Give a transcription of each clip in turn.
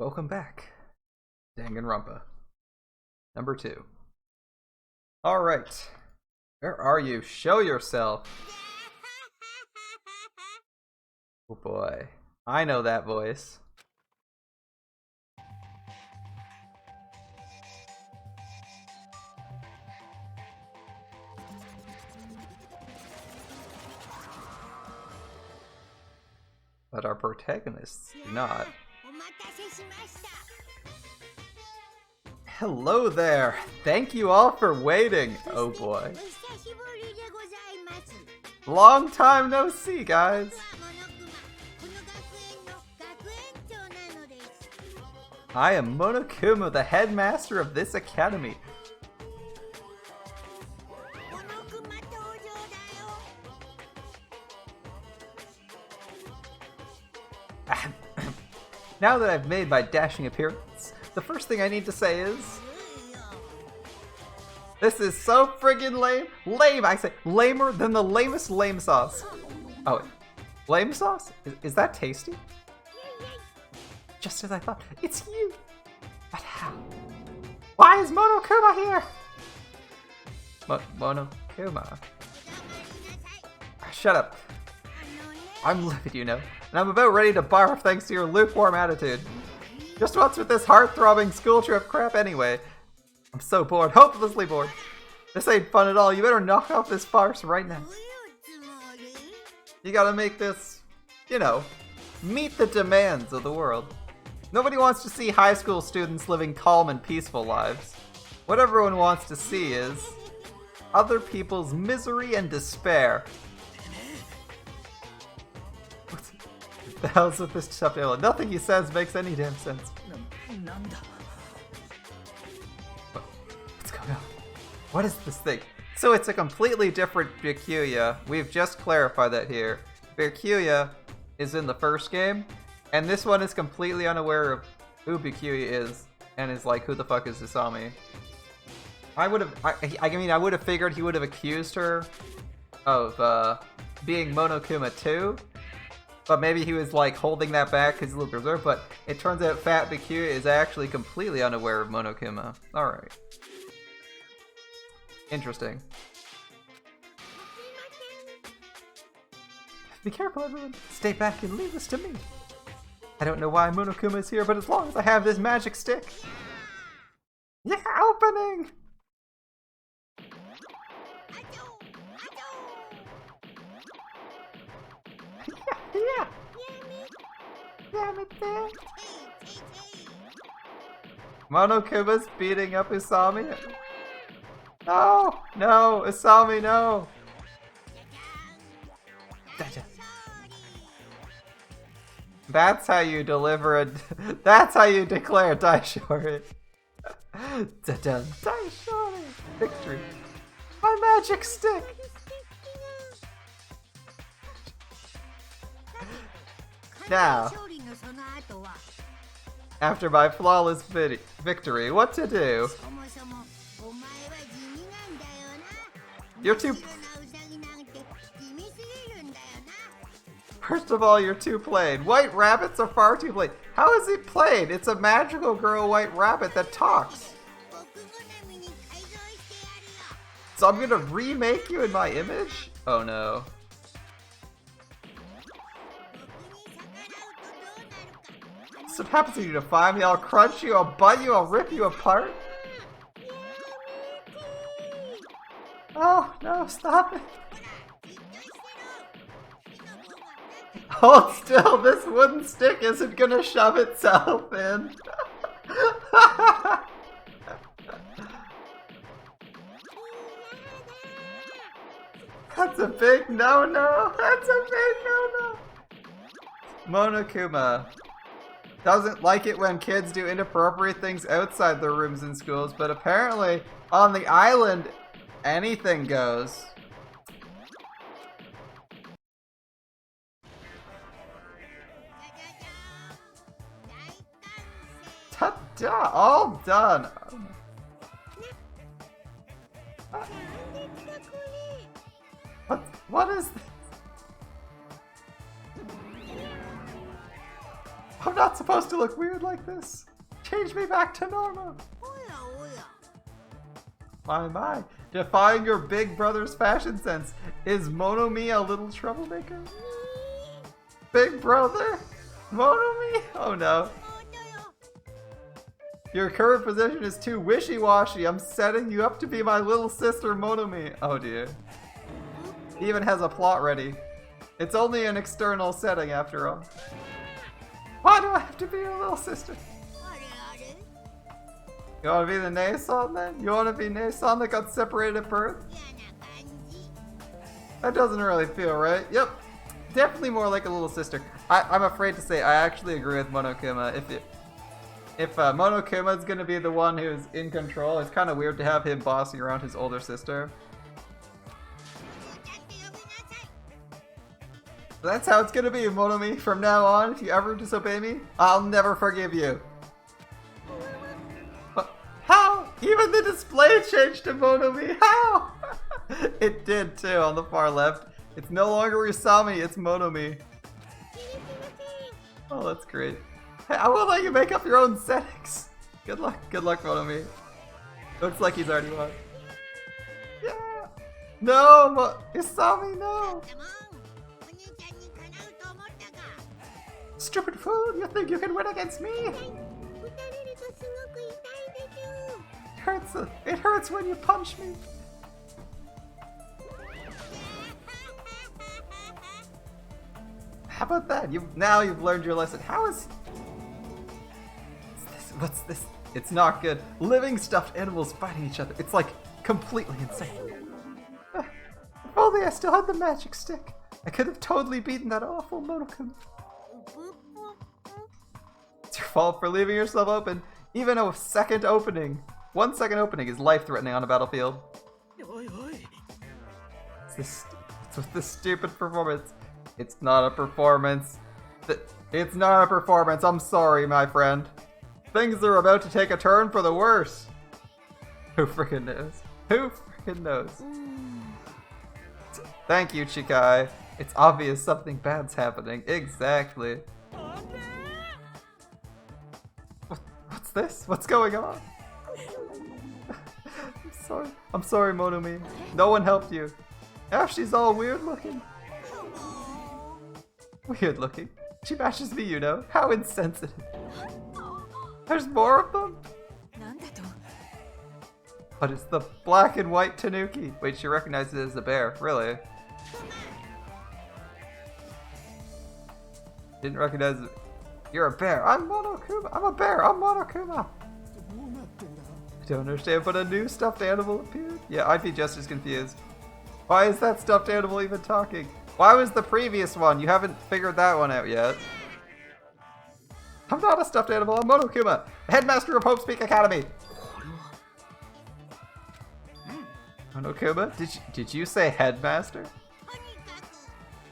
Welcome back, Danganronpa. Number 2. Alright. Where are you? Show yourself! Oh boy. I know that voice. But our protagonists do not. Hello there! Thank you all for waiting! Oh boy. Long time no see, guys! I am Monokuma, the headmaster of this academy. Now that I've made my dashing appearance, the first thing I need to say is... This is so friggin' lame! Lame! I say lamer than the lamest lame sauce. Oh, wait. Lame sauce? Is that tasty? Just as I thought. It's you! But how? Why is Monokuma here? Monokuma? Shut up. I'm livid, you know. And I'm about ready to barf thanks to your lukewarm attitude. Just what's with this heart-throbbing school trip crap anyway? I'm so bored, hopelessly bored. This ain't fun at all. You better knock off this farce right now. You gotta make this, you know, meet the demands of the world. Nobody wants to see high school students living calm and peaceful lives. What everyone wants to see is other people's misery and despair. What the hell's with this stuffed animal? Nothing he says makes any damn sense. What's going on? What is this thing? So it's a completely different Byakuya. We've just clarified that here. Byakuya is in the first game, and this one is completely unaware of who Byakuya is, and is like, who the fuck is Usami? I would have figured he would have accused her of being Monokuma too. But maybe he was like holding that back because he's a little reserved, but it turns out Fat Byakuya is actually completely unaware of Monokuma. Alright. Interesting. Be careful, everyone. Stay back and leave this to me. I don't know why Monokuma is here, but as long as I have this magic stick. Yeah, opening! Yeah. Damn it, there. Monokuma's beating up Usami. No, no, Usami, no. That's how you deliver a. That's how you declare Daishori. Daishori victory. My magic stick. Now, after my flawless victory, what to do? You're too... First of all, you're too plain. White rabbits are far too plain. How is it plain? It's a magical girl white rabbit that talks. So I'm gonna remake you in my image? Oh no. So what happens if you defy me? I'll crunch you, I'll bite you, I'll rip you apart. Oh, no, stop it. Hold still, this wooden stick isn't gonna shove itself in. That's a big no-no. That's a big no-no. Monokuma doesn't like it when kids do inappropriate things outside their rooms in schools, but apparently on the island, anything goes. Ta-da! All done! What is this? I'm not supposed to look weird like this. Change me back to normal. My. Defying your big brother's fashion sense. Is Monomi a little troublemaker? Big brother? Monomi? Oh no. Your current position is too wishy-washy. I'm setting you up to be my little sister Monomi. Oh dear. He even has a plot ready. It's only an external setting after all. Why do I have to be your little sister? You want to be the Nason then? You want to be Nason that got separated at birth? That doesn't really feel right. Yep. Definitely more like a little sister. I'm afraid to say I actually agree with Monokuma. If Monokuma's gonna be the one who's in control, it's kind of weird to have him bossing around his older sister. That's how it's gonna be, Monomi. From now on, if you ever disobey me, I'll never forgive you. How? Even the display changed to Monomi. How? It did too on the far left. It's no longer Usami, it's Monomi. Oh, that's great. Hey, I will let you make up your own settings. Good luck, Monomi. Looks like he's already won. Yeah. No, Usami, no. Stupid fool, you think you can win against me? It hurts when you punch me. How about that? Now you've learned your lesson. How is... What's this? It's not good. Living stuffed animals fighting each other. It's like completely insane. If only I still had the magic stick. I could have totally beaten that awful Monokuma. It's your fault for leaving yourself open. Even a second opening. 1 second opening is life-threatening on a battlefield. It's this stupid performance. It's not a performance. It's not a performance. I'm sorry, my friend. Things are about to take a turn for the worse. Who freaking knows? Who freaking knows? Thank you, Chikai. It's obvious something bad's happening. Exactly. What's this? What's going on? I'm sorry, Monomi. No one helped you. Now she's all weird looking. Weird looking. She bashes me, you know. How insensitive. There's more of them? But it's the black and white Tanuki. Wait, she recognizes it as a bear. Really? Didn't recognize it. You're a bear. I'm Monokuma. I'm a bear. I'm Monokuma. I don't understand, but a new stuffed animal appeared? Yeah, I'd be just as confused. Why is that stuffed animal even talking? Why was the previous one? You haven't figured that one out yet. I'm not a stuffed animal, I'm Monokuma, headmaster of Hope Speak Academy. Monokuma, did you say headmaster?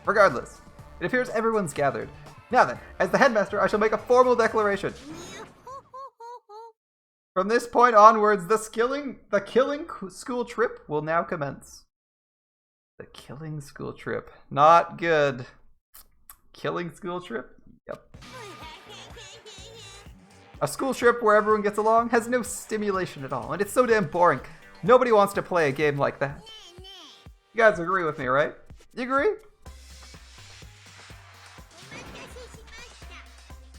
Regardless, it appears everyone's gathered. Now then, as the headmaster, I shall make a formal declaration. From this point onwards, the killing school trip will now commence. The killing school trip. Not good. Killing school trip? Yep. A school trip where everyone gets along has no stimulation at all, and it's so damn boring. Nobody wants to play a game like that. You guys agree with me, right? You agree?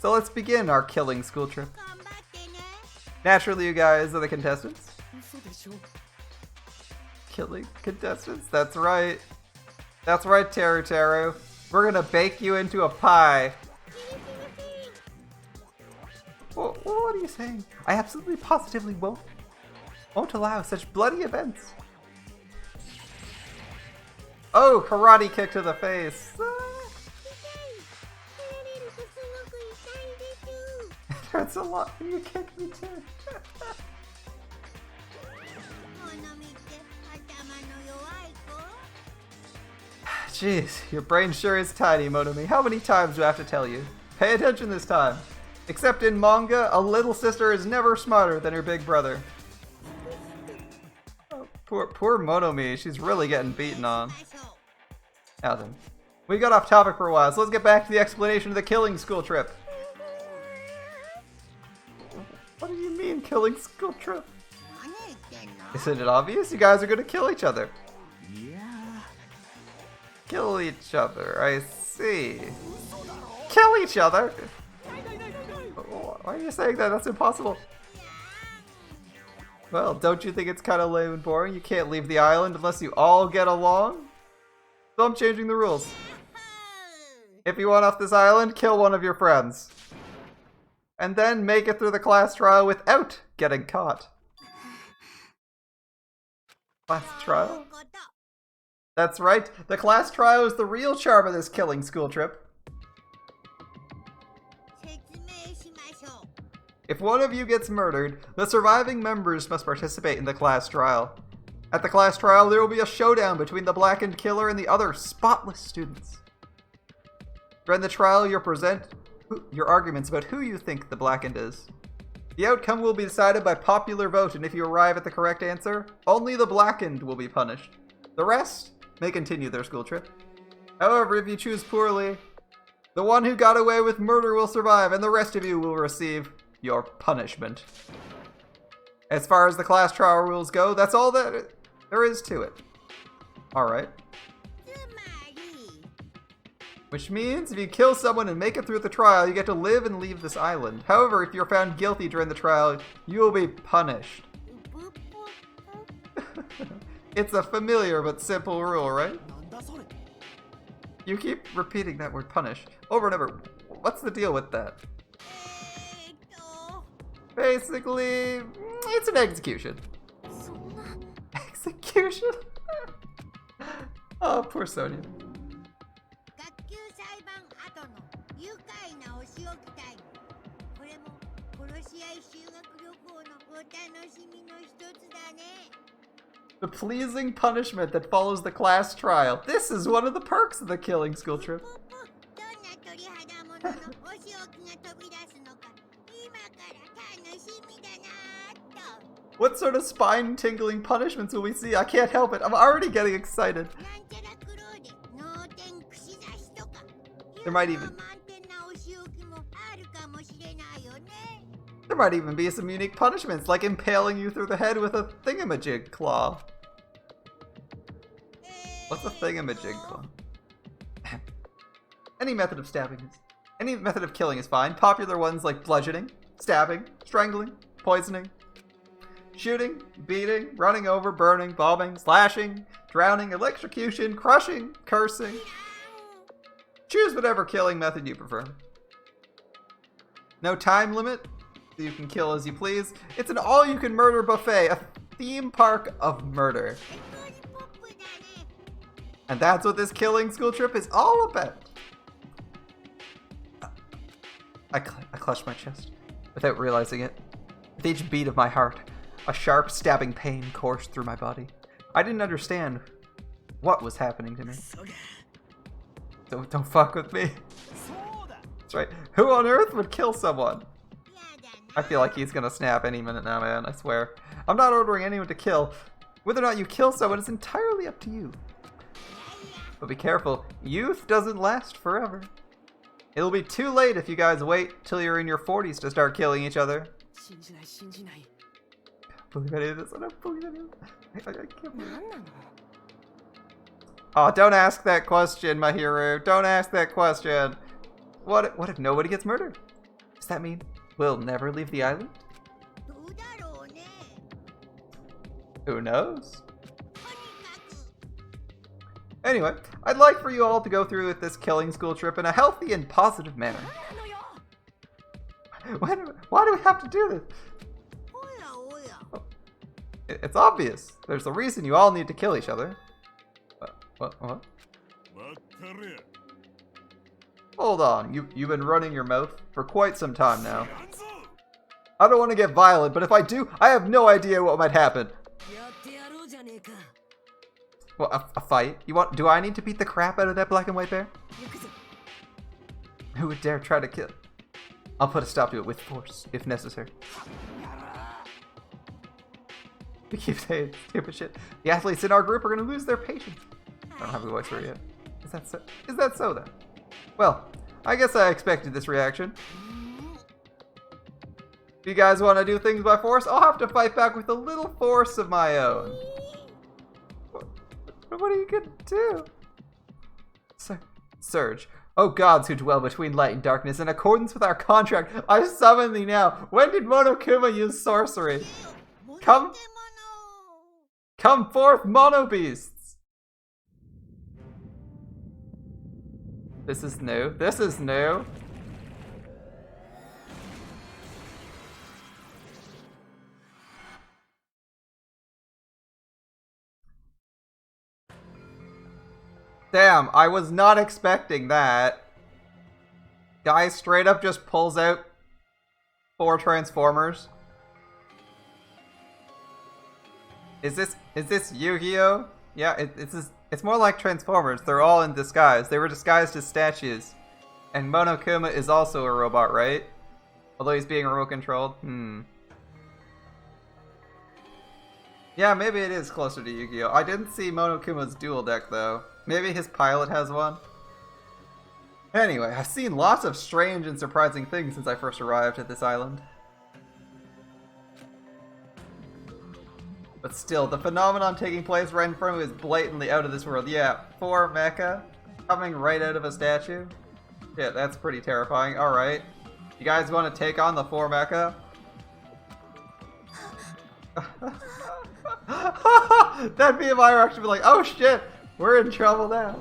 So let's begin our killing school trip. Naturally, you guys are the contestants. Killing contestants? That's right. That's right, Teru Teru. We're gonna bake you into a pie. Well, what are you saying? I absolutely positively won't allow such bloody events. Oh, karate kick to the face. It hurts a lot when you kick me too. Jeez, your brain sure is tiny, Monomi. How many times do I have to tell you? Pay attention this time. Except in manga, a little sister is never smarter than her big brother. Oh, poor Monomi, she's really getting beaten on. Now then, we got off topic for a while, so let's get back to the explanation of the killing school trip. What do you mean, killing school trip? Isn't it obvious? You guys are gonna kill each other. Yeah. Kill each other, I see. Kill each other? Why are you saying that? That's impossible. Well, don't you think it's kind of lame and boring? You can't leave the island unless you all get along? So I'm changing the rules. If you want off this island, kill one of your friends. And then make it through the class trial without getting caught. Class trial? That's right. The class trial is the real charm of this killing school trip. If one of you gets murdered, the surviving members must participate in the class trial. At the class trial, there will be a showdown between the blackened killer and the other spotless students. During the trial, you'll present your arguments about who you think the blackened is. The outcome will be decided by popular vote, and if you arrive at the correct answer, only the blackened will be punished. The rest may continue their school trip. However, if you choose poorly, the one who got away with murder will survive, and the rest of you will receive your punishment. As far as the class trial rules go, that's all that there is to it. Alright. Which means if you kill someone and make it through the trial, you get to live and leave this island. However, if you're found guilty during the trial, you will be punished. It's a familiar but simple rule, right? You keep repeating that word punish over and over. What's the deal with that? Basically, it's an execution. Execution? Oh, poor Sonia. The pleasing punishment that follows the class trial. This is one of the perks of the killing school trip. What sort of spine-tingling punishments will we see? I can't help it. I'm already getting excited. There might even be some unique punishments, like impaling you through the head with a thingamajig claw. What's a thingamajig claw? Any method of killing is fine. Popular ones like bludgeoning, stabbing, strangling, poisoning, shooting, beating, running over, burning, bombing, slashing, drowning, electrocution, crushing, cursing. Choose whatever killing method you prefer. No time limit, so you can kill as you please. It's an all-you-can-murder buffet, a theme park of murder. And that's what this killing school trip is all about. I clutched my chest without realizing it. With each beat of my heart, a sharp stabbing pain coursed through my body. I didn't understand what was happening to me. Don't fuck with me. That's right. Who on earth would kill someone? I feel like he's gonna snap any minute now, man. I swear. I'm not ordering anyone to kill. Whether or not you kill someone is entirely up to you. But be careful. Youth doesn't last forever. It'll be too late if you guys wait till you're in your 40s to start killing each other. Believe any of this? I don't believe any of this. I can't believe it. Oh, don't ask that question, Mahiru. Don't ask that question. What if nobody gets murdered? Does that mean we'll never leave the island? Who knows? Anyway, I'd like for you all to go through with this killing school trip in a healthy and positive manner. Why do we have to do this? It's obvious. There's a reason you all need to kill each other. What? Hold on, you've been running your mouth for quite some time now. I don't want to get violent, but if I do, I have no idea what might happen. What, a fight? Do I need to beat the crap out of that black and white bear? Who would dare try to kill? I'll put a stop to it with force, if necessary. We keep saying stupid shit. The athletes in our group are going to lose their patience. I don't have a voice for it yet. Is that so? Is that so then? Well, I guess I expected this reaction. If you guys want to do things by force, I'll have to fight back with a little force of my own. What are you gonna do? Surge. Oh gods who dwell between light and darkness, in accordance with our contract, I summon thee now. When did Monokuma use sorcery? Come forth, Mono Beasts! This is new. This is new. Damn, I was not expecting that. Guy straight up just pulls out 4 Transformers. Is this Yu-Gi-Oh? Yeah, it's more like Transformers. They're all in disguise. They were disguised as statues. And Monokuma is also a robot, right? Although he's being remote controlled. Yeah, maybe it is closer to Yu-Gi-Oh! I didn't see Monokuma's dual deck though. Maybe his pilot has one? Anyway, I've seen lots of strange and surprising things since I first arrived at this island. But still, the phenomenon taking place right in front of me is blatantly out of this world. Yeah, 4 mecha coming right out of a statue. Yeah, that's pretty terrifying. Alright. You guys want to take on the 4 mecha? That BMI would actually be like, oh shit, we're in trouble now.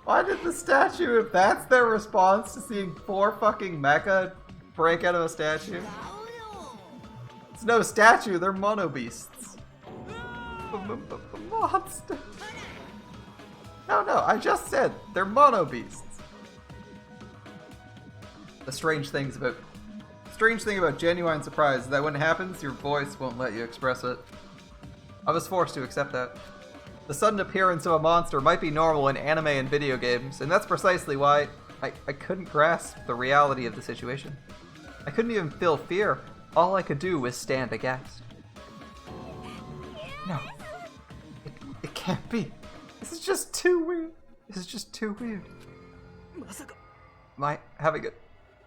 Why did the statue, if that's their response to seeing 4 fucking mecha break out of a statue? It's no statue, they're mono beasts. Monster. No, I just said they're mono beasts. The strange thing about genuine surprise is that when it happens, your voice won't let you express it. I was forced to accept that. The sudden appearance of a monster might be normal in anime and video games, and that's precisely why I couldn't grasp the reality of the situation. I couldn't even feel fear. All I could do was stand aghast. No. It can't be. This is just too weird. This is just too weird. Am I having a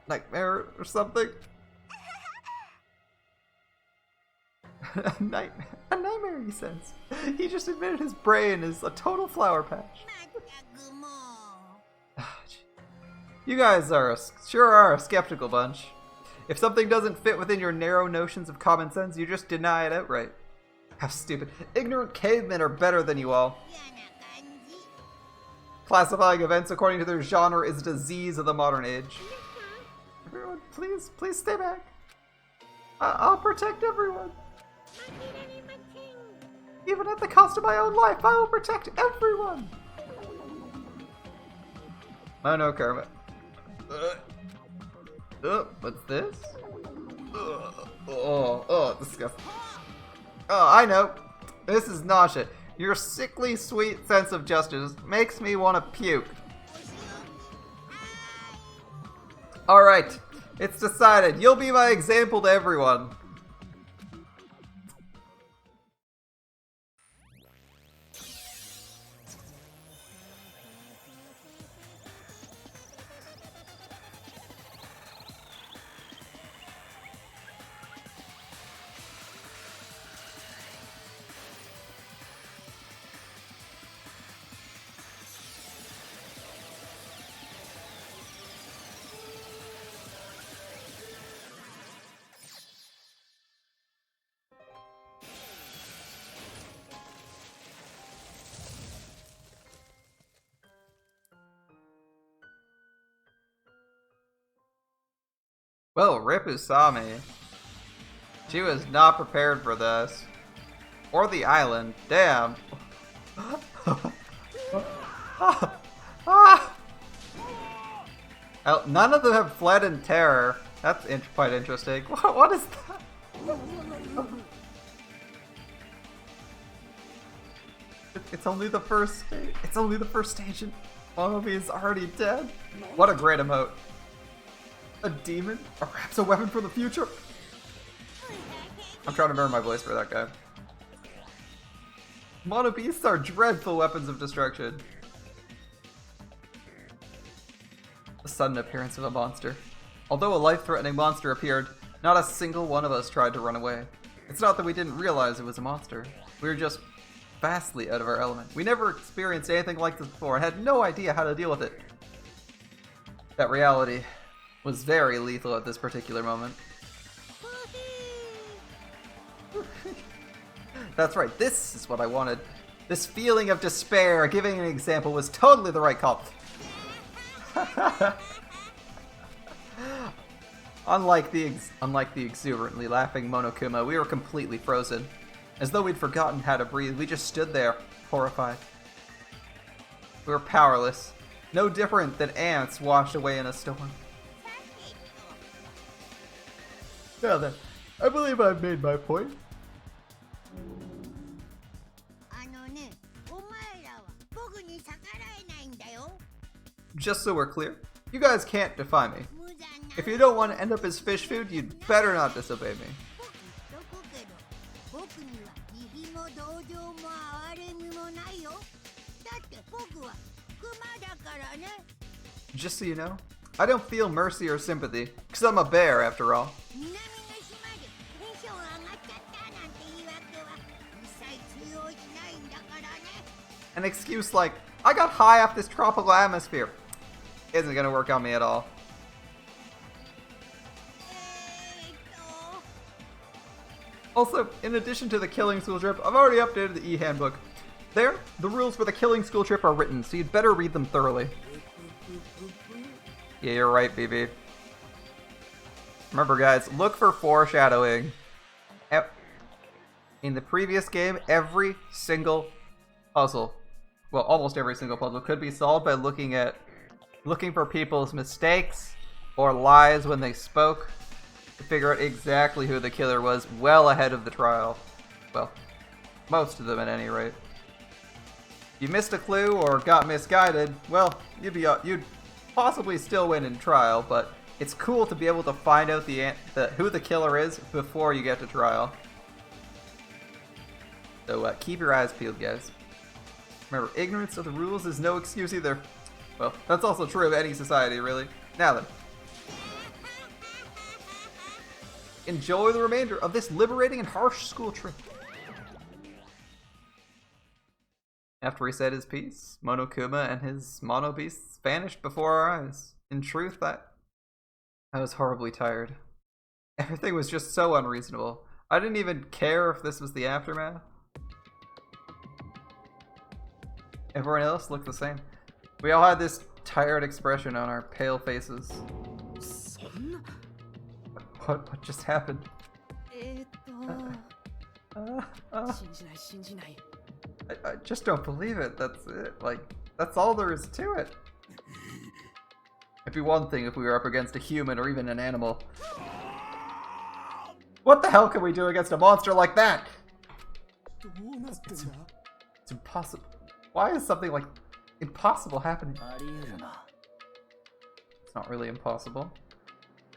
nightmare or something? A nightmare, he says. He just admitted his brain is a total flower patch. You guys sure are a skeptical bunch. If something doesn't fit within your narrow notions of common sense, you just deny it outright. How stupid. Ignorant cavemen are better than you all. Classifying events according to their genre is a disease of the modern age. Everyone, please stay back. I'll protect everyone. Even at the cost of my own life, I will protect everyone. Mono Kermit. What's this? Disgusting. Oh, I know. This is nausea. Your sickly sweet sense of justice makes me want to puke. Alright, it's decided. You'll be my example to everyone. Well, rip Usami. She was not prepared for this. Or the island. Damn. None of them have fled in terror. That's quite interesting. What is that? It's only the first stage. It's only the first stage and Monobi is already dead. What a great emote. A demon? Or perhaps a weapon for the future? I'm trying to remember my voice for that guy. Mono beasts are dreadful weapons of destruction. The sudden appearance of a monster. Although a life-threatening monster appeared, Not a single one of us tried to run away. It's not that we didn't realize it was a monster. We were just vastly out of our element. We never experienced anything like this before and had no idea how to deal with it. That reality was very lethal at this particular moment. That's right, this is what I wanted. This feeling of despair, giving an example, was totally the right call. Unlike the exuberantly laughing Monokuma, we were completely frozen. As though we'd forgotten how to breathe, we just stood there, horrified. We were powerless, no different than ants washed away in a storm. Now then, I believe I've made my point. Just so we're clear, you guys can't defy me. If you don't want to end up as fish food, you'd better not disobey me. Just so you know, I don't feel mercy or sympathy, because I'm a bear after all. An excuse like, I got high off this tropical atmosphere, isn't gonna work on me at all. Also, in addition to the killing school trip, I've already updated the e-handbook. There, the rules for the killing school trip are written, so you'd better read them thoroughly. Yeah, you're right, BB. Remember guys, look for foreshadowing. In the previous game, every single puzzle, well, almost every single puzzle could be solved by looking for people's mistakes or lies when they spoke to figure out exactly who the killer was well ahead of the trial. Well, most of them at any rate. If you missed a clue or got misguided, well, you'd possibly still win in trial, but it's cool to be able to find out who the killer is before you get to trial. So keep your eyes peeled, guys. Remember, ignorance of the rules is no excuse either. Well, that's also true of any society, really. Now then. Enjoy the remainder of this liberating and harsh school trip. After he said his piece, Monokuma and his mono beasts vanished before our eyes. In truth, I was horribly tired. Everything was just so unreasonable. I didn't even care if this was the aftermath. Everyone else looked the same. We all had this tired expression on our pale faces. What just happened? I just don't believe it. That's it. Like, that's all there is to it. It'd be one thing if we were up against a human or even an animal. What the hell can we do against a monster like that? It's impossible. Why is something like impossible happening? It's not really impossible.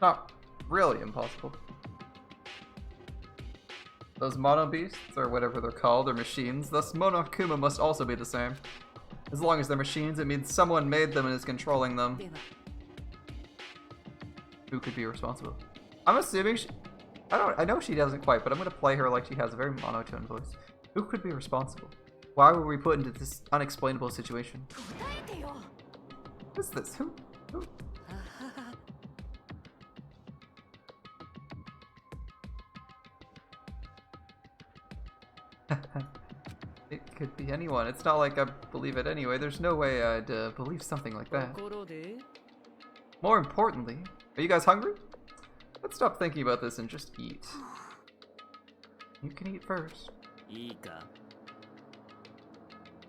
Not really impossible. Those mono beasts, or whatever they're called, are machines, thus Monokuma must also be the same. As long as they're machines, it means someone made them and is controlling them. Who could be responsible? I'm assuming I know she doesn't quite, but I'm gonna play her like she has a very monotone voice. Who could be responsible? Why were we put into this unexplainable situation? What is this? Who? It could be anyone. It's not like I believe it anyway. There's no way I'd believe something like that. More importantly, are you guys hungry? Let's stop thinking about this and just eat. You can eat first.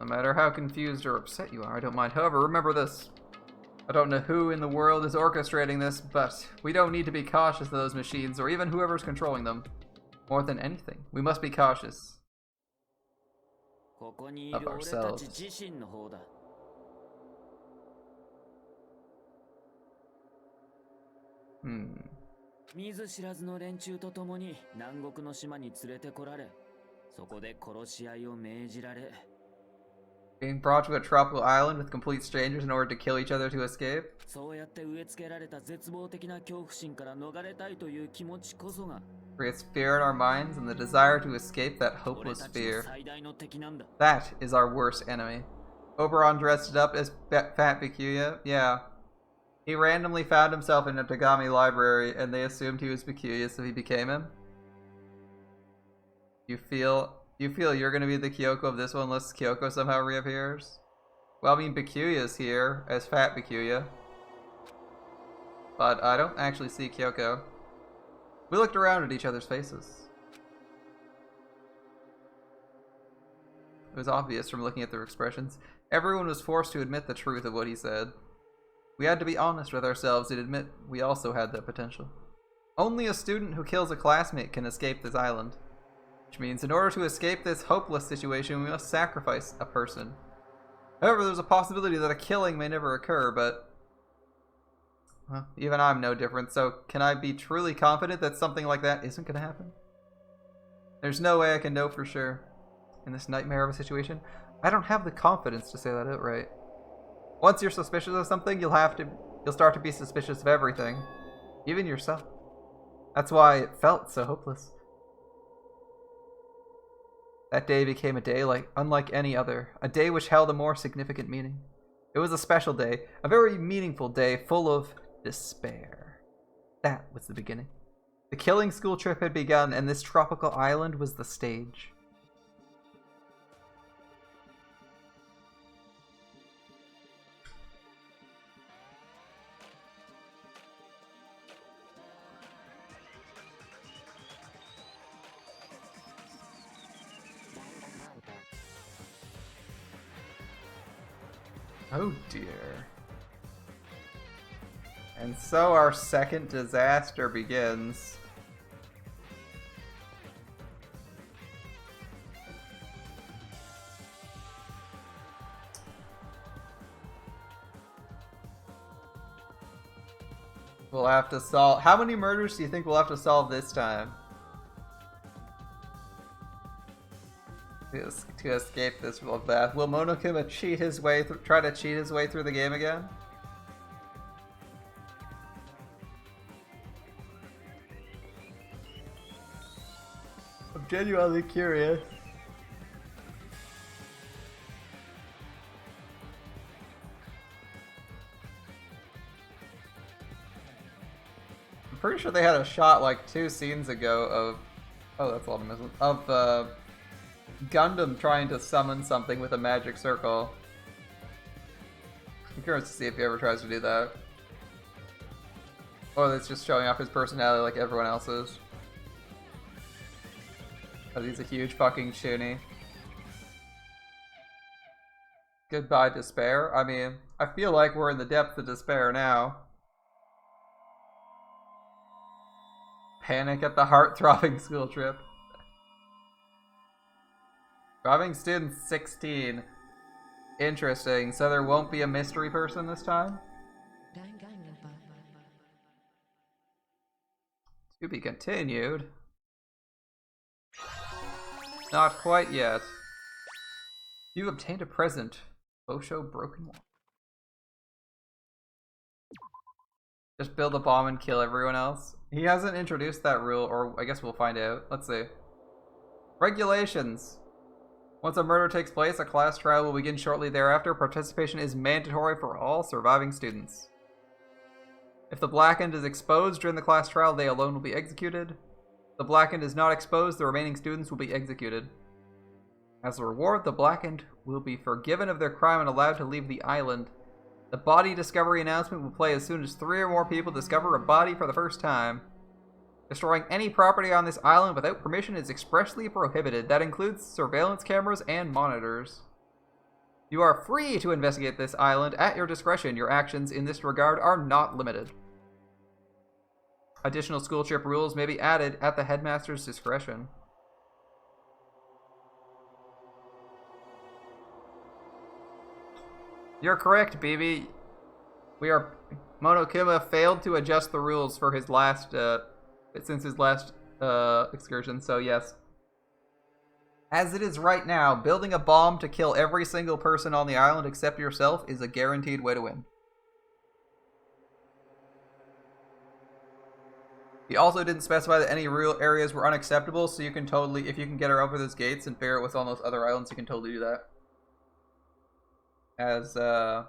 No matter how confused or upset you are, I don't mind. However, remember this. I don't know who in the world is orchestrating this, but we don't need to be cautious of those machines or even whoever's controlling them. More than anything, we must be cautious of ourselves. Being brought to a tropical island with complete strangers in order to kill each other to escape. そうやって植え付けられた絶望的な恐怖心から逃れたいという気持ちこそが Creates fear in our minds and the desire to escape that 俺 hopeless たちの fear. 最大の敵なんだ That is our worst enemy. Oberon dressed up as Fat Bikuya? Yeah. He randomly found himself in a Tagami library and they assumed he was Bikuya, so he became him. You feel you're gonna be the Kyoko of this one unless Kyoko somehow reappears? Well, I mean, Bikuya's here as Fat Bikuya. But I don't actually see Kyoko. We looked around at each other's faces. It was obvious from looking at their expressions. Everyone was forced to admit the truth of what he said. We had to be honest with ourselves and admit we also had that potential. Only a student who kills a classmate can escape this island. Which means in order to escape this hopeless situation, we must sacrifice a person. However, there's a possibility that a killing may never occur, but... well, even I'm no different, so can I be truly confident that something like that isn't going to happen? There's no way I can know for sure. In this nightmare of a situation, I don't have the confidence to say that outright. Once you're suspicious of something, you'll start to be suspicious of everything. Even yourself. That's why it felt so hopeless. That day became a day unlike any other, a day which held a more significant meaning. It was a special day, a very meaningful day full of despair. That was the beginning. The killing school trip had begun, and this tropical island was the stage. Oh dear. And so our second disaster begins. We'll have to solve... how many murders do you think we'll have to solve this time? To escape this bloodbath. Will Monokuma try to cheat his way through the game again? I'm genuinely curious. I'm pretty sure they had a shot like 2 scenes ago of... oh, that's a lot of missiles. Of, Gundam trying to summon something with a magic circle. I'm curious to see if he ever tries to do that. Or it's just showing off his personality like everyone else's. But he's a huge fucking shoonie. Goodbye, despair. I mean, I feel like we're in the depths of despair now. Panic at the heart-throbbing school trip. Robbing students 16. Interesting. So there won't be a mystery person this time? To be continued. Not quite yet. You obtained a present. Bosho Broken Wall. Just build a bomb and kill everyone else. He hasn't introduced that rule, or I guess we'll find out. Let's see. Regulations. Once a murder takes place, a class trial will begin shortly thereafter. Participation is mandatory for all surviving students. If the blackened is exposed during the class trial, they alone will be executed. If the blackened is not exposed, the remaining students will be executed. As a reward, the blackened will be forgiven of their crime and allowed to leave the island. The body discovery announcement will play as soon as 3 or more people discover a body for the first time. Destroying any property on this island without permission is expressly prohibited. That includes surveillance cameras and monitors. You are free to investigate this island at your discretion. Your actions in this regard are not limited. Additional school trip rules may be added at the headmaster's discretion. You're correct, BB. Monokuma failed to adjust the rules for his last, since his last excursion, so yes. As it is right now, building a bomb to kill every single person on the island except yourself is a guaranteed way to win. He also didn't specify that any real areas were unacceptable, so you can totally, if you can get her over those gates and figure out what's on those other islands, you can totally do that. As, yeah.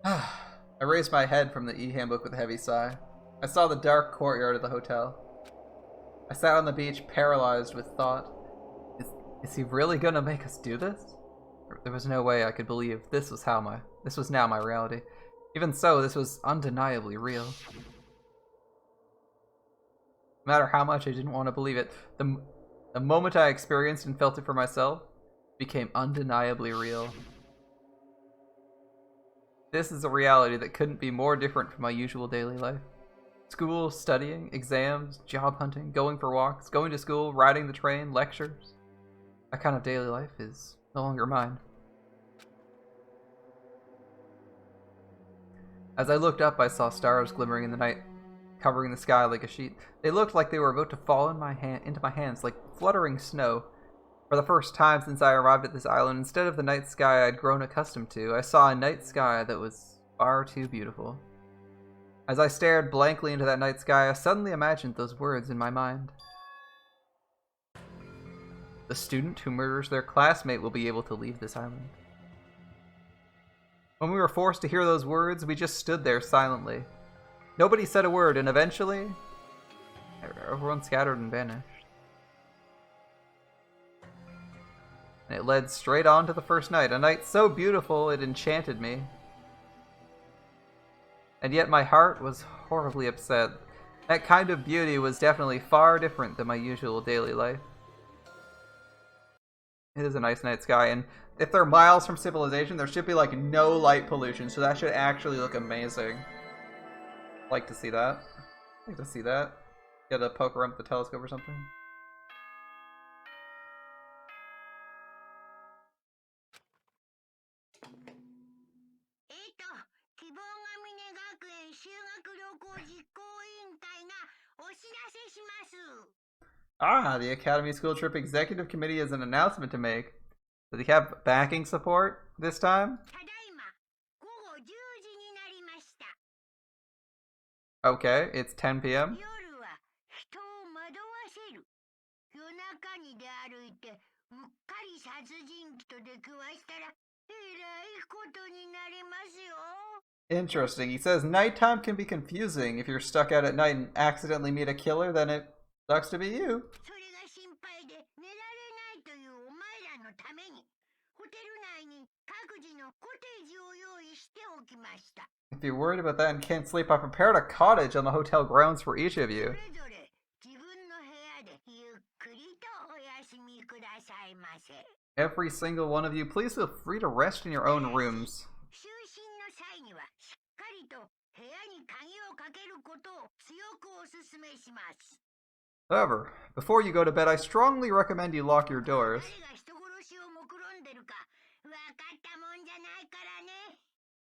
I raised my head from the e-handbook with a heavy sigh. I saw the dark courtyard of the hotel. I sat on the beach, paralyzed with thought. Is he really gonna make us do this? There was no way I could believe this was now my reality. Even so, this was undeniably real. No matter how much I didn't want to believe it, the moment I experienced and felt it for myself became undeniably real. This is a reality that couldn't be more different from my usual daily life. School, studying, exams, job hunting, going for walks, going to school, riding the train, lectures. That kind of daily life is no longer mine. As I looked up, I saw stars glimmering in the night, covering the sky like a sheet. They looked like they were about to fall into my hands like fluttering snow. For the first time since I arrived at this island, instead of the night sky I'd grown accustomed to, I saw a night sky that was far too beautiful. As I stared blankly into that night sky, I suddenly imagined those words in my mind. The student who murders their classmate will be able to leave this island. When we were forced to hear those words, we just stood there silently. Nobody said a word, and eventually, everyone scattered and vanished. And it led straight on to the first night, a night so beautiful it enchanted me. And yet my heart was horribly upset. That kind of beauty was definitely far different than my usual daily life. It is a nice night sky, and if they're miles from civilization, there should be like no light pollution, so that should actually look amazing. Like to see that. Like to see that. Get a poke around with the telescope or something. Ah, the Academy School Trip Executive Committee has an announcement to make. Do they have backing support this time? Okay, it's 10 p.m. Interesting. He says nighttime can be confusing. If you're stuck out at night and accidentally meet a killer, then it sucks to be you. If you're worried about that and can't sleep, I prepared a cottage on the hotel grounds for each of you. Every single one of you, please feel free to rest in your own rooms. However, before you go to bed, I strongly recommend you lock your doors.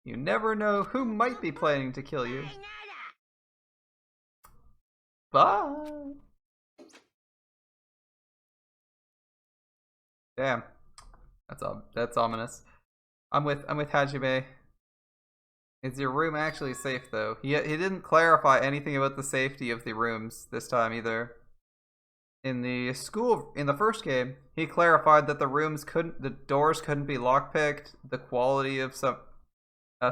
You never know who might be planning to kill you. Bye. Damn, that's ominous. I'm with Hajime. Is your room actually safe though? He didn't clarify anything about the safety of the rooms this time either. In the first game, he clarified that the doors couldn't be lockpicked. The quality of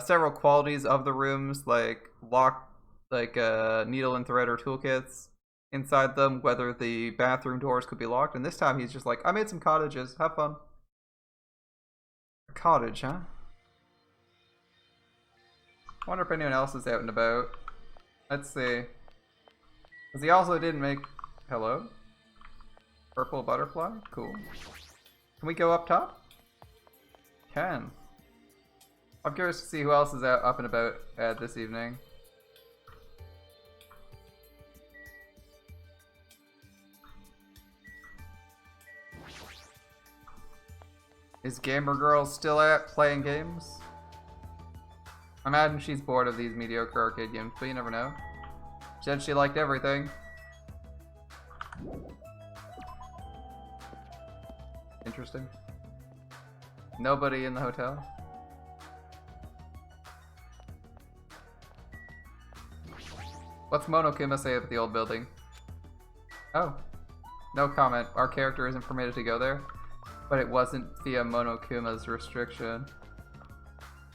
several qualities of the rooms, like needle and thread or toolkits inside them, whether the bathroom doors could be locked. And this time he's just like, I made some cottages, have fun. A cottage, huh? I wonder if anyone else is out and about. Let's see. Because he also didn't make... Hello? Purple butterfly? Cool. Can we go up top? Can. I'm curious to see who else is out up and about this evening. Is Gamer Girl still out playing games? I imagine she's bored of these mediocre arcade games, but you never know. She said she liked everything. Interesting. Nobody in the hotel. What's Monokuma say about the old building? Oh. No comment. Our character isn't permitted to go there. But it wasn't via Monokuma's restriction.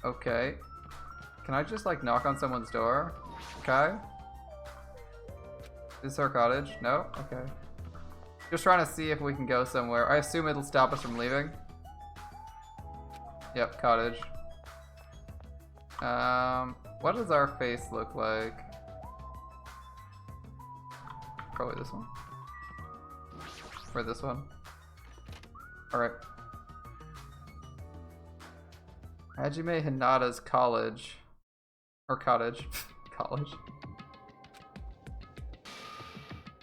Okay. Can I just like knock on someone's door? Okay. Is this our cottage? No? Okay. Just trying to see if we can go somewhere. I assume it'll stop us from leaving. Yep, cottage. What does our face look like? Probably this one. Or this one. Alright. Hajime Hinata's college. Or cottage. College.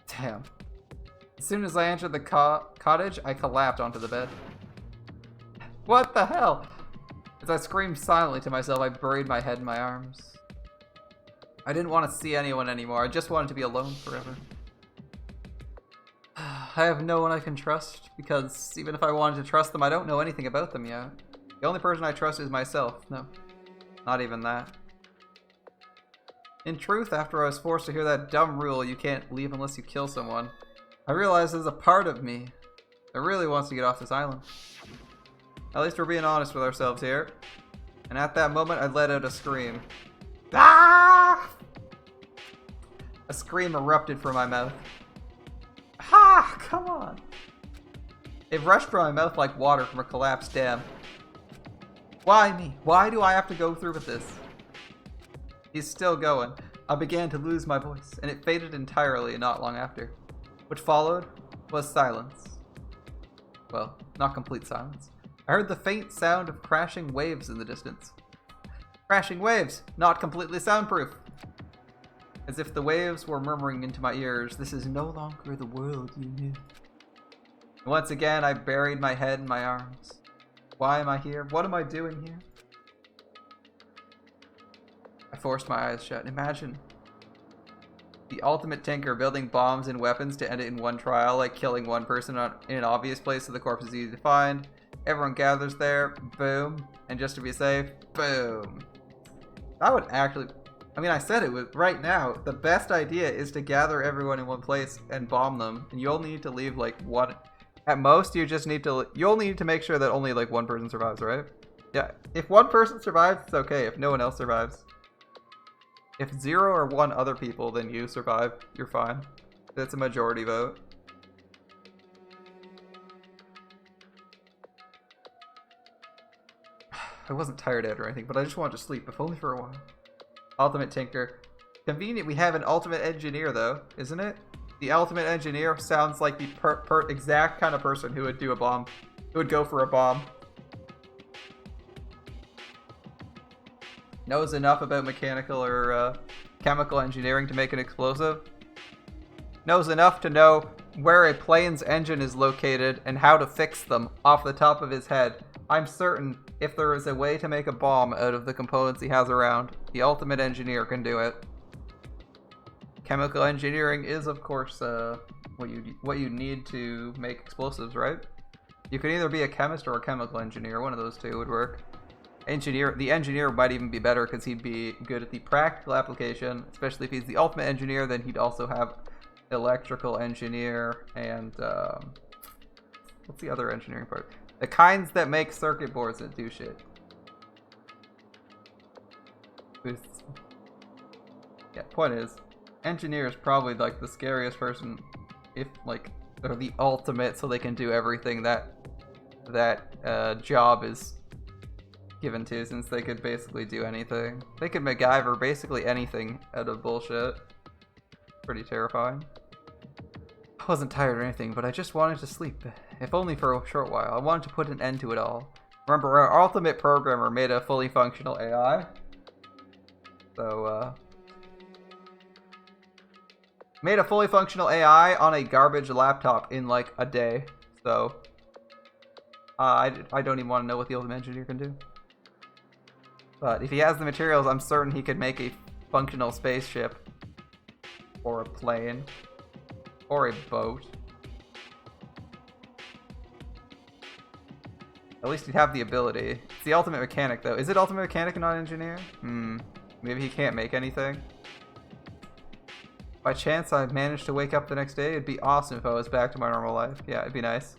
Damn. As soon as I entered the cottage, I collapsed onto the bed. What the hell? As I screamed silently to myself, I buried my head in my arms. I didn't want to see anyone anymore. I just wanted to be alone forever. I have no one I can trust, because even if I wanted to trust them, I don't know anything about them yet. The only person I trust is myself. No, not even that. In truth, after I was forced to hear that dumb rule, you can't leave unless you kill someone, I realized there's a part of me that really wants to get off this island. At least we're being honest with ourselves here. And at that moment, I let out a scream. Ah! A scream erupted from my mouth. Ha! Come on! It rushed from my mouth like water from a collapsed dam. Why me? Why do I have to go through with this? He's still going. I began to lose my voice, and it faded entirely not long after. What followed was silence. Well, not complete silence. I heard the faint sound of crashing waves in the distance. Crashing waves, not completely soundproof. As if the waves were murmuring into my ears, this is no longer the world you knew. And once again, I buried my head in my arms. Why am I here? What am I doing here? I forced my eyes shut. Imagine the ultimate tinker building bombs and weapons to end it in one trial, like killing one person in an obvious place so the corpse is easy to find. Everyone gathers there, boom, and just to be safe, boom. That would actually, I mean, I said it was right now, the best idea is to gather everyone in one place and bomb them, and you only need to leave like one, at most you just need to, you only need to make sure that only like one person survives, right? Yeah, if one person survives, it's okay, if no one else survives. If 0 or 1 other people, then you survive, you're fine. That's a majority vote. I wasn't tired out or anything, but I just wanted to sleep, if only for a while. Ultimate Tinker. Convenient we have an Ultimate Engineer, though, isn't it? The Ultimate Engineer sounds like the exact kind of person who would do a bomb. Who would go for a bomb. Knows enough about mechanical or chemical engineering to make an explosive. Knows enough to know where a plane's engine is located and how to fix them off the top of his head. I'm certain if there is a way to make a bomb out of the components he has around, the ultimate engineer can do it. Chemical engineering is, of course, what you need to make explosives, right? You can either be a chemist or a chemical engineer. One of those two would work. The engineer might even be better because he'd be good at the practical application, especially if he's the ultimate engineer. Then he'd also have electrical engineer and what's the other engineering part? The kinds that make circuit boards that do shit. Yeah, point is, engineer is probably like the scariest person if like they're the ultimate, so they can do everything that job is given to, since they could basically do anything. They could MacGyver basically anything out of bullshit. Pretty terrifying. I wasn't tired or anything, but I just wanted to sleep, if only for a short while. I wanted to put an end to it all. Remember, our ultimate programmer made a fully functional AI. So, made a fully functional AI on a garbage laptop in like a day. So, I don't even want to know what the ultimate engineer can do. But if he has the materials, I'm certain he could make a functional spaceship. Or a plane. Or a boat. At least he'd have the ability. It's the ultimate mechanic, though. Is it ultimate mechanic and not engineer? Maybe he can't make anything? By chance, I managed to wake up the next day. It'd be awesome if I was back to my normal life. Yeah, it'd be nice.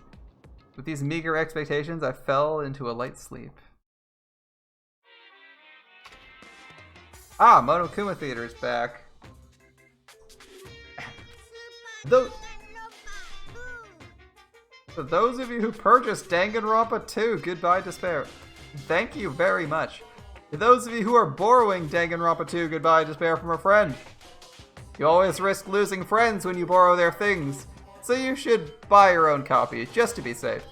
With these meager expectations, I fell into a light sleep. Ah, Monokuma Theater's back. For those of you who purchased Danganronpa 2, Goodbye Despair, thank you very much. For those of you who are borrowing Danganronpa 2, Goodbye Despair from a friend, you always risk losing friends when you borrow their things, so you should buy your own copy, just to be safe.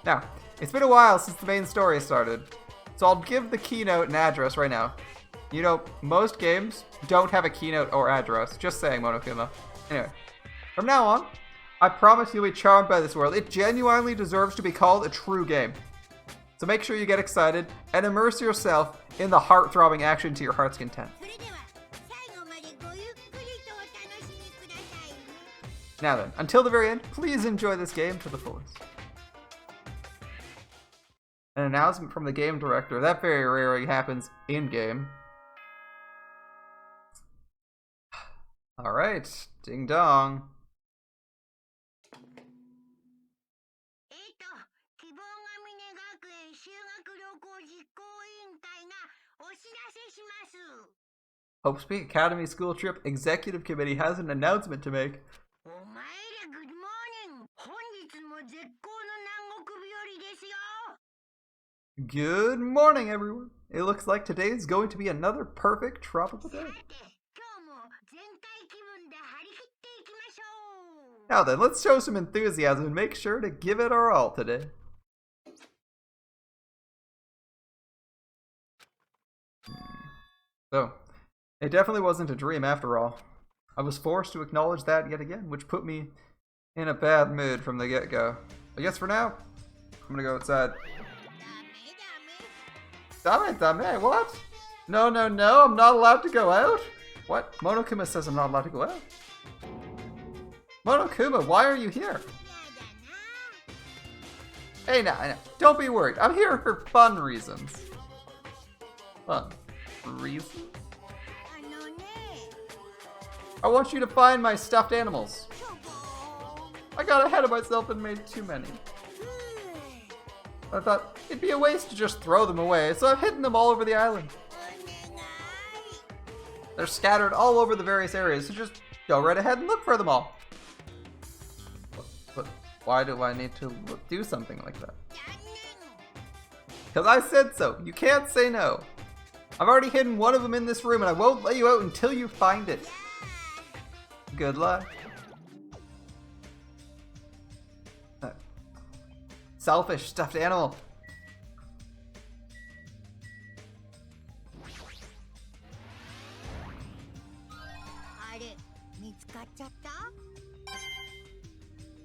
Now, it's been a while since the main story started, so I'll give the keynote and address right now. You know, most games don't have a keynote or address, just saying, Monokuma. Anyway, from now on, I promise you'll be charmed by this world. It genuinely deserves to be called a true game. So make sure you get excited and immerse yourself in the heart-throbbing action to your heart's content. Now then, until the very end, please enjoy this game to the fullest. An announcement from the game director. That very rarely happens in-game. Alright, ding dong. Hope Speak Academy School Trip Executive Committee has an announcement to make. Good morning, everyone. It looks like today is going to be another perfect tropical day. Now then, let's show some enthusiasm and make sure to give it our all today. So, it definitely wasn't a dream after all. I was forced to acknowledge that yet again, which put me in a bad mood from the get-go. I guess for now, I'm gonna go outside. Dame, what? No, I'm not allowed to go out? What? Monokuma says I'm not allowed to go out? Monokuma, why are you here? Hey, now, don't be worried. I'm here for fun reasons. Fun reasons? I want you to find my stuffed animals. I got ahead of myself and made too many. I thought it'd be a waste to just throw them away, so I've hidden them all over the island. They're scattered all over the various areas, so just go right ahead and look for them all. But why do I need to do something like that? Because I said so. You can't say no. I've already hidden one of them in this room, and I won't let you out until you find it. Good luck. Selfish stuffed animal.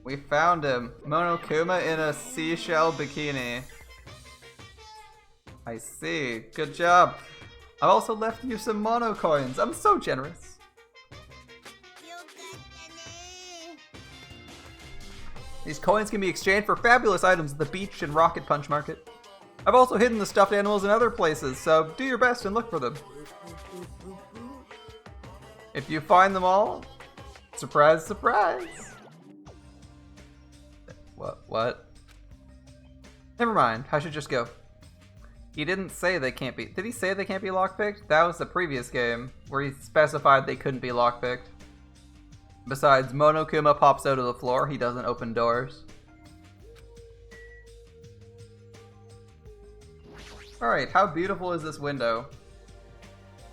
We found him. Monokuma in a seashell bikini. I see. Good job. I've also left you some mono coins. I'm so generous. These coins can be exchanged for fabulous items at the beach and Rocket Punch Market. I've also hidden the stuffed animals in other places, so do your best and look for them. If you find them all, surprise, surprise. What? Never mind, I should just go. He didn't say they can't be. Did he say they can't be lockpicked? That was the previous game, where he specified they couldn't be lockpicked. Besides, Monokuma pops out of the floor, he doesn't open doors. Alright, how beautiful is this window?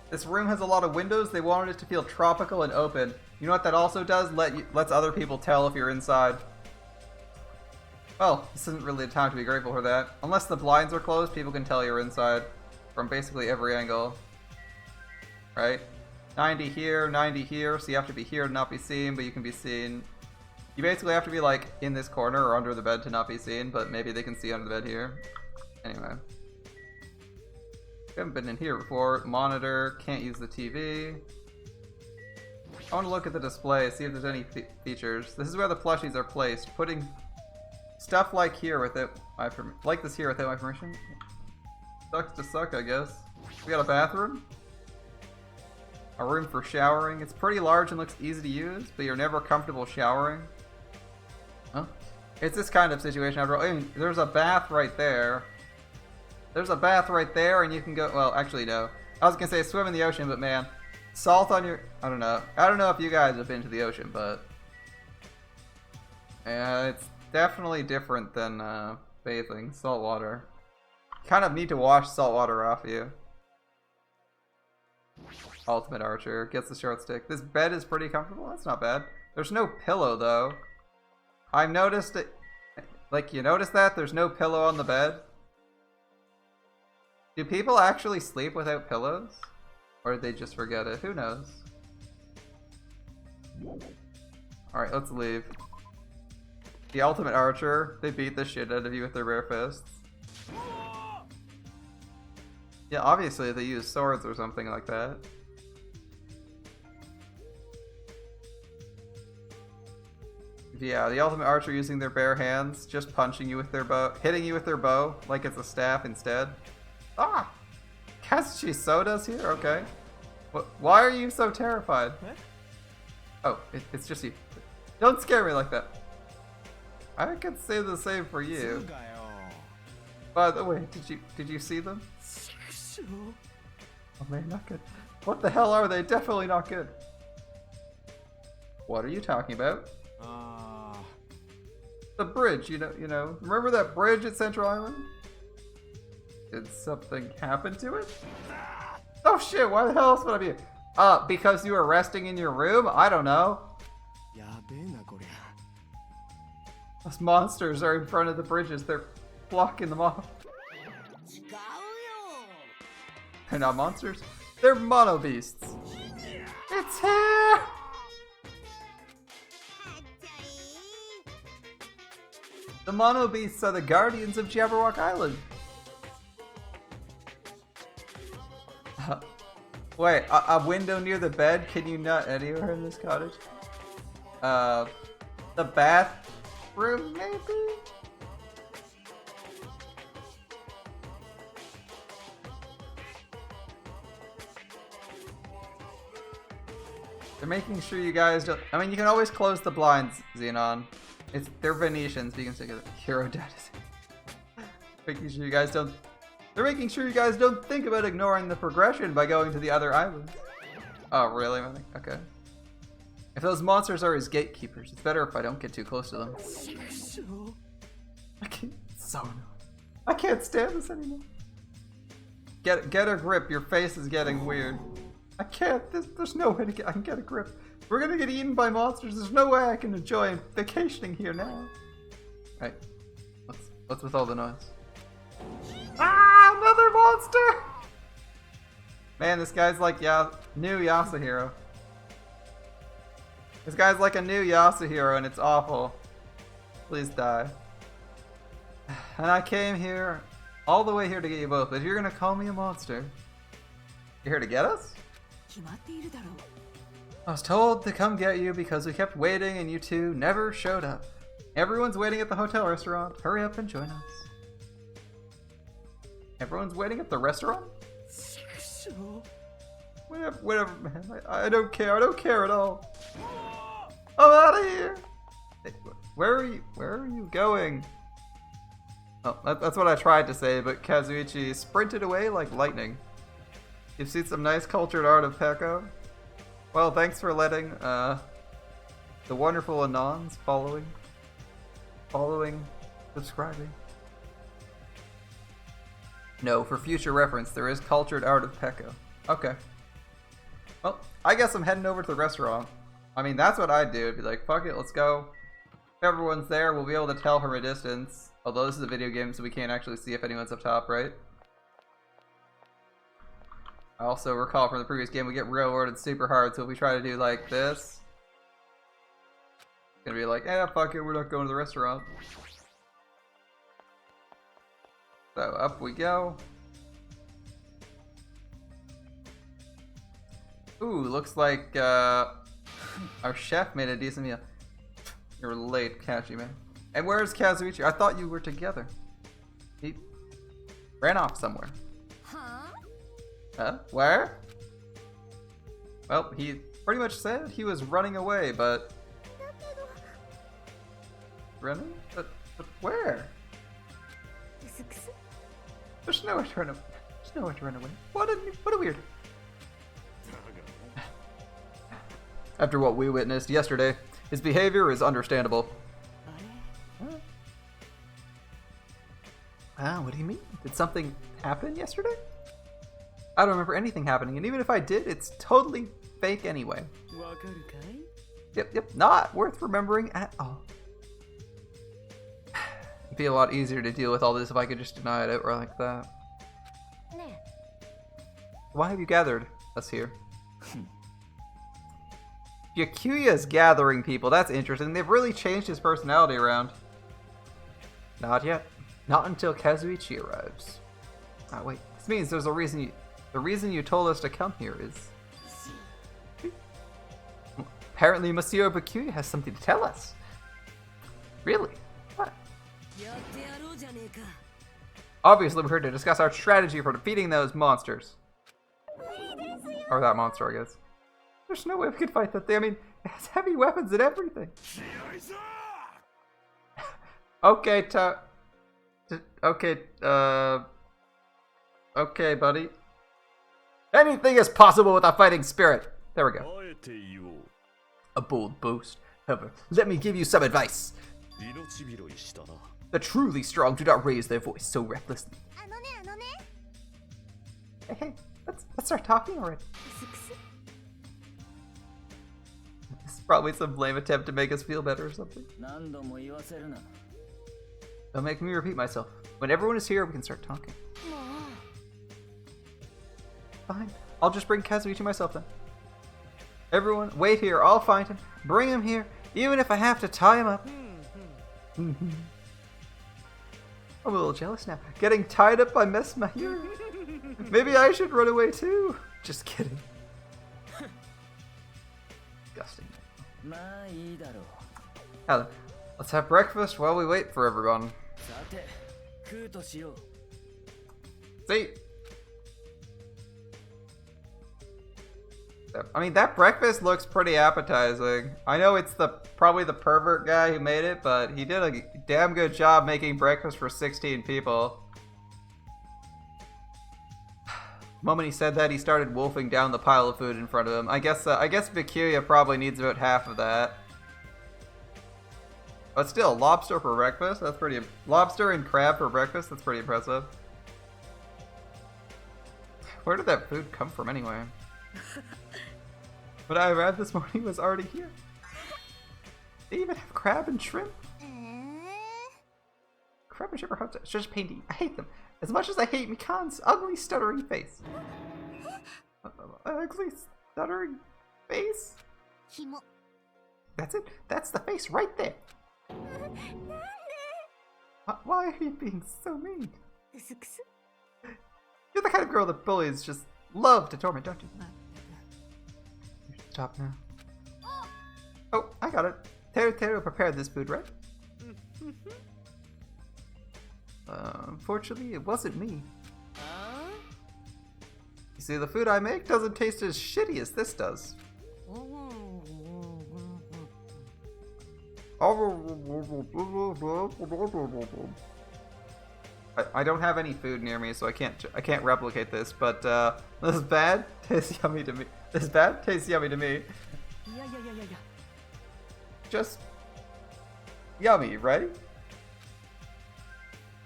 This room has a lot of windows, they wanted it to feel tropical and open. You know what that also does? Lets other people tell if you're inside. Well, this isn't really a time to be grateful for that. Unless the blinds are closed, people can tell you're inside. From basically every angle. Right? 90 here, 90 here, so you have to be here to not be seen, but you can be seen. You basically have to be like in this corner or under the bed to not be seen, but maybe they can see under the bed here. Anyway. We haven't been in here before. Monitor, can't use the TV. I want to look at the display, see if there's any features. This is where the plushies are placed. Putting stuff like here without my like this here without my permission. Sucks to suck, I guess. We got a bathroom. A room for showering. It's pretty large and looks easy to use, but you're never comfortable showering. Huh? It's this kind of situation after all. I mean, there's a bath right there. There's a bath right there, and you can go. Well, actually, no. I was gonna say swim in the ocean, but man, salt on your. I don't know. I don't know if you guys have been to the ocean, but yeah, it's definitely different than bathing. Salt water. Kind of need to wash salt water off you. Ultimate Archer gets the short stick. This bed is pretty comfortable. That's not bad. There's no pillow though. I've noticed it. Like, you notice that there's no pillow on the bed? Do people actually sleep without pillows? Or did they just forget it? Who knows? Alright, let's leave. The Ultimate Archer, they beat the shit out of you with their bare fists. Yeah, obviously they use swords or something like that. Yeah, the Ultimate Archer using their bare hands, just punching you with their bow, hitting you with their bow like it's a staff instead. Ah! Kazuchi Soda's here? Okay. Why are you so terrified? What? Oh, it's just you. Don't scare me like that. I could say the same for you. By the way, did you see them? Oh man, not good. What the hell are they? Definitely not good. What are you talking about? The bridge, you know. Remember that bridge at Central Island? Did something happen to it? Oh shit, why the hell else would I be here? Because you were resting in your room? I don't know. Those monsters are in front of the bridges. They're blocking them off. They're not monsters. They're mono beasts. It's here! The mono beasts are the guardians of Jabberwock Island. Wait, a window near the bed? Can you nut anywhere in this cottage? The bathroom, maybe? They're making sure you guys don't. I mean, you can always close the blinds, Xenon. They're Venetians, but you can stick it. Hero dead. Making sure you guys don't. They're making sure you guys don't think about ignoring the progression by going to the other islands. Oh, really, Manny? Okay. If those monsters are his gatekeepers, it's better if I don't get too close to them. I can't. So annoying. I can't stand this anymore. Get a grip. Your face is getting weird. I can't. There's no way I can get a grip. We're gonna get eaten by monsters. There's no way I can enjoy vacationing here now. Right. What's with all the noise? Ah, another monster! Man, this guy's like new Yasuhiro. This guy's like a new Yasuhiro and it's awful. Please die. And I came here, all the way here to get you both, but you're gonna call me a monster. You're here to get us? I was told to come get you because we kept waiting and you two never showed up. Everyone's waiting at the hotel restaurant. Hurry up and join us. Everyone's waiting at the restaurant? Whatever, man. I don't care. I don't care at all. I'm out of here. Hey, where are you going? Oh, that's what I tried to say, but Kazuichi sprinted away like lightning. You've seen some nice cultured art of Peko. Well, thanks for letting the wonderful Anons following, subscribing. No, for future reference, there is cultured art of Peko. Okay. Well, I guess I'm heading over to the restaurant. I mean, that's what I'd do. I'd be like, fuck it, let's go. If everyone's there, we'll be able to tell from a distance. Although this is a video game, so we can't actually see if anyone's up top, right? I also recall from the previous game, we get railroaded super hard, so if we try to do like this, it's gonna be like, eh, fuck it, we're not going to the restaurant. So, up we go. Ooh, looks like, Our chef made a decent meal. You're late, Kashima. And where's Kazuichi? I thought you were together. He ran off somewhere. Huh? Where? Well, he pretty much said he was running away, but... Running? But where? There's nowhere to run away. There's nowhere to run away. What a weird... After what we witnessed yesterday, his behavior is understandable. What do you mean? Did something happen yesterday? I don't remember anything happening, and even if I did, it's totally fake anyway. Yep, not worth remembering at all. It'd be a lot easier to deal with all this if I could just deny it or like that. Why have you gathered us here? Byakuya's gathering people. That's interesting. They've really changed his personality around. Not yet. Not until Kazuichi arrives. Wait. This means there's a reason the reason you told us to come here is... Apparently Monsieur Byakuya has something to tell us. Really? What? Obviously we're here to discuss our strategy for defeating those monsters. Or that monster, I guess. There's no way we could fight that thing. I mean, it has heavy weapons and everything. Okay, okay, buddy. Anything is possible with a fighting spirit. There we go. A bold boast. However, let me give you some advice. The truly strong do not raise their voice so recklessly. Hey, let's start talking already. This is probably some lame attempt to make us feel better or something. Don't make me repeat myself. When everyone is here, we can start talking. Fine. I'll just bring Kazuichi myself then. Everyone, wait here. I'll find him. Bring him here, even if I have to tie him up. I'm a little jealous now. Getting tied up by Miss Mahir. Maybe I should run away too. Just kidding. Disgusting. Now, let's have breakfast while we wait for everyone. See? I mean, that breakfast looks pretty appetizing. I know it's probably the pervert guy who made it, but he did a damn good job making breakfast for 16 people. The moment he said that, he started wolfing down the pile of food in front of him. I guess Byakuya probably needs about half of that. But still, lobster for breakfast? That's pretty... Lobster and crab for breakfast? That's pretty impressive. Where did that food come from anyway? What I arrived this morning was already here. They even have crab and shrimp. Crab and shrimp are hot. It's just painting. I hate them. As much as I hate Mikan's ugly stuttering face. Ugly stuttering face? That's it. That's the face right there. Why are you being so mean? You're the kind of girl that bullies just love to torment, don't you? You should stop now. Oh, I got it. Teru prepared this food, right? Unfortunately, it wasn't me. You see, the food I make doesn't taste as shitty as this does. I don't have any food near me, so I can't replicate this. But this is bad. Tastes yummy to me. This is bad. Tastes yummy to me. Just yummy, right?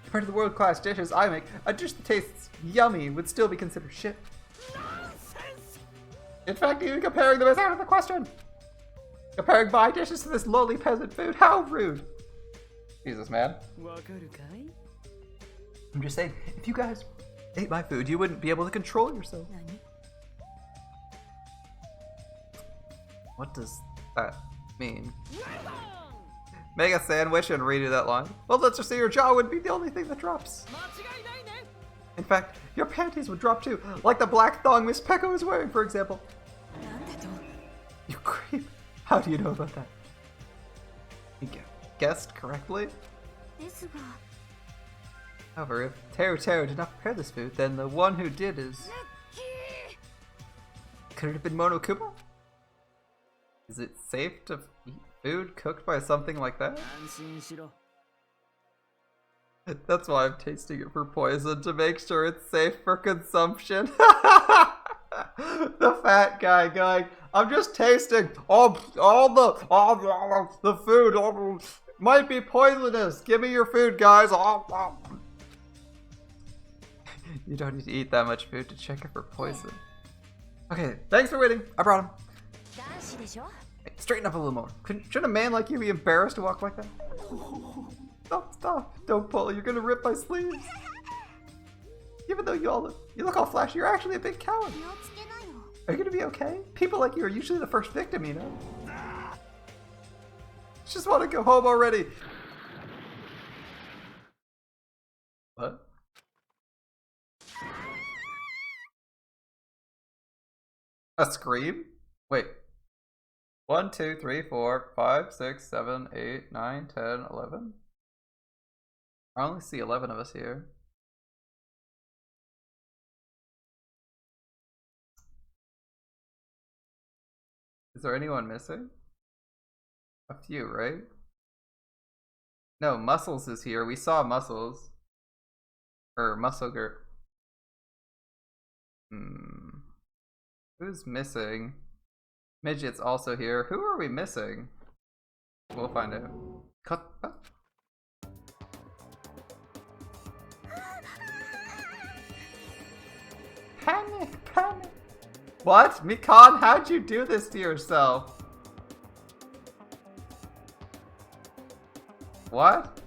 Compared to the world-class dishes I make, a dish that tastes yummy would still be considered shit. Nonsense! In fact, even comparing them is out of the question. Comparing my dishes to this lowly peasant food, how rude! Jesus, man. I'm just saying, if you guys ate my food, you wouldn't be able to control yourself. What does that mean? Make a sandwich and redo that line. Well, let's just say your jaw would be the only thing that drops. In fact, your panties would drop too, like the black thong Miss Pecco is wearing, for example. You creep. How do you know about that? You guessed correctly? However, if Teru did not prepare this food, then the one who did is... Could it have been Monokuma? Is it safe to eat food cooked by something like that? That's why I'm tasting it for poison, to make sure it's safe for consumption. The fat guy going, I'm just tasting all the food. Might be poisonous. Give me your food, guys. You don't need to eat that much food to check it for poison. Okay, thanks for waiting. I brought him. Hey, straighten up a little more. Shouldn't a man like you be embarrassed to walk like that? Stop. Don't pull. You're gonna rip my sleeves. Even though you look all flashy, you're actually a big coward. Are you gonna be okay? People like you are usually the first victim, you know? Just want to go home already. What? A scream? Wait. 1, 2, 3, 4, 5, 6, 7, 8, 9, 10, 11? I only see 11 of us here. Is there anyone missing? A few, right? No, Muscles is here. We saw Muscles. Or Musclegurt. Who's missing? Midget's also here. Who are we missing? We'll find out. Cut. Panic! What? Mikan, how'd you do this to yourself? What?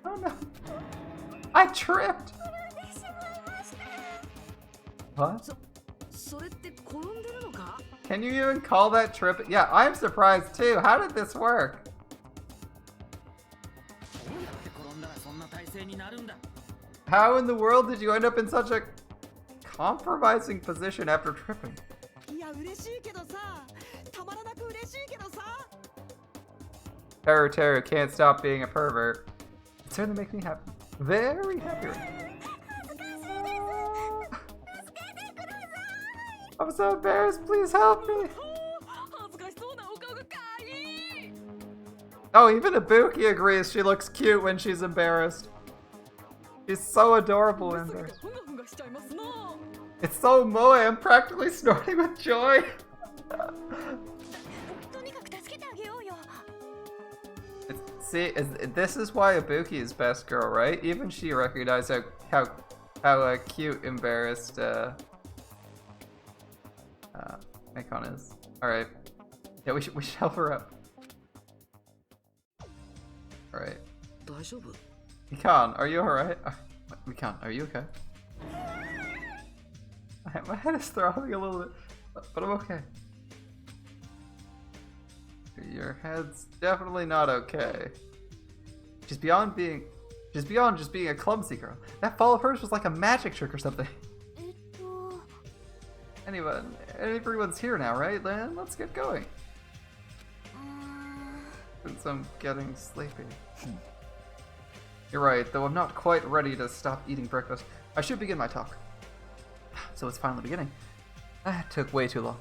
Oh no. I tripped! What? Can you even call that trip? Yeah, I'm surprised too. How did this work? How in the world did you end up in such a compromising position after tripping? Teru can't stop being a pervert. It certainly makes me happy. Very happy right now. I'm so embarrassed, please help me. Oh, even Ibuki agrees she looks cute when she's embarrassed. She's so adorable in there. It's so moe, I'm practically snorting with joy. See, this is why Ibuki is best girl, right? Even she recognized how cute, embarrassed Mikon is. Alright. Yeah, we should help her up. Alright. Mikon, are you alright? Mikon, are you okay? My head is throbbing a little bit, but I'm okay. Your head's definitely not okay. She's beyond just being a clumsy girl. That fall of hers was like a magic trick or something. Everyone's here now, right? Then let's get going. Since I'm getting sleepy. You're right, though I'm not quite ready to stop eating breakfast. I should begin my talk. So it's finally beginning. That took way too long.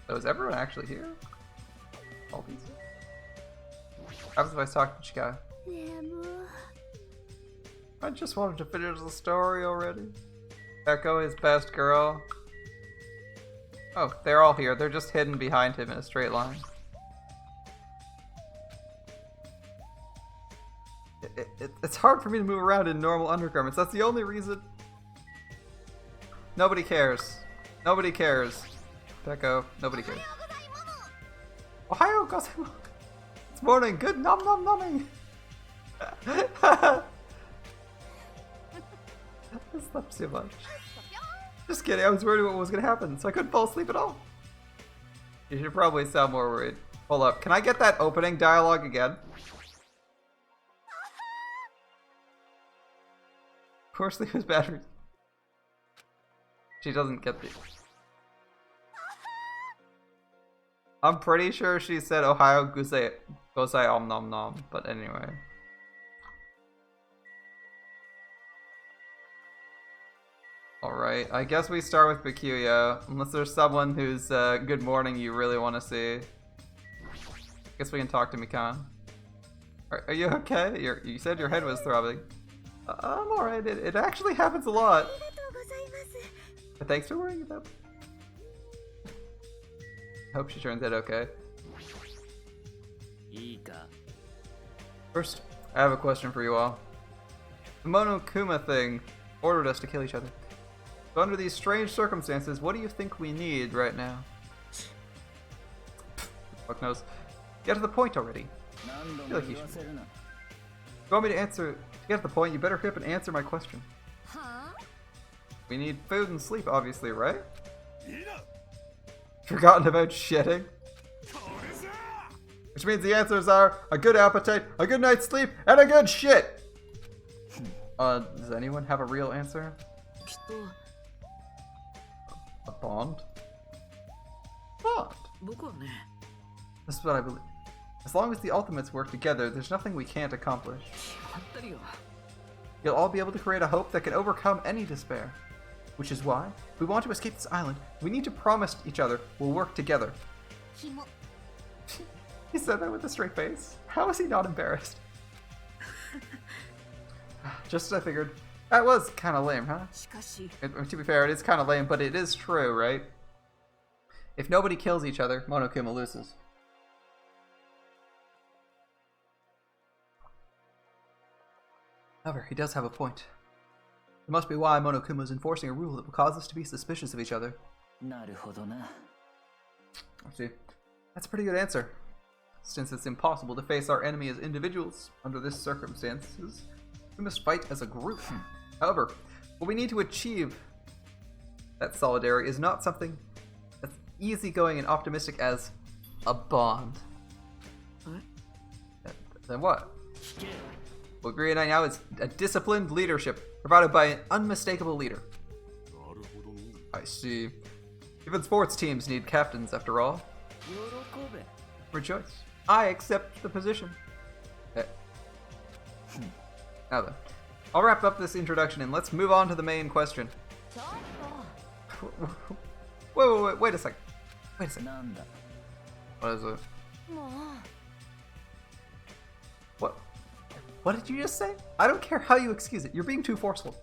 So is everyone actually here? All these? How was if I talked to Chikai? I just wanted to finish the story already. Echo, his best girl. Oh, they're all here. They're just hidden behind him in a straight line. It's hard for me to move around in normal undergarments. That's the only reason. Nobody cares. Nobody cares. Echo, nobody cares. Ohayo gozaimasu. It's morning. Good nom nom nomming. I slept too much. Just kidding. I was worried what was going to happen, so I couldn't fall asleep at all. You should probably sound more worried. Hold up. Can I get that opening dialogue again? Poor sleep is batteries. She doesn't get the... I'm pretty sure she said Ohio Gosei Om Nom Nom, but anyway. Alright, I guess we start with Bikuya, unless there's someone whose good morning you really want to see. Guess we can talk to Mikan. Are you okay? You said your head was throbbing. I'm alright, it actually happens a lot. But thanks for worrying about me. Hope she turns out okay. First, I have a question for you all. The Monokuma thing ordered us to kill each other. So under these strange circumstances, what do you think we need right now? Fuck knows. Get to the point already. I feel like you should. If you want me to get to the point, you better hurry up and answer my question. We need food and sleep, obviously, right? Forgotten about shitting? Which means the answers are a good appetite, a good night's sleep, and a good shit! Does anyone have a real answer? A bond? Bond? This is what I believe. As long as the Ultimates work together, there's nothing we can't accomplish. You'll all be able to create a hope that can overcome any despair. Which is why, if we want to escape this island, we need to promise each other we'll work together. He said that with a straight face. How is he not embarrassed? Just as I figured. That was kind of lame, huh? To be fair, it is kind of lame, but it is true, right? If nobody kills each other, Monokuma loses. However, he does have a point. It must be why Monokuma is enforcing a rule that will cause us to be suspicious of each other. I see. That's a pretty good answer. Since it's impossible to face our enemy as individuals under this circumstances, we must fight as a group. However, what we need to achieve that solidarity is not something that's easygoing and optimistic as a bond. What? Then what? What we right now is a disciplined leadership provided by an unmistakable leader. I see. Even sports teams need captains, after all. Rejoice. I accept the position. Now then, I'll wrap up this introduction and let's move on to the main question. Wait a second. Wait a second. What is it? What did you just say? I don't care how you excuse it. You're being too forceful.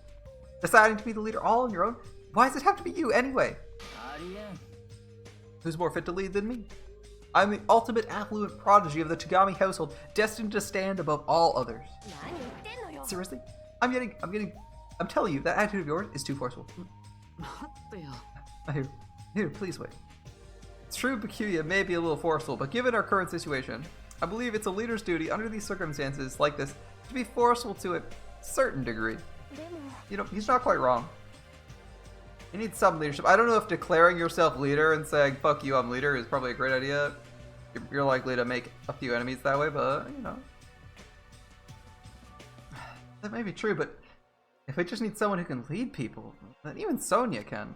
Deciding to be the leader all on your own? Why does it have to be you anyway? Who's more fit to lead than me? I'm the ultimate affluent prodigy of the Tagami household, destined to stand above all others. Seriously? I'm telling you, that attitude of yours is too forceful. Here, please wait. It's true Bikuya may be a little forceful, but given our current situation, I believe it's a leader's duty under these circumstances like this to be forceful to a certain degree. You know, he's not quite wrong. You need some leadership. I don't know if declaring yourself leader and saying, fuck you, I'm leader, is probably a great idea. You're likely to make a few enemies that way, but, you know. That may be true, but if we just need someone who can lead people, then even Sonia can.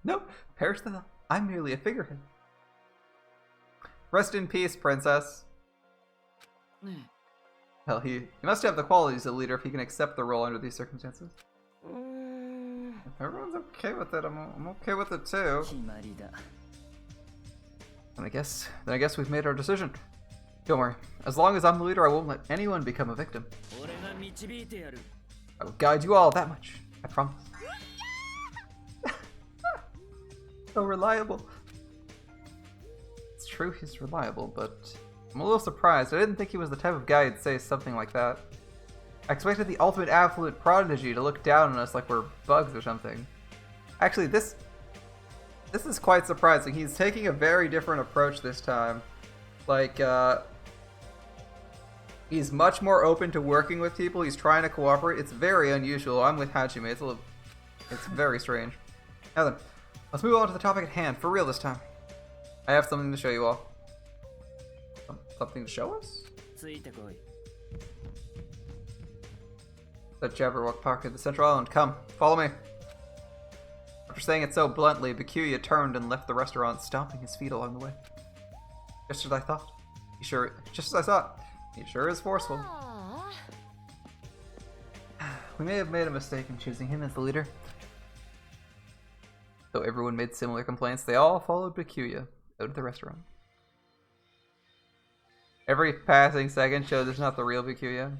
No, perish the thought. I'm merely a figurehead. Rest in peace, princess. Hell, he must have the qualities of a leader if he can accept the role under these circumstances. If everyone's okay with it, I'm okay with it too. And I guess we've made our decision. Don't worry. As long as I'm the leader, I won't let anyone become a victim. I will guide you all, that much. I promise. So reliable. It's true he's reliable, but I'm a little surprised. I didn't think he was the type of guy who'd say something like that. I expected the ultimate affluent prodigy to look down on us like we're bugs or something. Actually, this is quite surprising. He's taking a very different approach this time. Like, he's much more open to working with people. He's trying to cooperate. It's very unusual. I'm with Hajime. It's very strange. Now then, let's move on to the topic at hand, for real this time. I have something to show you all. Something to show us? The Jabberwock Park at the Central Island. Come, follow me. After saying it so bluntly, Bikuya turned and left the restaurant, stomping his feet along the way. Just as I thought. Just as I thought. He sure is forceful. We may have made a mistake in choosing him as the leader. Though everyone made similar complaints, they all followed Bikuya out of the restaurant. Every passing second showed this is not the real Bikuya.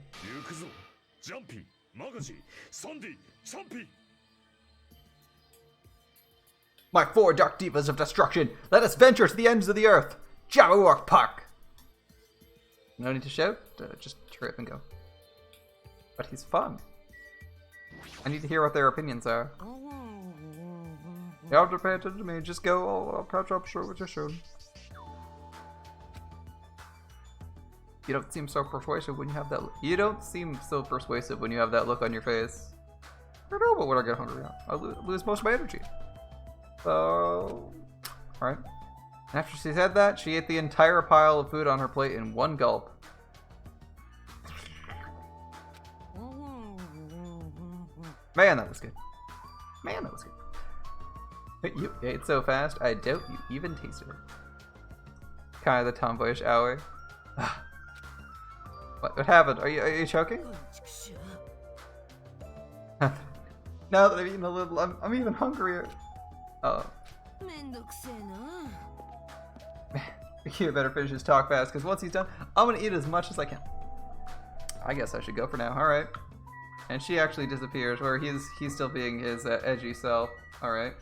My 4 dark divas of destruction, let us venture to the ends of the earth! Jabberwock Park! No need to shout, just trip and go. But he's fun. I need to hear what their opinions are. You don't have to pay attention to me, just go, I'll catch up short with your show. You don't seem so persuasive when you have that look. You don't seem so persuasive when you have that look on your face. I don't know, but when I get hungry, I lose most of my energy. So, alright. After she said that, she ate the entire pile of food on her plate in one gulp. Man, that was good. Man, that was good. You ate so fast, I doubt you even tasted it. Kind of the tomboyish Aoi. What happened? Are you choking? Now that I've eaten a little, I'm even hungrier. Oh. You better finish his talk fast, because once he's done, I'm gonna eat as much as I can. I guess I should go for now. All right. And she actually disappears, where he's still being his edgy self. All right.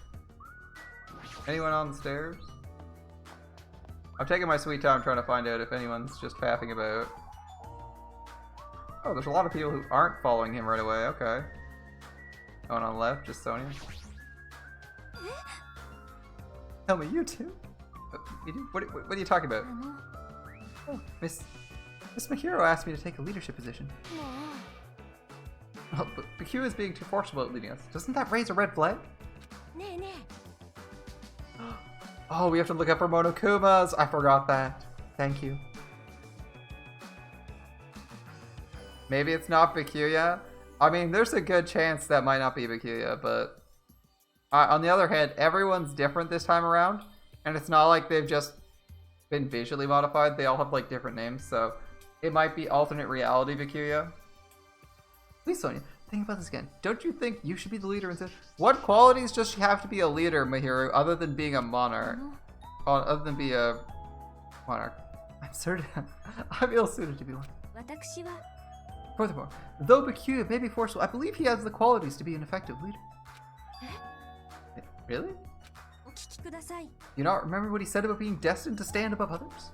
Anyone on the stairs? I'm taking my sweet time trying to find out if anyone's just faffing about. Oh, there's a lot of people who aren't following him right away. Okay. Going on the left, just Sonia. Tell me, you too? What are you talking about? Oh, Miss Mahiro asked me to take a leadership position. Well, but Bikuya is being too forceful at leading us. Doesn't that raise a red flag? Oh, we have to look up for Monokumas. I forgot that. Thank you. Maybe it's not Bikuya. I mean, there's a good chance that might not be Bikuya, but on the other hand, everyone's different this time around, and it's not like they've just been visually modified. They all have like different names, so it might be alternate reality Bikuya. Please, Sonia, think about this again. Don't you think you should be the leader instead? What qualities does she have to be a leader, Mahiro, other than being a monarch? Other than be a monarch. I'm certain I'm ill-suited to be one. Furthermore, though Bikuya may be forceful, I believe he has the qualities to be an effective leader. Really? You not remember what he said about being destined to stand above others?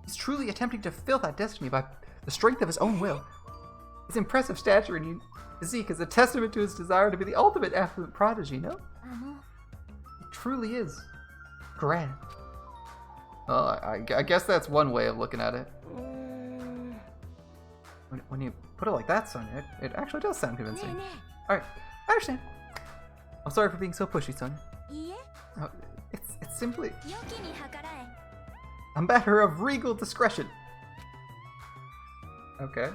He's truly attempting to fulfill that destiny by the strength of his own will. His impressive stature and physique is a testament to his desire to be the ultimate affluent prodigy, no? It truly is grand. Well, I guess that's one way of looking at it. When you put it like that, Sonia, it actually does sound convincing. Alright, I understand. I'm sorry for being so pushy, Sonia. Oh, it's simply a matter of regal discretion. Okay.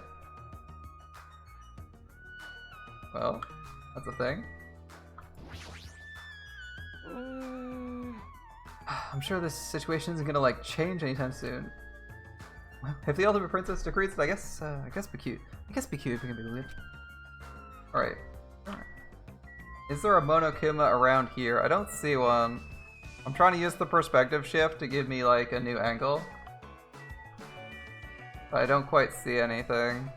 Well, that's a thing. I'm sure this situation isn't gonna like change anytime soon. Well, if the ultimate princess decrees it, I guess Bikuya can be the leader. Alright. Is there a Monokuma around here? I don't see one. I'm trying to use the perspective shift to give me like a new angle. But I don't quite see anything.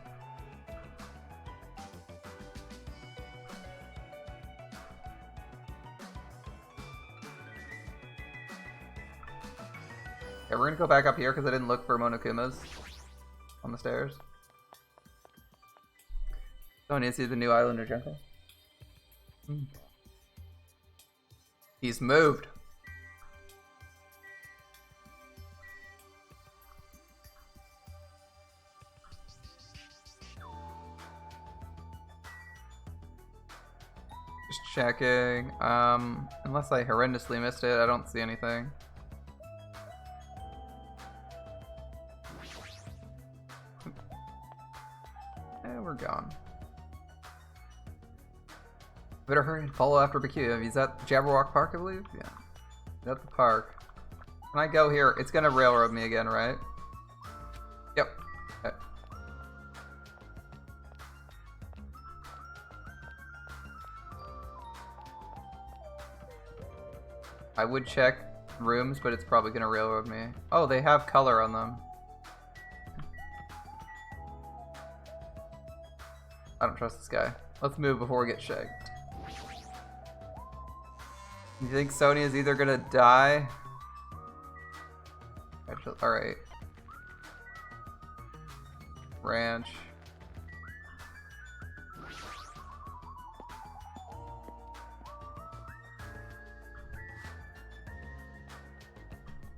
Okay, we're gonna go back up here because I didn't look for Monokumas on the stairs. Don't need to see the new Islander Jungle. He's moved. Just checking. Unless I horrendously missed it, I don't see anything. And we're gone. Better hurry and follow after Bikyu. Is that Jabberwock Park, I believe? Yeah. Is that the park? When I go here, it's gonna railroad me again, right? Yep. Okay. I would check rooms, but it's probably gonna railroad me. Oh, they have color on them. I don't trust this guy. Let's move before we get shagged. You think Sony is either gonna die? Actually, alright. Ranch.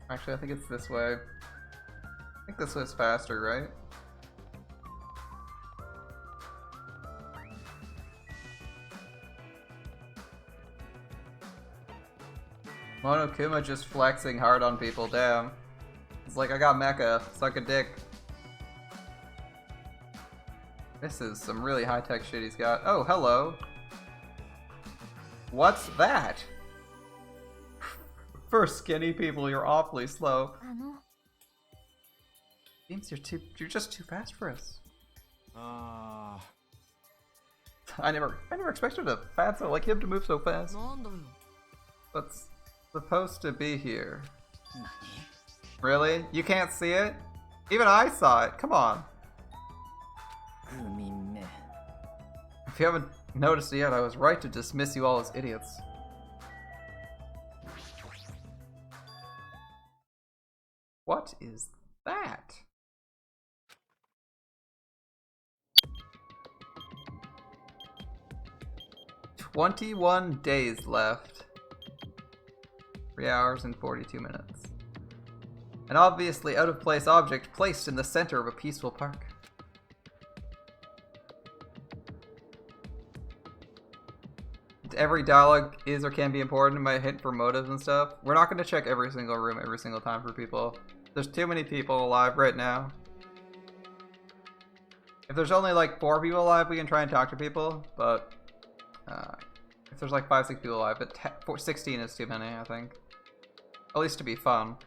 Actually, I think it's this way. I think this way's faster, right? Monokuma just flexing hard on people, damn. It's like, I got mecha, suck a dick. This is some really high-tech shit he's got. Oh, hello. What's that? For skinny people, you're awfully slow. Seems you're just too fast for us. I never expected a fatso like him to move so fast. What's supposed to be here? Really? You can't see it? Even I saw it. Come on. If you haven't noticed it yet, I was right to dismiss you all as idiots. What is that? "21 days left. 3 hours and 42 minutes. An obviously out-of-place object placed in the center of a peaceful park. Every dialogue is or can be important in my hint for motives and stuff. We're not going to check every single room every single time for people. There's too many people alive right now. If there's only like 4 people alive, we can try and talk to people, but if there's like 5, 6 people alive, but 16 is too many, I think. At least to be fun.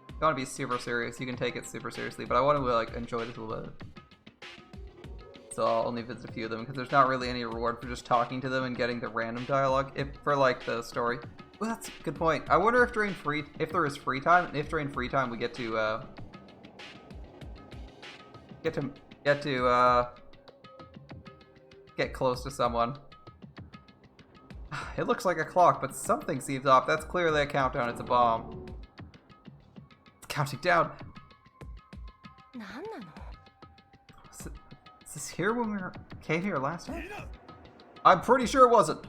If you want to be super serious, you can take it super seriously, but I want to like enjoy this a little bit. So I'll only visit a few of them because there's not really any reward for just talking to them and getting the random dialogue for like the story. Well, that's a good point. I wonder if there is free time, and if during free time we get to get close to someone. It looks like a clock, but something seems off. That's clearly a countdown. It's a bomb. It's counting down. Is this here when we came here last time? I'm pretty sure it wasn't.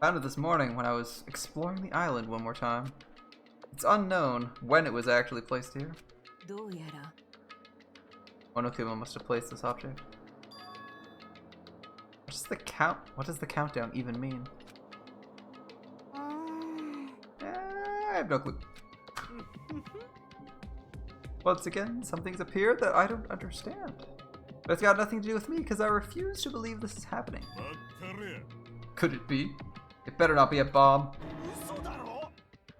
Found it this morning when I was exploring the island one more time. It's unknown when it was actually placed here. Monokuma must have placed this object. What does the countdown even mean? I have no clue. Once again, something's appeared that I don't understand. But it's got nothing to do with me because I refuse to believe this is happening. Could it be? It better not be a bomb.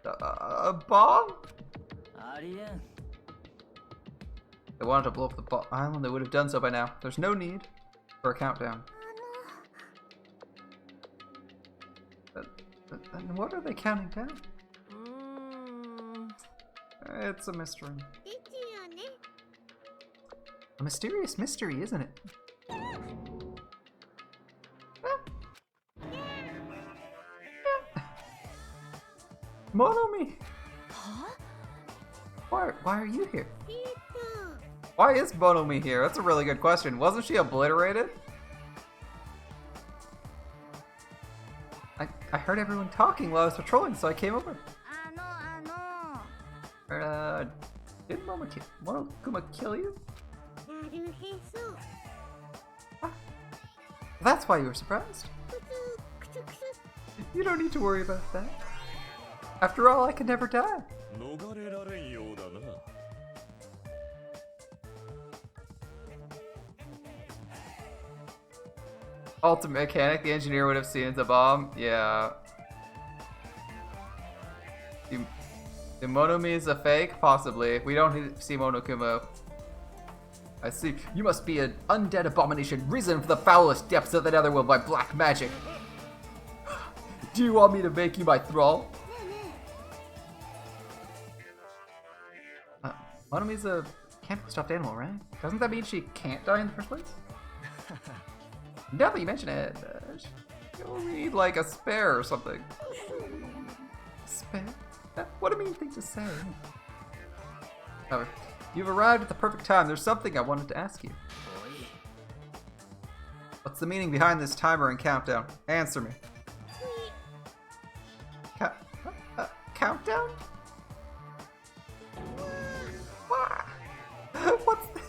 A bomb? If they wanted to blow up the island, they would have done so by now. There's no need for a countdown. And what are they counting down? It's a mystery. A mysterious mystery, isn't it? Monomi! Why are you here? Why is Monomi here? That's a really good question. Wasn't she obliterated? I heard everyone talking while I was patrolling, so I came over. Did Monokuma kill you? That's why you were surprised. You don't need to worry about that. After all, I could never die. Ultimate mechanic, the engineer would have seen it's a bomb. Yeah. The Monomi is a fake? Possibly. We don't see Monokuma. I see. You must be an undead abomination, risen from the foulest depths of the netherworld by black magic. Do you want me to make you my thrall? Monomi's a can't be stuffed animal, right? Doesn't that mean she can't die in the first place? Now that you mention it, you'll need like a spare or something. Spare? What a mean thing to say. However, you've arrived at the perfect time. There's something I wanted to ask you. What's the meaning behind this timer and countdown? Answer me. Countdown? What's this?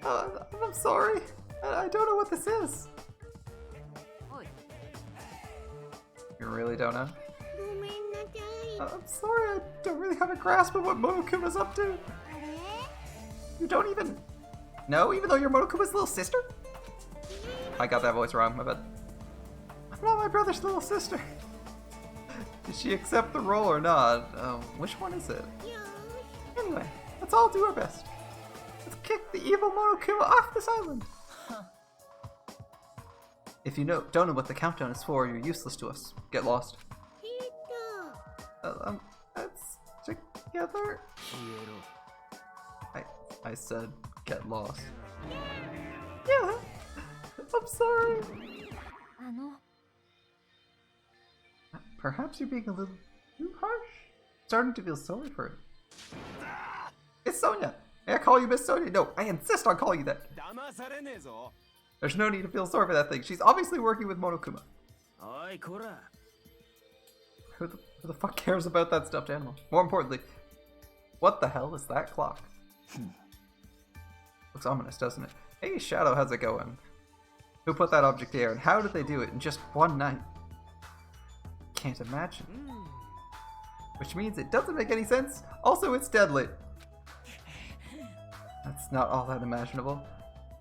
I'm sorry. I don't know what this is. You really don't know? I'm sorry, I don't really have a grasp of what Monokuma's up to. You don't even know, even though you're Monokuma's little sister? I got that voice wrong, my bad. I'm not my brother's little sister. Did she accept the role or not? Which one is it? Anyway, let's all do our best. Let's kick the evil Monokuma off this island. If you don't know what the countdown is for, you're useless to us. Get lost. Let's together. I said get lost. Yeah. I'm sorry. Perhaps you're being a little too harsh. Starting to feel sorry for it. It's Sonia. May I call you Miss Sonia? No, I insist on calling you that. There's no need to feel sorry for that thing. She's obviously working with Monokuma. Who the fuck cares about that stuffed animal? More importantly, what the hell is that clock? Looks ominous, doesn't it? Hey, Shadow, how's it going? Who put that object there, and how did they do it in just one night? Can't imagine. Which means it doesn't make any sense. Also, it's deadly. That's not all that imaginable.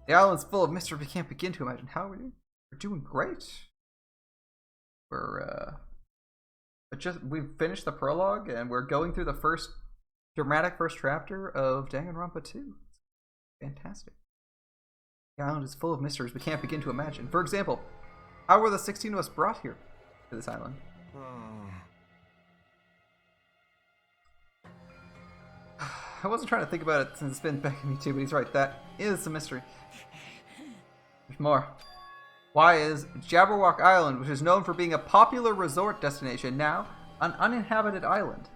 The island's full of mystery we can't begin to imagine. How are we doing? We're doing great. We've finished the prologue and we're going through the dramatic first chapter of Danganronpa 2. Fantastic. The island is full of mysteries we can't begin to imagine. For example, how were the 16 of us brought here to this island? I wasn't trying to think about it since it's been begging me to, but he's right. That is a mystery. There's more. Why is Jabberwock Island, which is known for being a popular resort destination, now an uninhabited island?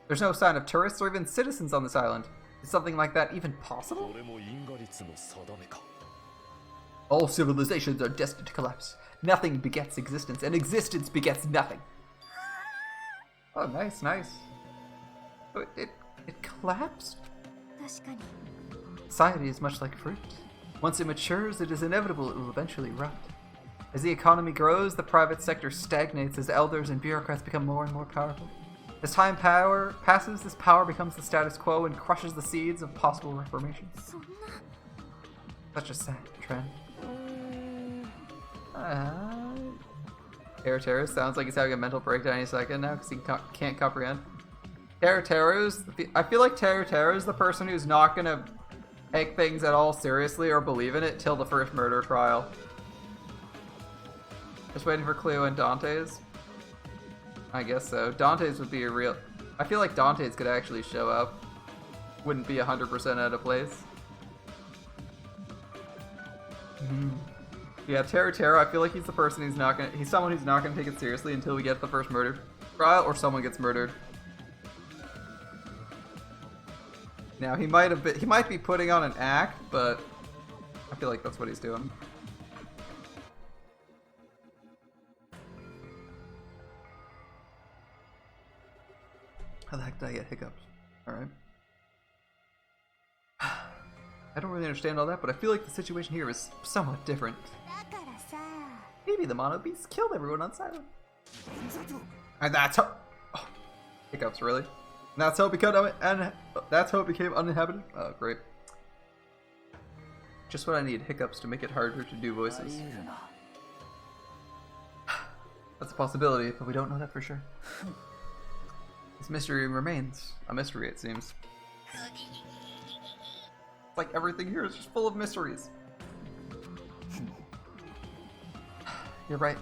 There's no sign of tourists or even citizens on this island. Is something like that even possible? All civilizations are destined to collapse. Nothing begets existence, and existence begets nothing. Oh, nice, nice. It collapsed? Society is much like fruit. Once it matures, it is inevitable it will eventually rot. As the economy grows, the private sector stagnates as elders and bureaucrats become more and more powerful. As time passes, this power becomes the status quo and crushes the seeds of possible reformation. Such a sad trend. Teru sounds like he's having a mental breakdown any second now because he can't comprehend. I feel like Teru is the person who's not gonna take things at all seriously or believe in it till the first murder trial. Just waiting for Cleo and Dante's. I guess so. Dante's would be a real... I feel like Dante's could actually show up. Wouldn't be 100% out of place. Yeah, Teru, I feel like he's the person who's not gonna... He's someone who's not gonna take it seriously until we get the first murder trial or someone gets murdered. Now, he might be putting on an act, but I feel like that's what he's doing. How the heck did I get hiccups? Alright. I don't really understand all that, but I feel like the situation here is somewhat different. Maybe the Mono Beasts killed everyone on Silent. And that's how... Oh, hiccups, really? And that's how it became uninhabited? Oh, great. Just when I need hiccups to make it harder to do voices. That's a possibility, but we don't know that for sure. This mystery remains a mystery, it seems. It's like everything here is just full of mysteries. You're right.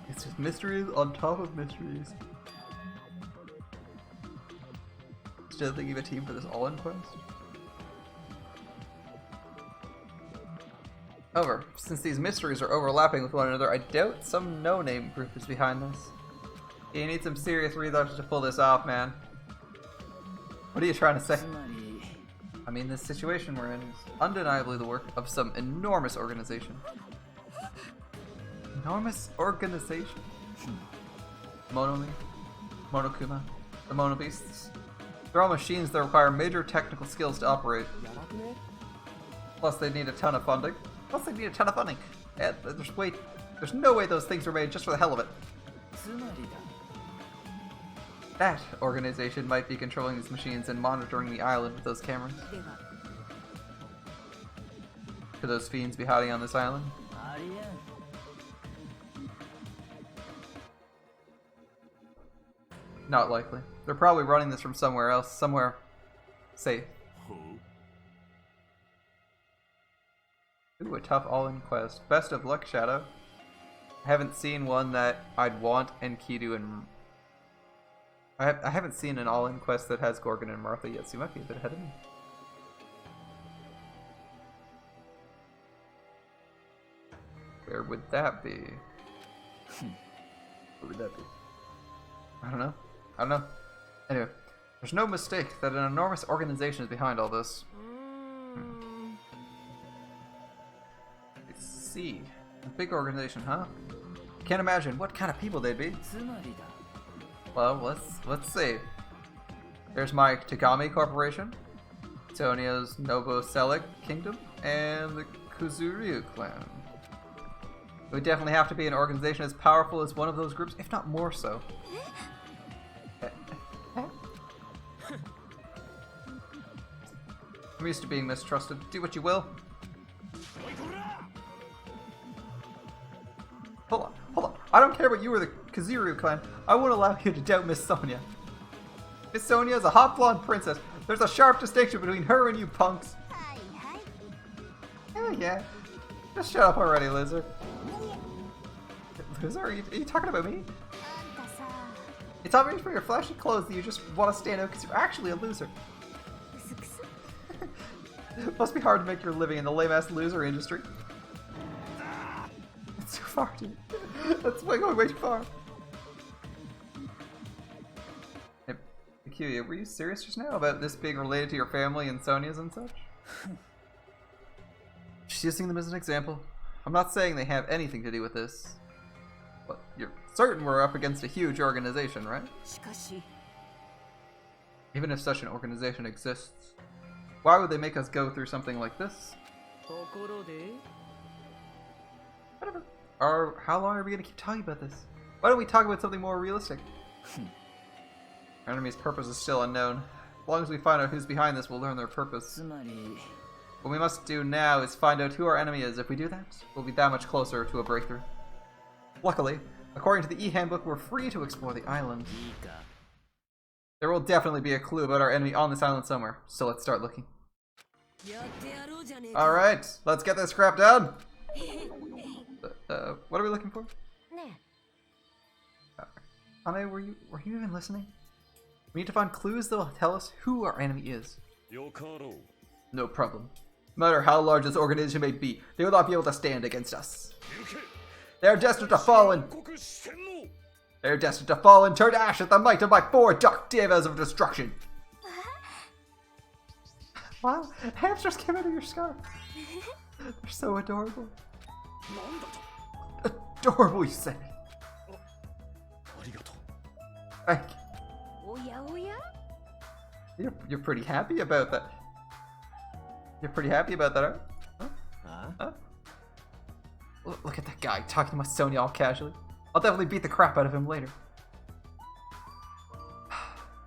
It's just mysteries on top of mysteries. Still thinking of a team for this all-in quest? However, since these mysteries are overlapping with one another, I doubt some no-name group is behind this. You need some serious research to pull this off, man. What are you trying to say? I mean, this situation we're in is undeniably the work of some enormous organization. Enormous organization? Monomi, Monokuma, the Mono Beasts. They're all machines that require major technical skills to operate. Plus they need a ton of funding. And there's no way those things were made just for the hell of it. That organization might be controlling these machines and monitoring the island with those cameras. Could those fiends be hiding on this island? Not likely. They're probably running this from somewhere else, somewhere safe. Ooh, a tough all-in quest. Best of luck, Shadow. I haven't seen one that I'd want Enkidu and... I haven't seen an all-in quest that has Gorgon and Martha yet, so you might be a bit ahead of me. Where would that be? Where would that be? I don't know. Anyway, there's no mistake that an enormous organization is behind all this. I see. A big organization, huh? Can't imagine what kind of people they'd be. Well, let's see. There's my Tagami Corporation, Sonia's Novoselic Kingdom, and the Kuzuryu clan. It would definitely have to be an organization as powerful as one of those groups, if not more so. I'm used to being mistrusted. Do what you will. Hold on. I don't care about you or the Kuzuryu clan. I won't allow you to doubt Miss Sonia. Miss Sonia is a hot blonde princess. There's a sharp distinction between her and you punks. Oh yeah. Just shut up already, loser. Loser? Are you talking about me? It's obvious from your flashy clothes that you just want to stand out because you're actually a loser. It must be hard to make your living in the lame-ass loser industry. It's too far, dude. That's going way too far. Hey, Akuya, were you serious just now about this being related to your family and Sonia's and such? Just using them as an example. I'm not saying they have anything to do with this. But you're certain we're up against a huge organization, right? Even if such an organization exists, why would they make us go through something like this? Whatever. How long are we going to keep talking about this? Why don't we talk about something more realistic? Our enemy's purpose is still unknown. As long as we find out who's behind this, we'll learn their purpose. What we must do now is find out who our enemy is. If we do that, we'll be that much closer to a breakthrough. Luckily, according to the e-handbook, we're free to explore the island. There will definitely be a clue about our enemy on this island somewhere, so let's start looking. Alright, let's get this crap done! What are we looking for? Ane, were you even listening? We need to find clues that will tell us who our enemy is. No problem. No matter how large this organization may be, they will not be able to stand against us. They are destined to fall and... They are destined to fall and turn to ash at the might of my 4 dark devas of destruction. Wow, hamsters came out of your scarf. They're so adorable. Adorable, you say? Thank you. You're pretty happy about that. You're pretty happy about that, aren't you? Huh? Look at that guy talking to my Sonia all casually. I'll definitely beat the crap out of him later.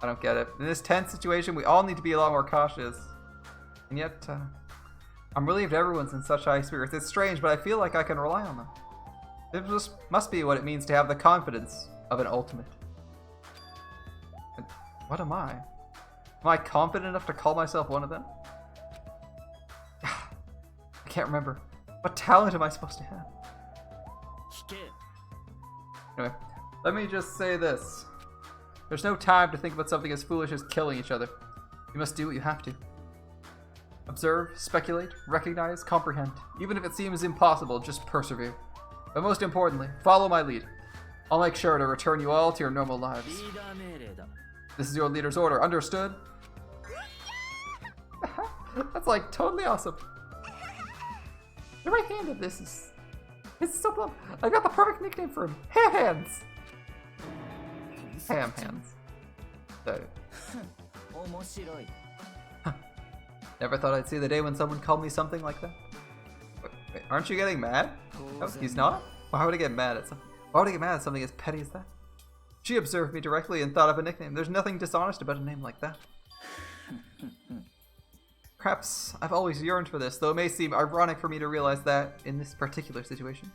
I don't get it. In this tense situation, we all need to be a lot more cautious. And yet, I'm relieved everyone's in such high spirits. It's strange, but I feel like I can rely on them. This just must be what it means to have the confidence of an ultimate. And what am I? Am I confident enough to call myself one of them? I can't remember. What talent am I supposed to have? Anyway, let me just say this. There's no time to think about something as foolish as killing each other. You must do what you have to. Observe, speculate, recognize, comprehend. Even if it seems impossible, just persevere. But most importantly, follow my lead. I'll make sure to return you all to your normal lives. This is your leader's order, understood? That's like totally awesome. The right hand of this is... It's so plump. I got the perfect nickname for him. Ham Hands. Ham Hands. So. Never thought I'd see the day when someone called me something like that. Wait, aren't you getting mad? Oh, he's not? Why would I get mad at something? Why would I get mad at something as petty as that? She observed me directly and thought of a nickname. There's nothing dishonest about a name like that. Perhaps I've always yearned for this, though it may seem ironic for me to realize that in this particular situation.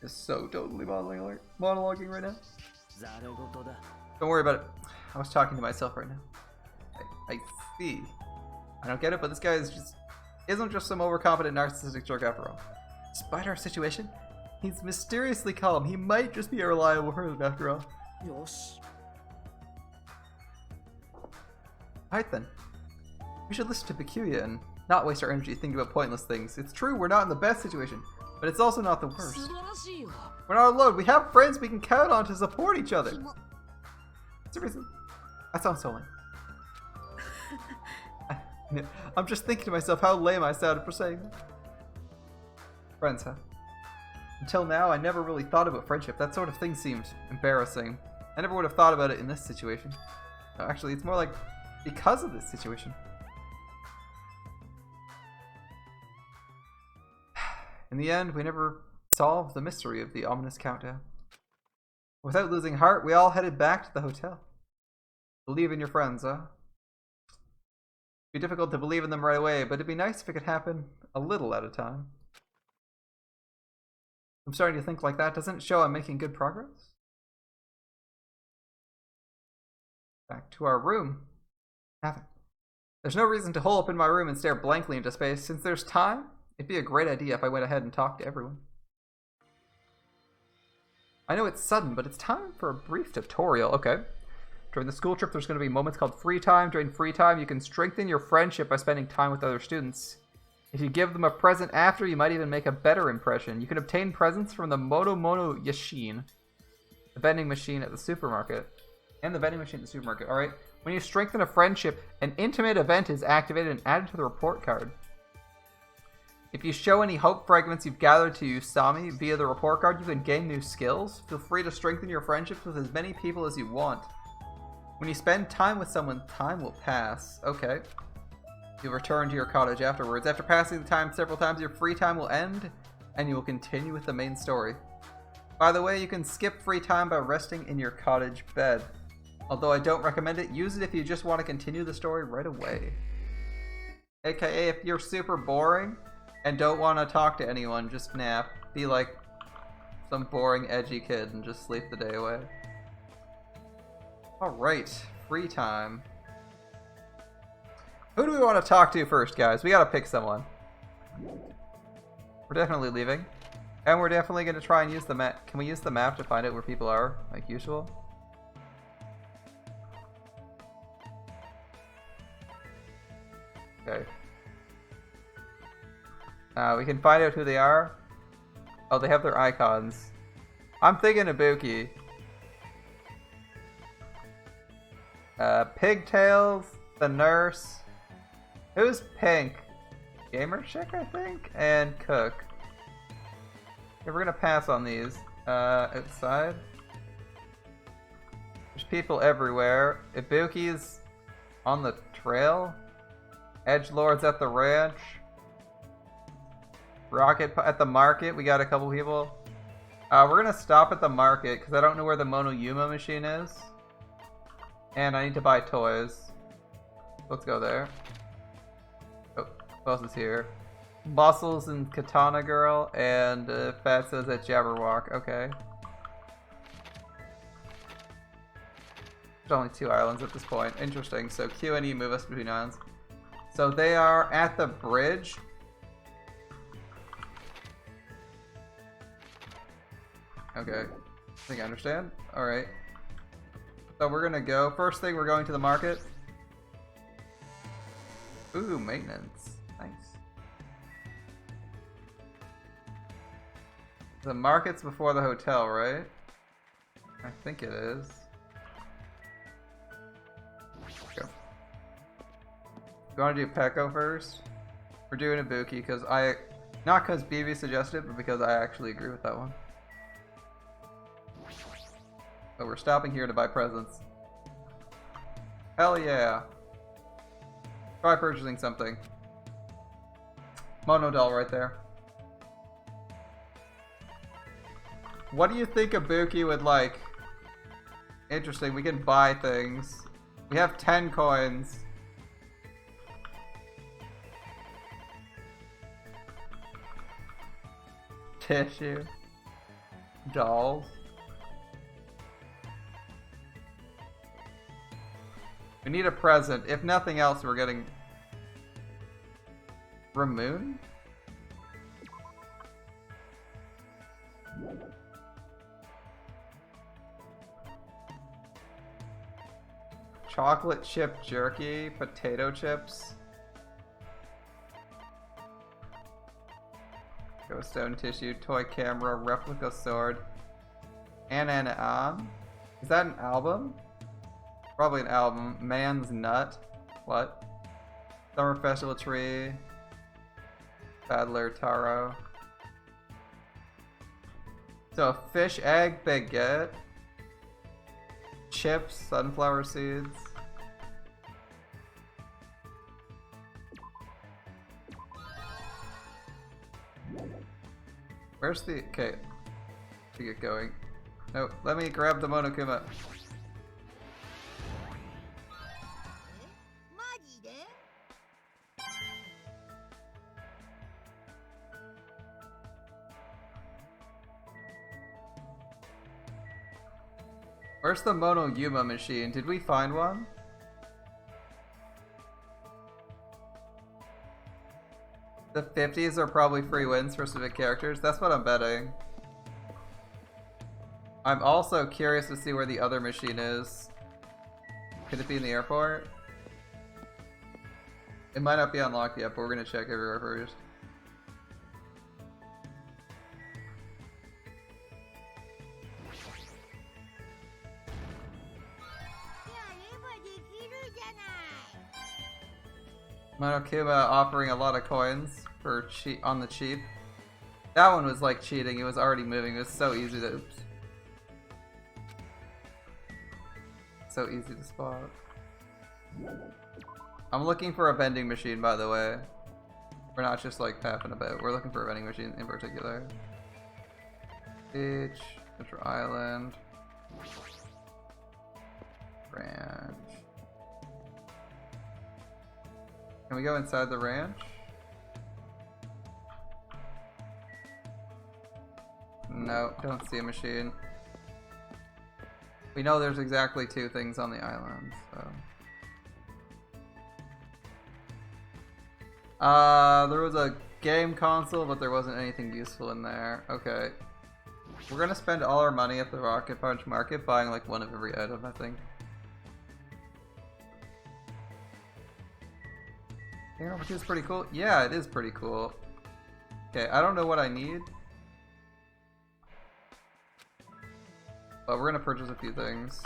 It's so totally monologuing right now. Don't worry about it. I was talking to myself right now. I see. I don't get it, but this guy isn't just some overconfident narcissistic jerk after all. Despite our situation, he's mysteriously calm. He might just be a reliable person after all. Alright then. We should listen to Peculiar and not waste our energy thinking about pointless things. It's true, we're not in the best situation, but it's also not the worst. We're not alone. We have friends we can count on to support each other. Seriously? That sounds so lame. I'm just thinking to myself how lame I sounded for saying that. Friends, huh? Until now, I never really thought about friendship. That sort of thing seemed embarrassing. I never would have thought about it in this situation. No, actually, it's more like because of this situation. In the end, we never solved the mystery of the ominous countdown. Without losing heart, we all headed back to the hotel. Believe in your friends, huh? It'd be difficult to believe in them right away, but it'd be nice if it could happen a little at a time. I'm starting to think like that. Doesn't it show I'm making good progress? Back to our room. Nothing. There's no reason to hole up in my room and stare blankly into space. Since there's time, it'd be a great idea if I went ahead and talked to everyone. I know it's sudden, but it's time for a brief tutorial. Okay. During the school trip, there's going to be moments called free time. During free time, you can strengthen your friendship by spending time with other students. If you give them a present after, you might even make a better impression. You can obtain presents from the Moto Yashin, the vending machine at the supermarket. And the vending machine at the supermarket. Alright. When you strengthen a friendship, an intimate event is activated and added to the report card. If you show any hope fragments you've gathered to Usami via the report card, you can gain new skills. Feel free to strengthen your friendships with as many people as you want. When you spend time with someone, time will pass. Okay. You'll return to your cottage afterwards. After passing the time several times, your free time will end, and you will continue with the main story. By the way, you can skip free time by resting in your cottage bed. Although I don't recommend it, use it if you just want to continue the story right away. AKA, if you're super boring and don't want to talk to anyone, just nap. Be like some boring, edgy kid and just sleep the day away. Alright, free time. Who do we want to talk to first, guys? We gotta pick someone. We're definitely leaving. And we're definitely gonna try and use the map. Can we use the map to find out where people are, like usual? Okay. We can find out who they are. Oh, they have their icons. I'm thinking Ibuki. Pigtails, the nurse. Who's pink? Gamer chick, I think? And cook. Okay, we're gonna pass on these. Outside. There's people everywhere. Ibuki's on the trail. Edgelord's at the ranch. Rocket at the market. We got a couple people. We're gonna stop at the market because I don't know where the Monoyuma machine is. And I need to buy toys. Let's go there. Oh, Who else is here? Bustles and Katana Girl, and Fat says at Jabberwock. Okay. There's only 2 islands at this point. Interesting. So Q and E move us between islands. So they are at the bridge. Okay. I think I understand. Alright. So we're gonna go. First thing, we're going to the market. Ooh, maintenance. Nice. The market's before the hotel, right? I think it is. Go. You want to do Peko first? We're doing Ibuki because not because BB suggested it, but because I actually agree with that one. But we're stopping here to buy presents. Hell yeah. Try purchasing something. Mono doll right there. What do you think Ibuki would like? Interesting, we can buy things. We have 10 coins. Tissue. Dolls. We need a present. If nothing else, we're getting... Ramoon? Chocolate chip jerky, potato chips. Ghost stone tissue, toy camera, replica sword. And an is that an album? Probably an album. Man's nut. What? Summer festival tree. Battler taro. So a fish egg baguette. Chips, sunflower seeds. Where's the... Okay. To get going. Nope. Let me grab the Monokuma. Where's the Mono Yuma machine? Did we find one? The 50s are probably free wins for specific characters. That's what I'm betting. I'm also curious to see where the other machine is. Could it be in the airport? It might not be unlocked yet, but we're gonna check everywhere first. Monokuma offering a lot of coins for on the cheap. That one was like cheating. It was already moving. It was so easy to oops. So easy to spot. I'm looking for a vending machine, by the way. We're not just like tapping about. We're looking for a vending machine in particular. Beach, Central Island, Ranch. Can we go inside the ranch? No, don't see a machine. We know there's exactly 2 things on the island, so. There was a game console, but there wasn't anything useful in there. Okay. We're gonna spend all our money at the Rocket Punch Market buying like one of every item, I think. Which is pretty cool. Yeah, it is pretty cool. Okay, I don't know what I need. But we're gonna purchase a few things.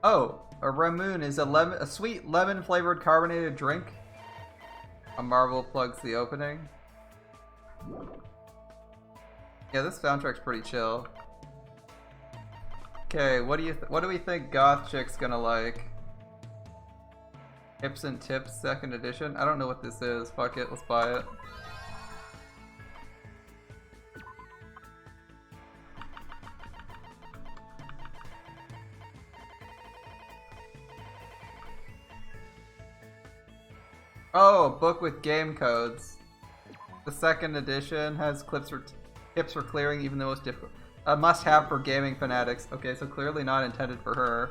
Oh, a Ramoon is a sweet lemon flavored carbonated drink. A marble plugs the opening. Yeah, this soundtrack's pretty chill. Okay, what do we think Goth Chick's gonna like? Hips and Tips 2nd edition? I don't know what this is. Fuck it, let's buy it. Oh, a book with game codes. The second edition has tips for clearing even the most difficult. A must-have for gaming fanatics. Okay, so clearly not intended for her.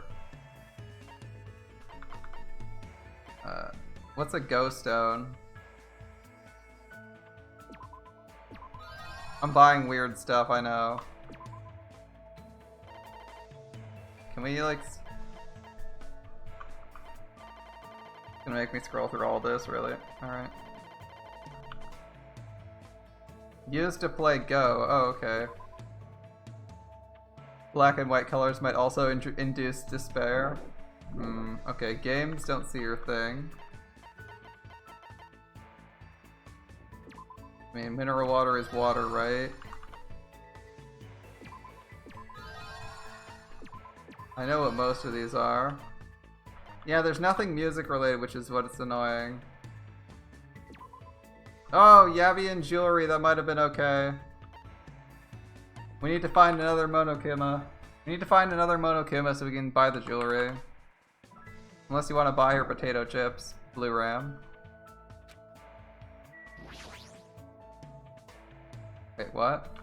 What's a ghost stone? I'm buying weird stuff, I know. Can we, like... Gonna make me scroll through all this, really? Alright. Used to play Go. Oh, okay. Black and white colors might also induce despair. Okay, games don't see your thing. I mean, mineral water is water, right? I know what most of these are. Yeah, there's nothing music related, which is what's annoying. Oh, Yavian jewelry, that might have been okay. We need to find another Monokuma. We need to find another Monokuma so we can buy the jewelry. Unless you want to buy her potato chips. Blue Ram. Wait, what?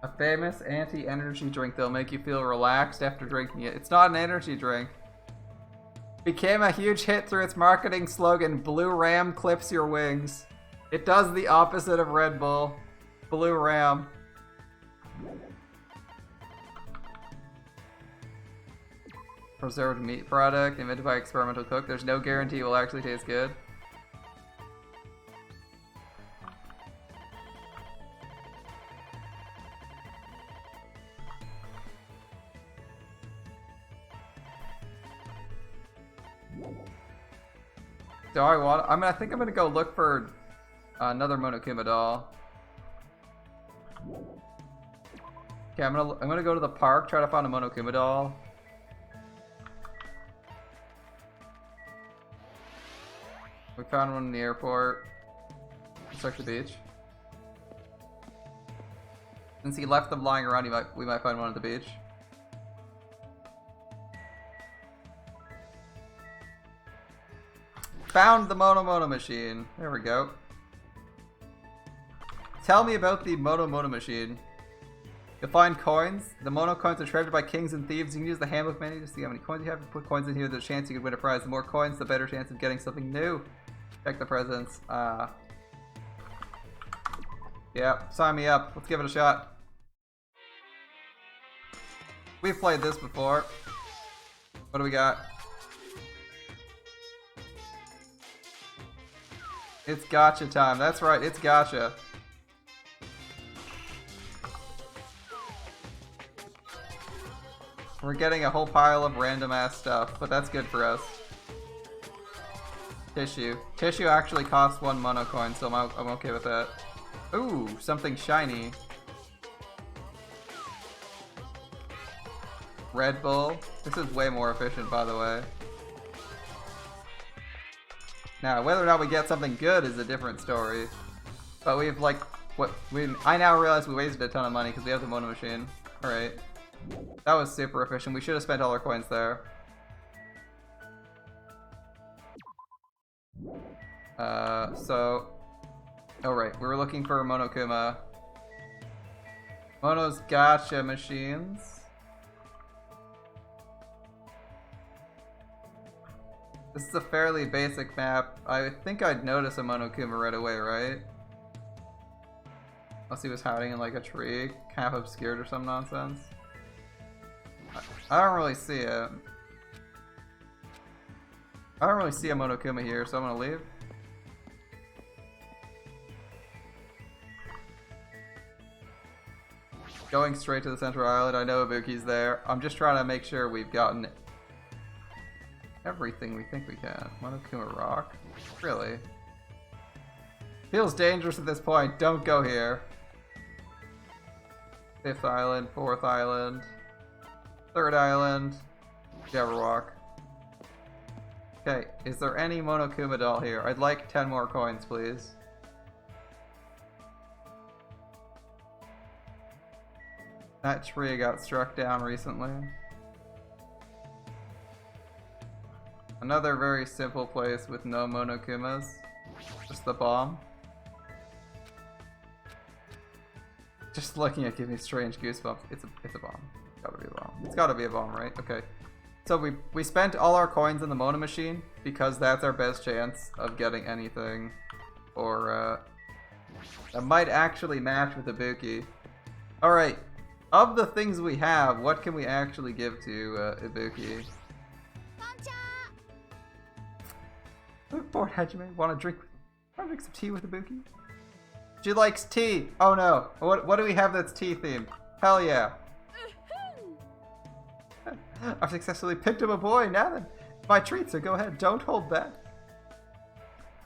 A famous anti-energy drink that'll make you feel relaxed after drinking it. It's not an energy drink. Became a huge hit through its marketing slogan, Blue Ram clips your wings. It does the opposite of Red Bull. Blue Ram. Preserved meat product invented by experimental cook. There's no guarantee it will actually taste good. Do I want? I think I'm gonna go look for another Monokuma doll. Okay, I'm gonna go to the park, try to find a Monokuma doll. We found one in the airport. Let's check the beach. Since he left them lying around, we might find one at the beach. Found the Mono machine. There we go. Tell me about the Mono machine. You'll find coins. The Mono coins are treasured by kings and thieves. You can use the handbook menu to see how many coins you have. To put coins in here, there's a chance you could win a prize. The more coins, the better chance of getting something new. Check the presents. Yeah, sign me up. Let's give it a shot. We've played this before. What do we got? It's gacha time. That's right, it's gacha. We're getting a whole pile of random ass stuff, but that's good for us. Tissue. Tissue actually costs 1 mono coin, so I'm okay with that. Ooh, something shiny. Red Bull. This is way more efficient, by the way. Now, whether or not we get something good is a different story. But we've I now realize we wasted a ton of money because we have the Mono machine. Alright. That was super efficient. We should have spent all our coins there. Alright, we were looking for Monokuma. Mono's gacha machines. This is a fairly basic map. I think I'd notice a Monokuma right away, right? Unless he was hiding in like a tree, half obscured or some nonsense. I don't really see it. I don't really see a Monokuma here, so I'm gonna leave. Going straight to the central island. I know Ibuki's there. I'm just trying to make sure we've gotten everything we think we can. Monokuma Rock? Really? Feels dangerous at this point. Don't go here. 5th island, 4th island, 3rd island, Jabberwock. Okay, is there any Monokuma doll here? I'd like 10 more coins, please. That tree got struck down recently. Another very simple place with no Monokumas. Just the bomb. Just looking at gives me strange goosebumps. It's a bomb. It's gotta be a bomb. It's gotta be a bomb, right? Okay. So we spent all our coins in the Mono machine because that's our best chance of getting anything, or that might actually match with Ibuki. All right, of the things we have, what can we actually give to Ibuki? Poor Hajime, want to drink some tea with Ibuki? She likes tea. Oh no, what do we have that's tea themed? Hell yeah. I've successfully picked up a boy. Now then, my treat, so go ahead. Don't hold back.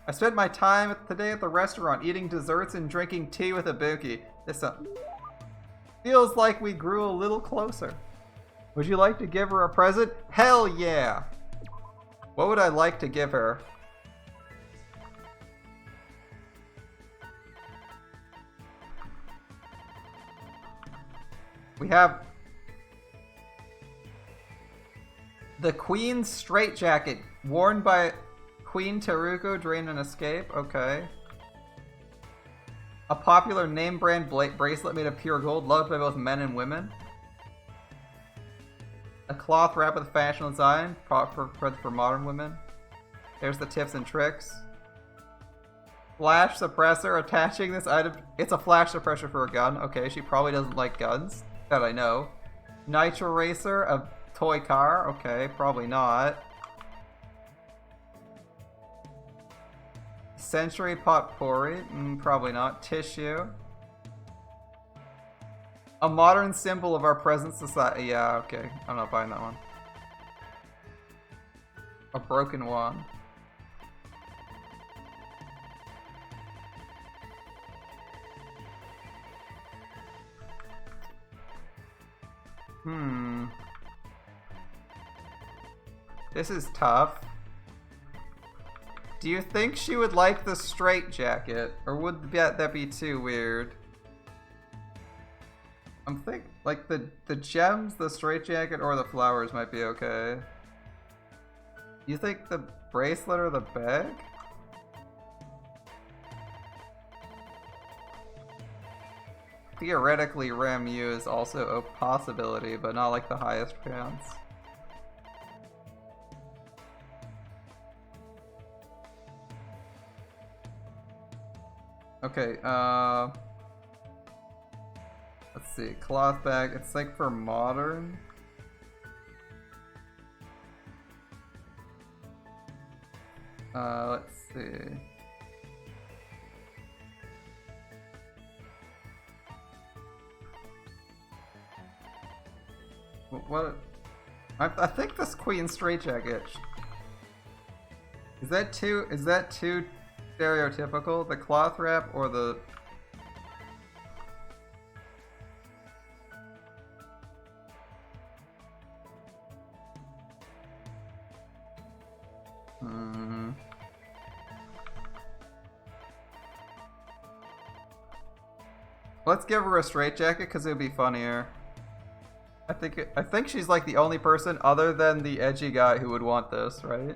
I spent my time today at the restaurant eating desserts and drinking tea with Ibuki. This feels like we grew a little closer. Would you like to give her a present? Hell yeah! What would I like to give her? We have the Queen's straitjacket, worn by Queen Teruko during an escape. Okay. A popular name brand bracelet made of pure gold, loved by both men and women. A cloth wrap with fashion design, for modern women. There's the tips and tricks. Flash suppressor, attaching this item. It's a flash suppressor for a gun. Okay, she probably doesn't like guns. That I know. Nitro Racer, a toy car. Okay, probably not. Century Potpourri. Probably not. Tissue. A modern symbol of our present society. Yeah, okay. I'm not buying that one. A broken wand. This is tough. Do you think she would like the straitjacket? Or would that be too weird? I'm thinking, like, the gems, the straitjacket, or the flowers might be okay. You think the bracelet or the bag? Theoretically, Ramu is also a possibility, but not like the highest chance. Okay, let's see, cloth bag, it's like for modern. Let's see. What? I think this Queen straitjacket. Is that too stereotypical? The cloth wrap or the... Let's give her a straitjacket because it would be funnier. I think she's like the only person other than the edgy guy who would want this, right?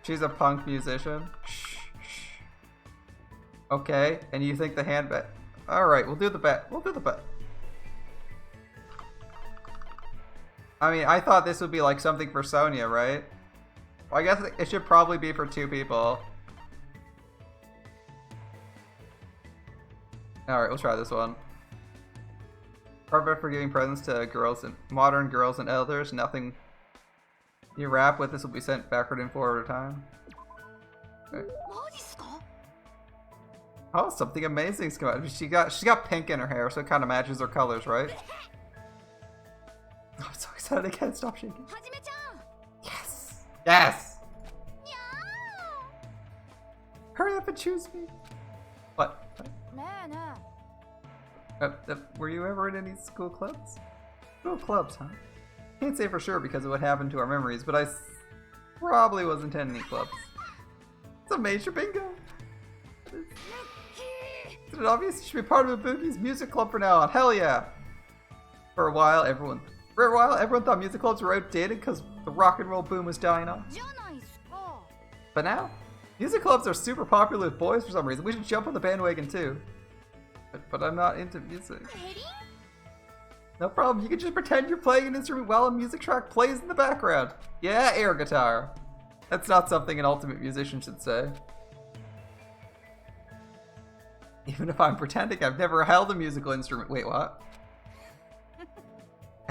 She's a punk musician. Shh, shh. Okay, and you think the handbag? All right, we'll do the bet. We'll do the bet. I mean, I thought this would be like something for Sonia, right? Well, I guess it should probably be for two people. Alright, we'll try this one. Perfect for giving presents to girls and modern girls and elders. Nothing you wrap with this will be sent backward and forward time. Okay. Oh, something amazing's come out. She got pink in her hair, so it kind of matches her colors, right? Oh, I'm so excited again. Stop shaking. Yes! Yes! Hurry up and choose me. What? Were you ever in any school clubs? School clubs, huh? Can't say for sure because of what happened to our memories, but I probably wasn't in any clubs. It's a major bingo! it obvious? You should be part of Ibuki's music club from now on. Hell yeah! For a while, everyone thought music clubs were outdated because the rock and roll boom was dying off. But now, music clubs are super popular with boys for some reason. We should jump on the bandwagon too. But I'm not into music. No problem, you can just pretend you're playing an instrument while a music track plays in the background. Yeah, air guitar. That's not something an ultimate musician should say. Even if I'm pretending, I've never held a musical instrument. Wait, what?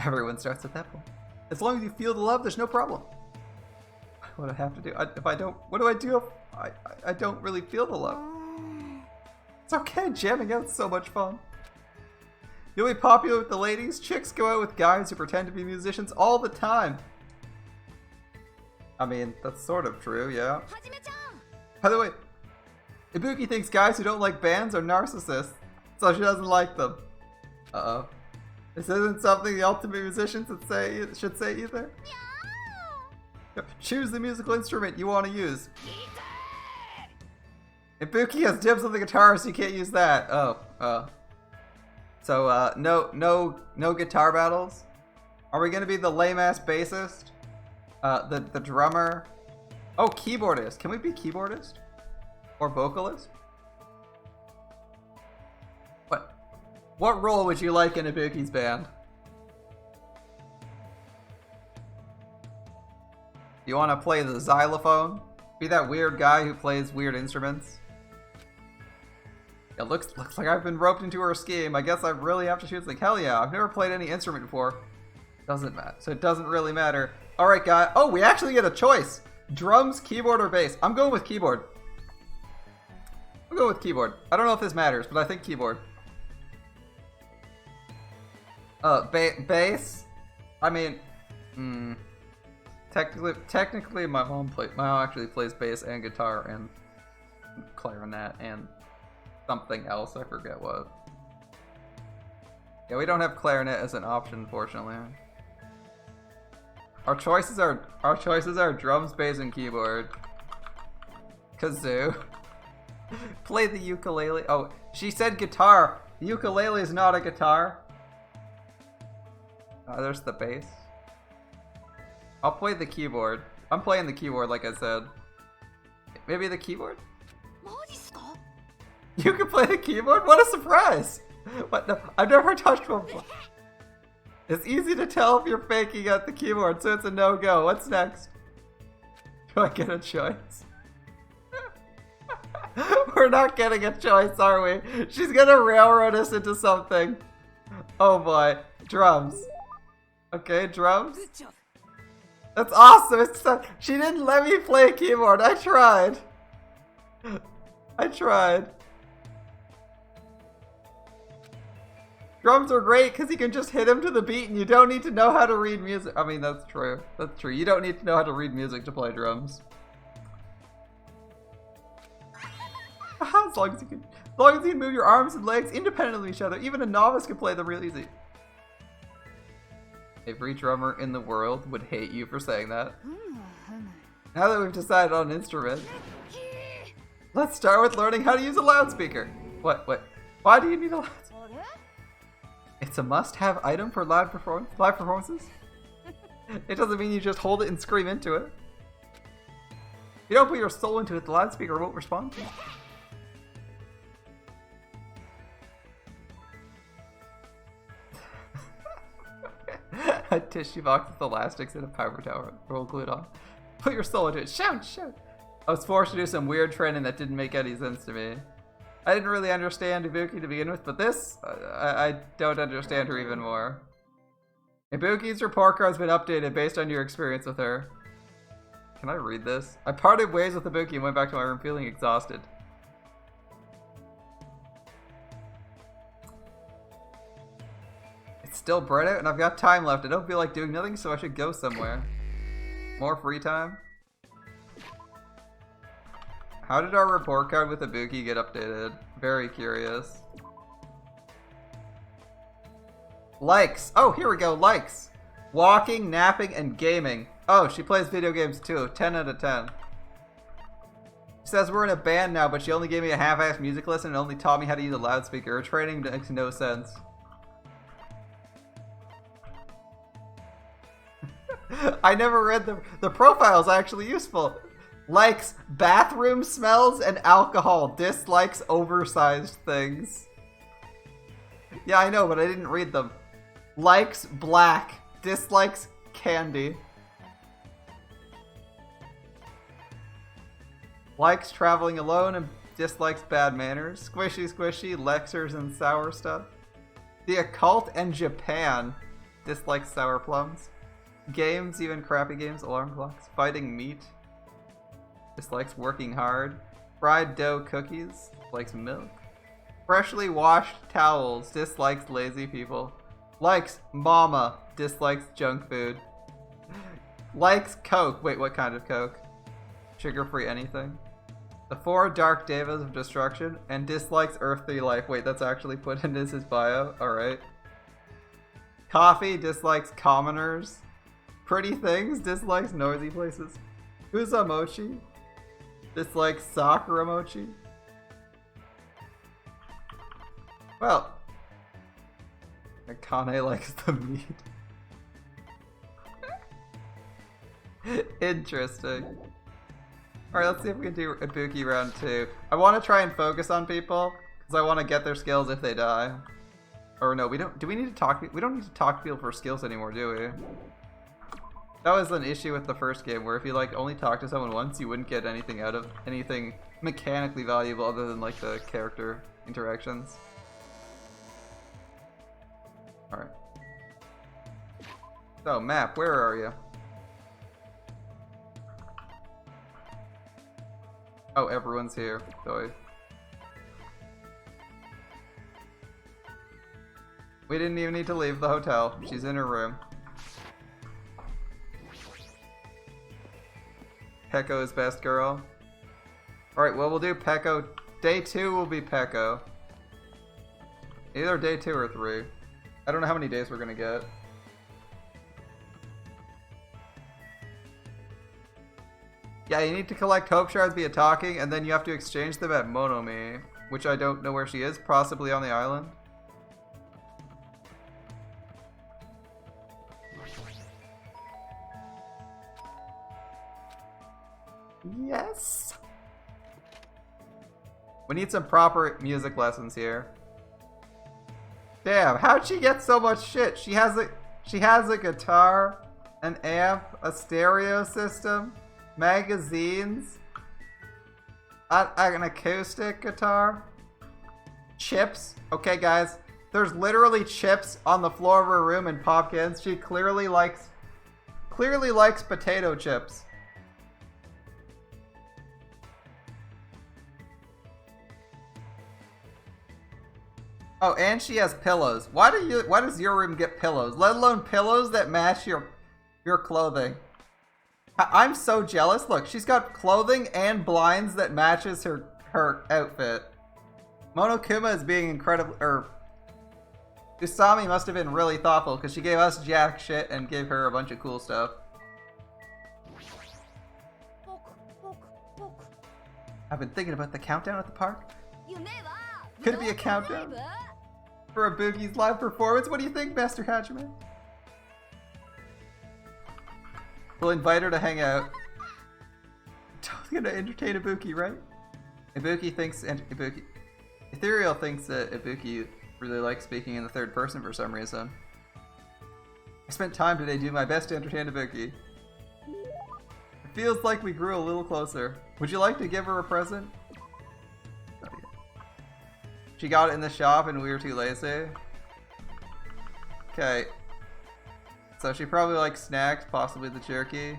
Everyone starts at that point. As long as you feel the love, there's no problem. What do I have to do? If I don't, what do I do if I don't really feel the love? It's okay, jamming out's so much fun. You'll be popular with the ladies. Chicks go out with guys who pretend to be musicians all the time. I mean, that's sort of true, yeah. By the way, Ibuki thinks guys who don't like bands are narcissists, so she doesn't like them. Uh-oh. This isn't something the ultimate musicians should say either. Choose the musical instrument you want to use. Ibuki has dibs on the guitar, so you can't use that. So, no guitar battles? Are we gonna be the lame-ass bassist? The drummer? Oh, keyboardist. Can we be keyboardist? Or vocalist? What role would you like in Ibuki's band? You want to play the xylophone? Be that weird guy who plays weird instruments? It looks like I've been roped into her scheme. I guess I really have to choose. Like, hell yeah, I've never played any instrument before. Doesn't matter. So it doesn't really matter. Alright, guy. Oh, we actually get a choice. Drums, keyboard, or bass. I'm going with keyboard. I'm going with keyboard. I don't know if this matters, but I think keyboard. Bass? I mean, technically my mom actually plays bass and guitar and clarinet and something else, I forget what. Yeah, we don't have clarinet as an option, unfortunately. Our choices are drums, bass, and keyboard. Kazoo. Play the ukulele. Oh, she said guitar. The ukulele is not a guitar. There's the bass. I'll play the keyboard. I'm playing the keyboard, like I said. Maybe the keyboard? You can play the keyboard? What a surprise! What? No, I've never touched one before. It's easy to tell if you're faking at the keyboard, so it's a no-go. What's next? Do I get a choice? We're not getting a choice, are we? She's gonna railroad us into something. Oh boy. Drums. Okay, drums. That's awesome. She didn't let me play keyboard. I tried. Drums are great because you can just hit them to the beat and you don't need to know how to read music. I mean, that's true. That's true. You don't need to know how to read music to play drums. As long as you can move your arms and legs independently of each other, even a novice can play them real easy. Every drummer in the world would hate you for saying that. Now that we've decided on an instrument, let's start with learning how to use a loudspeaker. What? Why do you need a loudspeaker? It's a must-have item for live performances? It doesn't mean you just hold it and scream into it. If you don't put your soul into it, the loudspeaker won't respond. A tissue box with elastics and a power tower roll glued on. Put your soul into it. Shout! I was forced to do some weird training that didn't make any sense to me. I didn't really understand Ibuki to begin with, but this, I don't understand her even more. Ibuki's report card has been updated based on your experience with her. Can I read this? I parted ways with Ibuki and went back to my room feeling exhausted. It's still bright out and I've got time left. I don't feel like doing nothing, so I should go somewhere. More free time? How did our report card with Ibuki get updated? Very curious. Likes! Oh, here we go, likes! Walking, napping, and gaming. Oh, she plays video games too. 10 out of 10. She says we're in a band now, but she only gave me a half-assed music lesson and only taught me how to use a loudspeaker. Her training makes no sense. I never read the profile's actually useful. Likes bathroom smells and alcohol. Dislikes oversized things. Yeah, I know, but I didn't read them. Likes black. Dislikes candy. Likes traveling alone and dislikes bad manners. Squishy squishy, lectures and sour stuff. The occult and Japan. Dislikes sour plums. Games, even crappy games, alarm clocks. Fighting meat. Dislikes working hard. Fried dough cookies. Likes milk. Freshly washed towels. Dislikes lazy people. Likes mama. Dislikes junk food. Likes Coke. Wait, what kind of Coke? Sugar-free anything. The 4 Dark Devas of Destruction. And dislikes earthly life. Wait, that's actually put in his bio? Alright. Coffee. Dislikes commoners. Pretty things. Dislikes noisy places. Usamochi. Dislikes Sakuramochi. Well. Akane likes the meat. Interesting. Alright, let's see if we can do Ibuki round 2. I want to try and focus on people, because I want to get their skills if they die. Or no, we don't. Do we need to talk? We don't need to talk to people for skills anymore, do we? That was an issue with the first game, where if you like only talk to someone once, you wouldn't get anything out of anything mechanically valuable other than like the character interactions. Alright. So, map, where are you? Oh, everyone's here. Sorry. We didn't even need to leave the hotel. She's in her room. Peko is best girl. Alright, well, we'll do Peko. Day 2 will be Peko. Either day 2 or 3. I don't know how many days we're gonna get. Yeah, you need to collect hope shards via talking, and then you have to exchange them at Monomi, which I don't know where she is, possibly on the island. Yes! We need some proper music lessons here. Damn, how'd she get so much shit? She has a guitar, an amp, a stereo system, magazines, an acoustic guitar, chips. Okay, guys, there's literally chips on the floor of her room and Popkins. She clearly likes potato chips. Oh, and she has pillows. Why does your room get pillows? Let alone pillows that match your clothing. I'm so jealous. Look, she's got clothing and blinds that matches her outfit. Monokuma is being incredible. Usami must have been really thoughtful because she gave us jack shit and gave her a bunch of cool stuff. I've been thinking about the countdown at the park. Could it be a countdown for a Boogie's live performance? What do you think, Master Hajime? We'll invite her to hang out. Totally gonna entertain Ibuki, right? Ethereal thinks that Ibuki really likes speaking in the third person for some reason. I spent time today doing my best to entertain Ibuki. It feels like we grew a little closer. Would you like to give her a present? She got it in the shop and we were too lazy. Okay. So she probably likes snacks, possibly the jerky.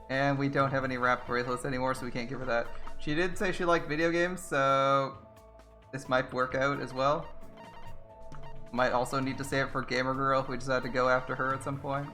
And we don't have any wrapped bracelets anymore, so we can't give her that. She did say she liked video games, so this might work out as well. Might also need to save it for Gamer Girl if we decide to go after her at some point.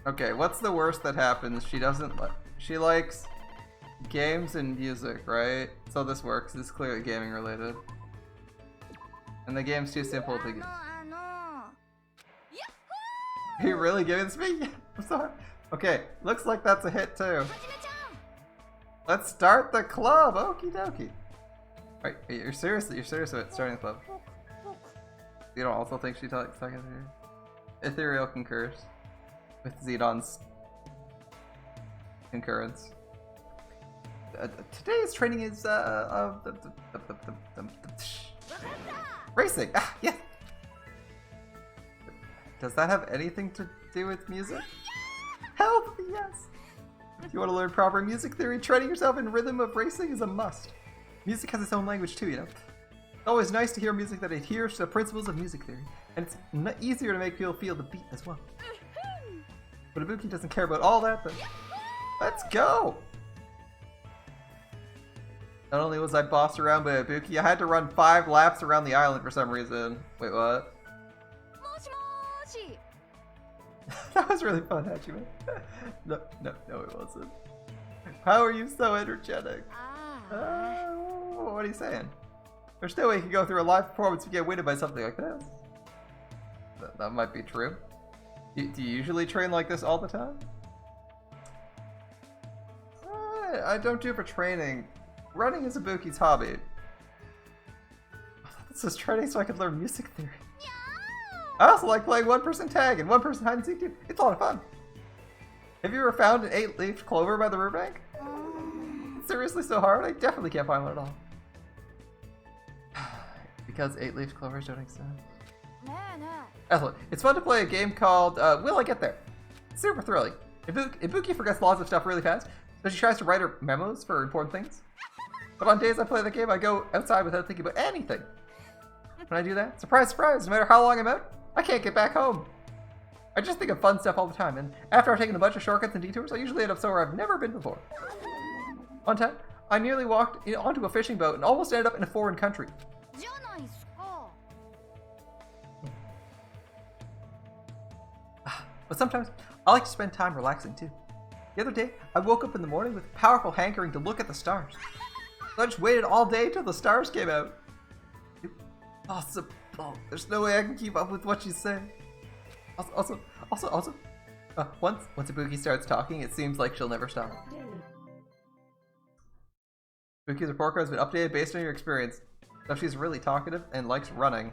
Okay, what's the worst that happens? She doesn't like. She likes games and music, right? So this works. This is clearly gaming related. And the game's too simple to get. Are you really giving this to me? I'm sorry. Okay, looks like that's a hit too. Let's start the club. Okie dokie. Wait, you're serious? You're serious about starting the club? You don't also think she's talking here? Ethereal concurs with Zedon's concurrence. Today's training is racing. Ah, yeah. Does that have anything to do with music? Help! Yes. If you want to learn proper music theory, training yourself in rhythm of racing is a must. Music has its own language too, you know. It's always nice to hear music that adheres to the principles of music theory, and it's easier to make people feel the beat as well. But Ibuki doesn't care about all that, then let's go! Not only was I bossed around by Ibuki, I had to run 5 laps around the island for some reason. Wait, what? That was really fun, Hachime. No, it wasn't. How are you so energetic? What are you saying? There's no way you can go through a live performance and get winded by something like this. That might be true. Do you usually train like this all the time? I don't do it for training. Running is Ibuki's hobby. This is training so I could learn music theory. I also like playing one-person tag and one-person hide and seek too. It's a lot of fun. Have you ever found an 8-leaf clover by the riverbank? It's seriously so hard? I definitely can't find one at all. Because 8-leaf clovers don't exist. It's fun to play a game called Will I Get There? It's super thrilling. Ibuki forgets lots of stuff really fast, so she tries to write her memos for important things. But on days I play the game, I go outside without thinking about anything. When I do that, surprise, surprise, no matter how long I'm out, I can't get back home. I just think of fun stuff all the time, and after I've taken a bunch of shortcuts and detours, I usually end up somewhere I've never been before. One time, I nearly walked onto a fishing boat and almost ended up in a foreign country. But sometimes, I like to spend time relaxing too. The other day, I woke up in the morning with a powerful hankering to look at the stars. So I just waited all day till the stars came out. Impossible. There's no way I can keep up with what she's saying. Also, once Ibuki starts talking, it seems like she'll never stop. Ibuki's report card has been updated based on your experience. So she's really talkative and likes running.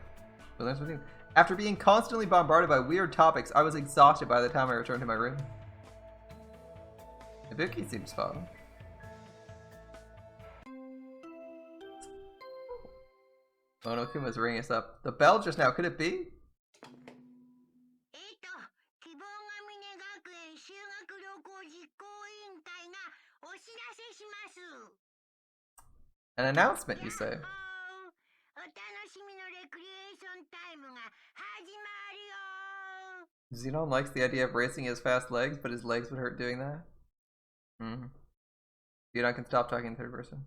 So that's what I do. After being constantly bombarded by weird topics, I was exhausted by the time I returned to my room. Ibuki seems fun. Monokuma's ringing us up. The bell just now, could it be? An announcement, you say? Xenon likes the idea of racing his fast legs, but his legs would hurt doing that. Xenon can stop talking in third person.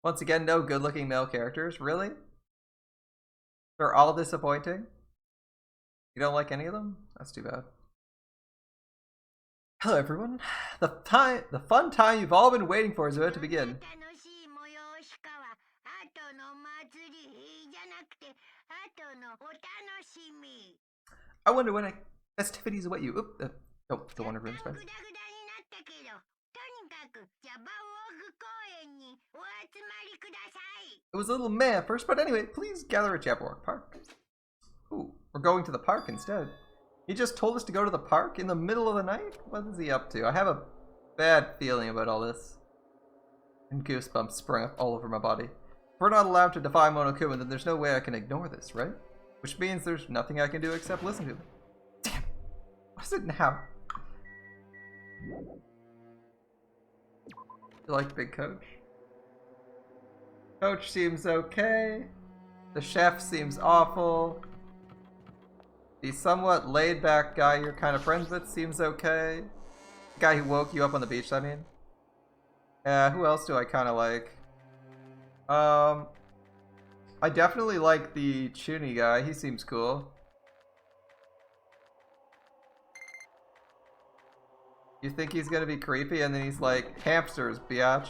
Once again, no good-looking male characters. Really? They're all disappointing? You don't like any of them? That's too bad. Hello everyone. The fun time you've all been waiting for is about to begin. I wonder when festivities await you. Oop, don't want to ruin this. It was a little meh at first, but anyway, please gather at Jabberwock Park. Ooh, we're going to the park instead. He just told us to go to the park in the middle of the night? What is he up to? I have a bad feeling about all this. And goosebumps sprang up all over my body. If we're not allowed to defy Monokuma, then there's no way I can ignore this, right? Which means there's nothing I can do except listen to them. Damn! What is it now? You like Big Coach? Coach seems okay. The chef seems awful. The somewhat laid-back guy you're kind of friends with seems okay. The guy who woke you up on the beach, I mean. Who else do I kind of like? I definitely like the Chuni guy. He seems cool. You think he's gonna be creepy, and then he's like, hamsters, biatch.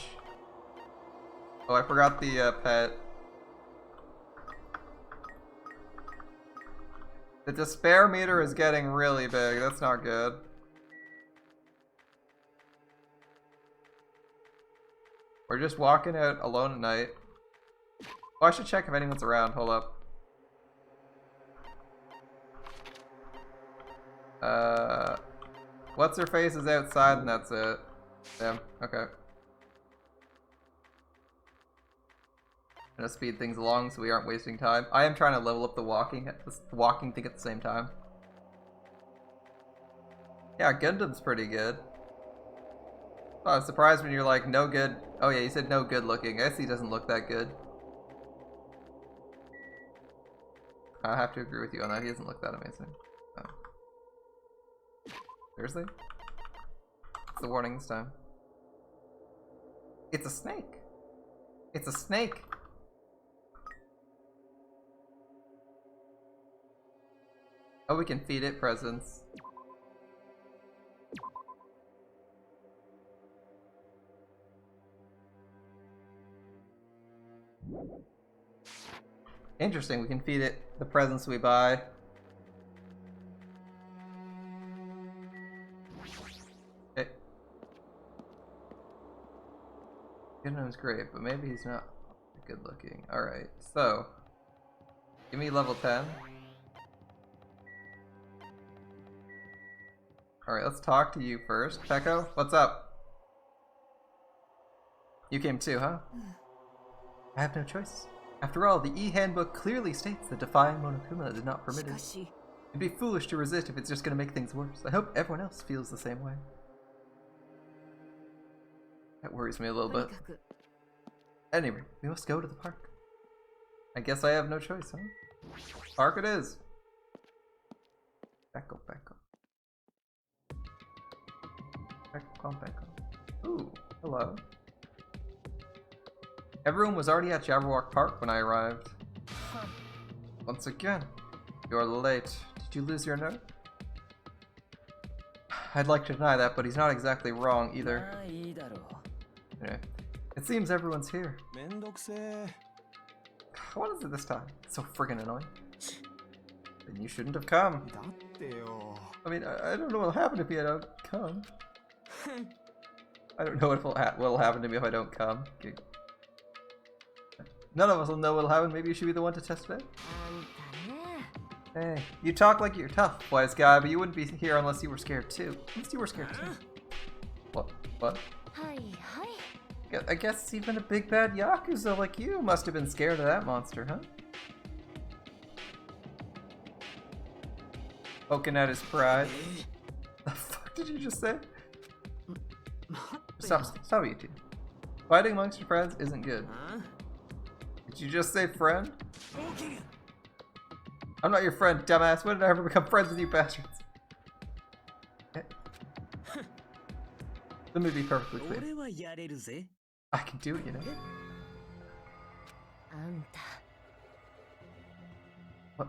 Oh, I forgot the pet. The despair meter is getting really big. That's not good. We're just walking out alone at night. Oh, I should check if anyone's around. Hold up. What's her face is outside, and that's it. Damn. Okay. I'm gonna speed things along so we aren't wasting time. I am trying to level up the walking thing at the same time. Yeah, Gundam's pretty good. Oh, I was surprised when you're like, no good. Oh yeah, you said no good looking. I guess he doesn't look that good. I have to agree with you on that. He doesn't look that amazing. Oh. Seriously? It's the warning this time. It's a snake. It's a snake. Oh, we can feed it presents. Interesting, we can feed it the presents we buy. Okay. Gundam's great, but maybe he's not good looking. Alright, so give me level 10. Alright, let's talk to you first. Peko, what's up? You came too, huh? I have no choice. After all, the E-handbook clearly states that defying Monokuma is not permitted. It'd be foolish to resist if it's just gonna make things worse. I hope everyone else feels the same way. That worries me a little bit. Anyway, we must go to the park. I guess I have no choice, huh? Park it is. Peko, Peko. Peko, Peko. Ooh, hello. Everyone was already at Jabberwock Park when I arrived. Once again, you're late. Did you lose your note? I'd like to deny that, but he's not exactly wrong either. Anyway, it seems everyone's here. What is it this time? It's so friggin' annoying. Then you shouldn't have come. I mean, I don't know what'll happen if you don't come. I don't know what'll happen to me if I don't come. Okay. None of us will know what'll happen. Maybe you should be the one to test it out. Hey, you talk like you're tough, wise guy, but you wouldn't be here unless you were scared too. Unless you were scared too. What? I guess even a big bad Yakuza like you must have been scared of that monster, huh? Poking at his pride. The fuck did you just say? Stop you two. Fighting amongst your friends isn't good. Did you just say friend? I'm not your friend, dumbass. When did I ever become friends with you bastards? Okay. Let me be perfectly clear. I can do it, you know?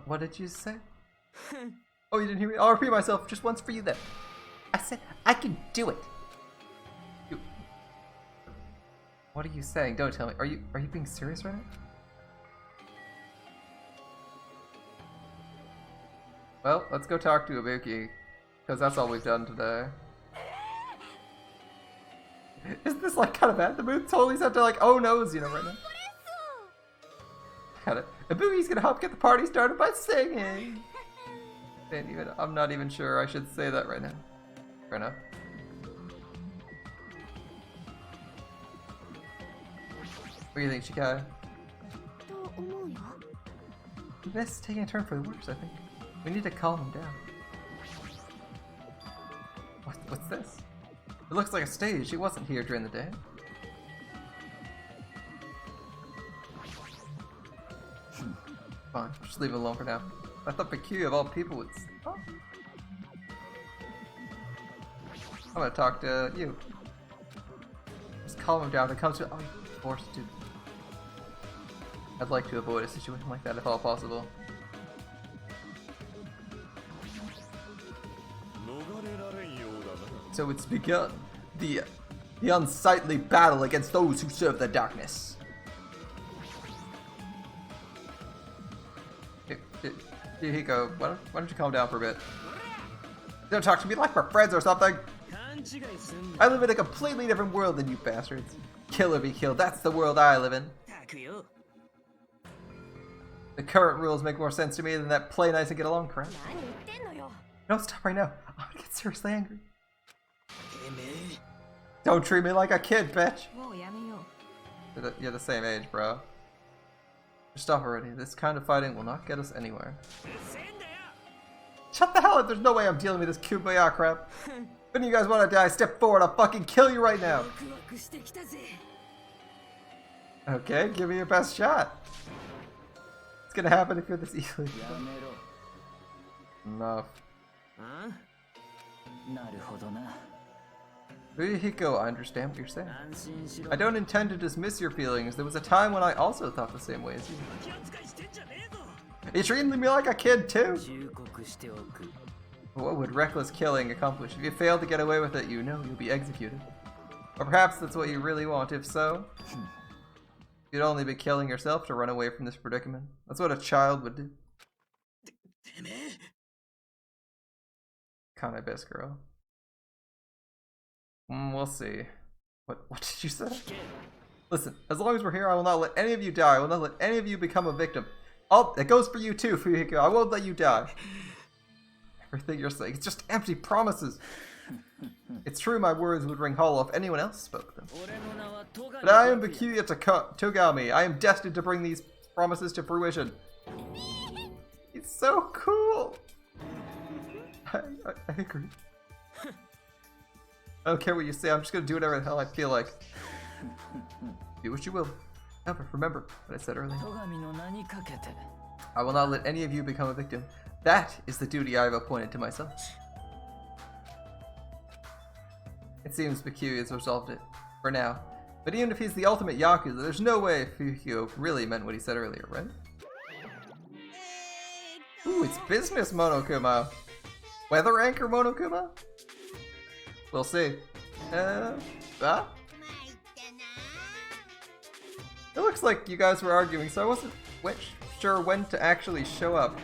What did you say? Oh, you didn't hear me? I'll repeat myself just once for you then. I said I can do it. What are you saying? Don't tell me. Are you being serious right now? Well, let's go talk to Ibuki, because that's all we've done today. Isn't this like kind of bad? The mood totally set to like, oh no's, you know, right now. Got it. Ibuki's gonna help get the party started by singing. I'm not even sure I should say that right now. Fair enough. What do you think, Shikai? This is taking a turn for the worse, I think. We need to calm him down. What's this? It looks like a stage. He wasn't here during the day. Fine, just leave it alone for now. I thought Bakuya of all people would... Oh. I'm gonna talk to you. Just calm him down. It comes to... Oh, you're forced to. I'd like to avoid a situation like that if all possible. So it's begun. The unsightly battle against those who serve the darkness. Hiko, why don't you calm down for a bit? Don't talk to me like we're friends or something. I live in a completely different world than you bastards. Kill or be killed, that's the world I live in. The current rules make more sense to me than that play nice and get along crap. No, stop right now. I'm gonna get seriously angry. Don't treat me like a kid, bitch. You're the same age, bro. Stop already. This kind of fighting will not get us anywhere. Shut the hell up. There's no way I'm dealing with this Kumbaya crap. When you guys want to die, step forward. I'll fucking kill you right now. Okay, give me your best shot. It's gonna happen if you're this easily. Enough. Hiko, I understand what you're saying. I don't intend to dismiss your feelings. There was a time when I also thought the same way as you. You're treating me like a kid too? What would reckless killing accomplish? If you fail to get away with it, you know you'll be executed. Or perhaps that's what you really want. If so, you'd only be killing yourself to run away from this predicament. That's what a child would do. Kind of best girl. We'll see. What did you say? Listen, as long as we're here, I will not let any of you die. I will not let any of you become a victim. Oh, it goes for you too, Fuyuhiko. I won't let you die. Everything you're saying, it's just empty promises. It's true my words would ring hollow if anyone else spoke them. But I am Bikuya Togami. I am destined to bring these promises to fruition. It's so cool. I agree. I don't care what you say, I'm just gonna do whatever the hell I feel like. Do what you will. However, remember what I said earlier. I will not let any of you become a victim. That is the duty I have appointed to myself. It seems Bikuya has resolved it, for now. But even if he's the ultimate Yakuza, there's no way Fuyuhiko really meant what he said earlier, right? Ooh, it's business Monokuma! Weather anchor Monokuma? We'll see. It looks like you guys were arguing, so I wasn't sure when to actually show up.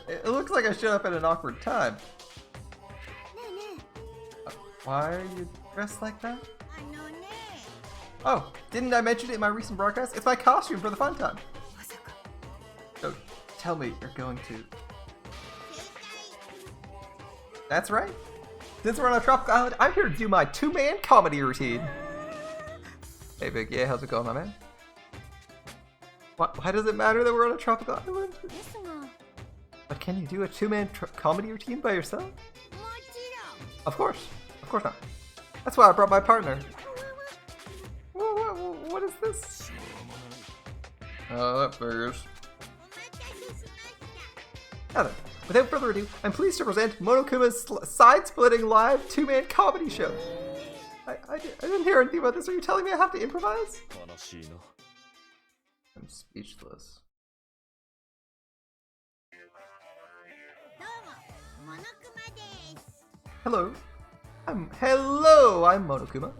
It looks like I showed up at an awkward time. Why are you dressed like that? Oh, didn't I mention it in my recent broadcast? It's my costume for the fun time. So, tell me you're going to... That's right. Since we're on a tropical island, I'm here to do my two-man comedy routine. Hey, Big, yeah, how's it going, my man? Why does it matter that we're on a tropical island? But can you do a two-man comedy routine by yourself? Of course not. That's why I brought my partner. What is this? Oh, that figures. Now then, without further ado, I'm pleased to present Monokuma's side-splitting live two-man comedy show. I didn't hear anything about this. Are you telling me I have to improvise? I'm speechless. Hello. I'm Monokuma.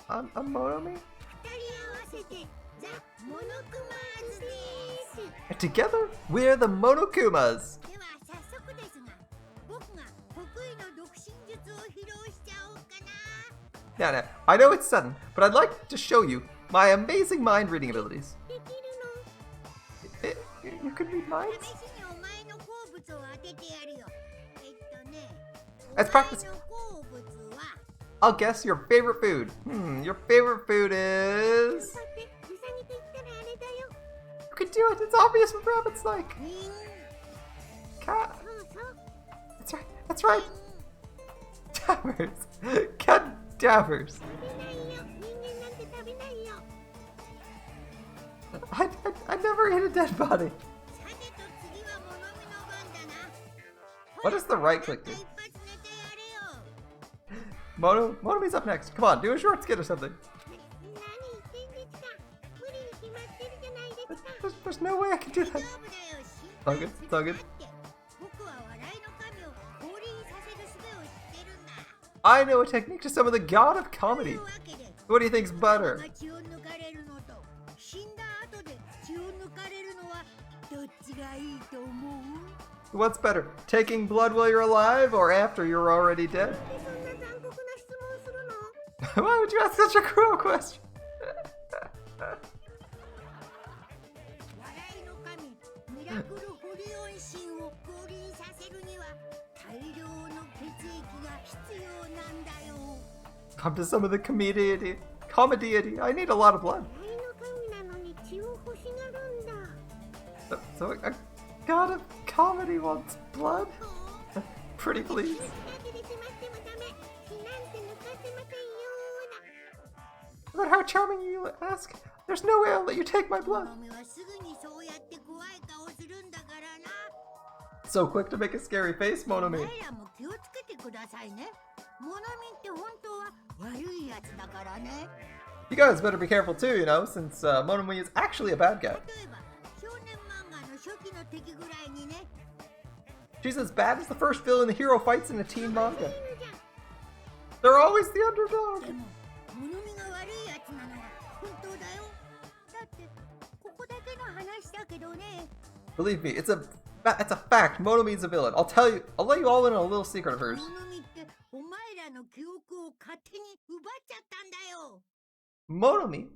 I'm Monomi. And together, we're the Monokumas. Now, I know it's sudden, but I'd like to show you my amazing mind reading abilities. You can read minds? Let's practice. I'll guess your favorite food. Your favorite food is... You can do it. It's obvious what rabbits like. Cat. That's right. Dabbers. Cat dabbers. I never ate a dead body. What does the right click do? Monomi's up next. Come on, do a short skit or something. There's no way I can do that. It's all good. I know a technique to summon the god of comedy. What do you think's better? What's better, taking blood while you're alive or after you're already dead? Why would you ask such a cruel question? Come to some of the comedy. I need a lot of blood. So a god of comedy wants blood? Pretty please. About how charming you ask? There's no way I'll let you take my blood. So quick to make a scary face, Monomi. You guys better be careful too, you know, since Monomi is actually a bad guy. She's as bad as the first villain the hero fights in a teen manga. They're always the underdog. Believe me, it's a fact. Monomi's a villain. I'll let you all in on a little secret of hers. Monomi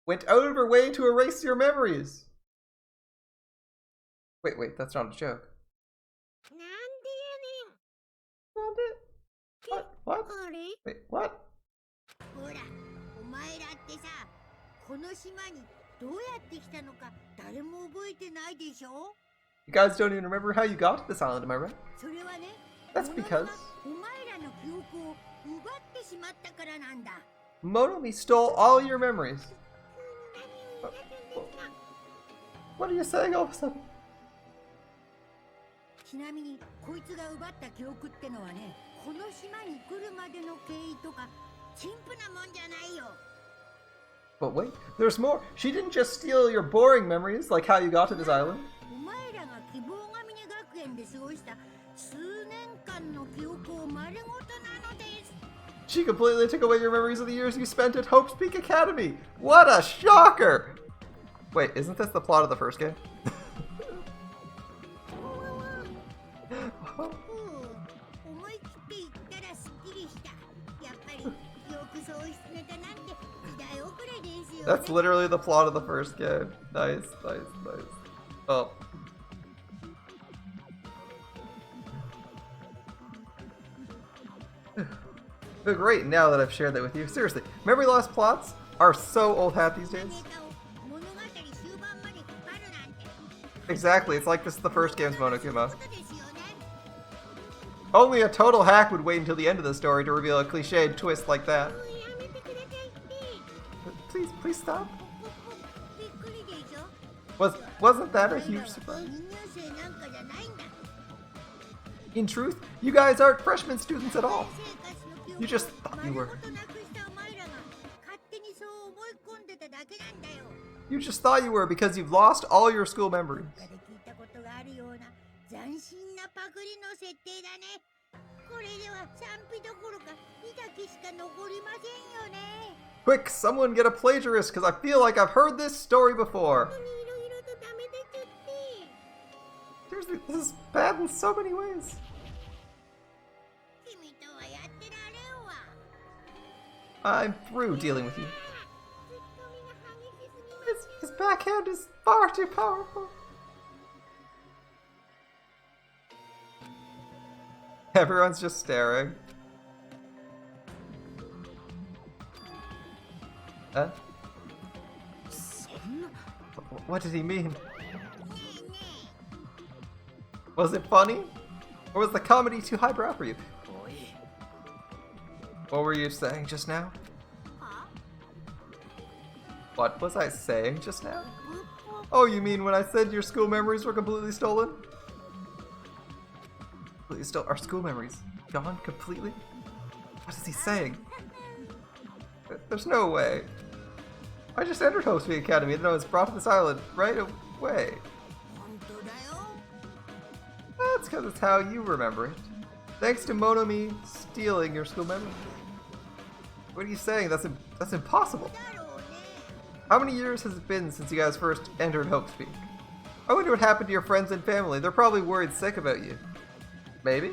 went out of her way to erase your memories. Wait, that's not a joke. What? Wait, what? You guys don't even remember how you got to this island, am I right? That's because Monomi stole all your memories. What are you saying all of a sudden? But wait, there's more. She didn't just steal your boring memories, like how you got to this island. She completely took away your memories of the years you spent at Hope's Peak Academy. What a shocker! Wait, isn't this the plot of the first game? That's literally the plot of the first game. Nice. Oh. Feel great now that I've shared that with you. Seriously, memory loss plots are so old hat these days. Exactly, it's like this is the first game's Monokuma. Only a total hack would wait until the end of the story to reveal a cliched twist like that. Please stop. Wasn't that a huge surprise? In truth, you guys aren't freshman students at all. You just thought you were. You just thought you were because you've lost all your school memories. Quick, someone get a plagiarist because I feel like I've heard this story before. Seriously, this is bad in so many ways. I'm through dealing with you. His backhand is far too powerful. Everyone's just staring. Huh? What did he mean? Was it funny? Or was the comedy too highbrow for you? What were you saying just now? What was I saying just now? Oh, you mean when I said your school memories were completely stolen? Our school memories gone completely? What is he saying? There's no way. I just entered Hope's Peak Academy and I was brought to this island right away. That's because it's how you remember it. Thanks to Monomi stealing your school memory. What are you saying? That's impossible. How many years has it been since you guys first entered Hope's Peak? I wonder what happened to your friends and family. They're probably worried sick about you. Maybe?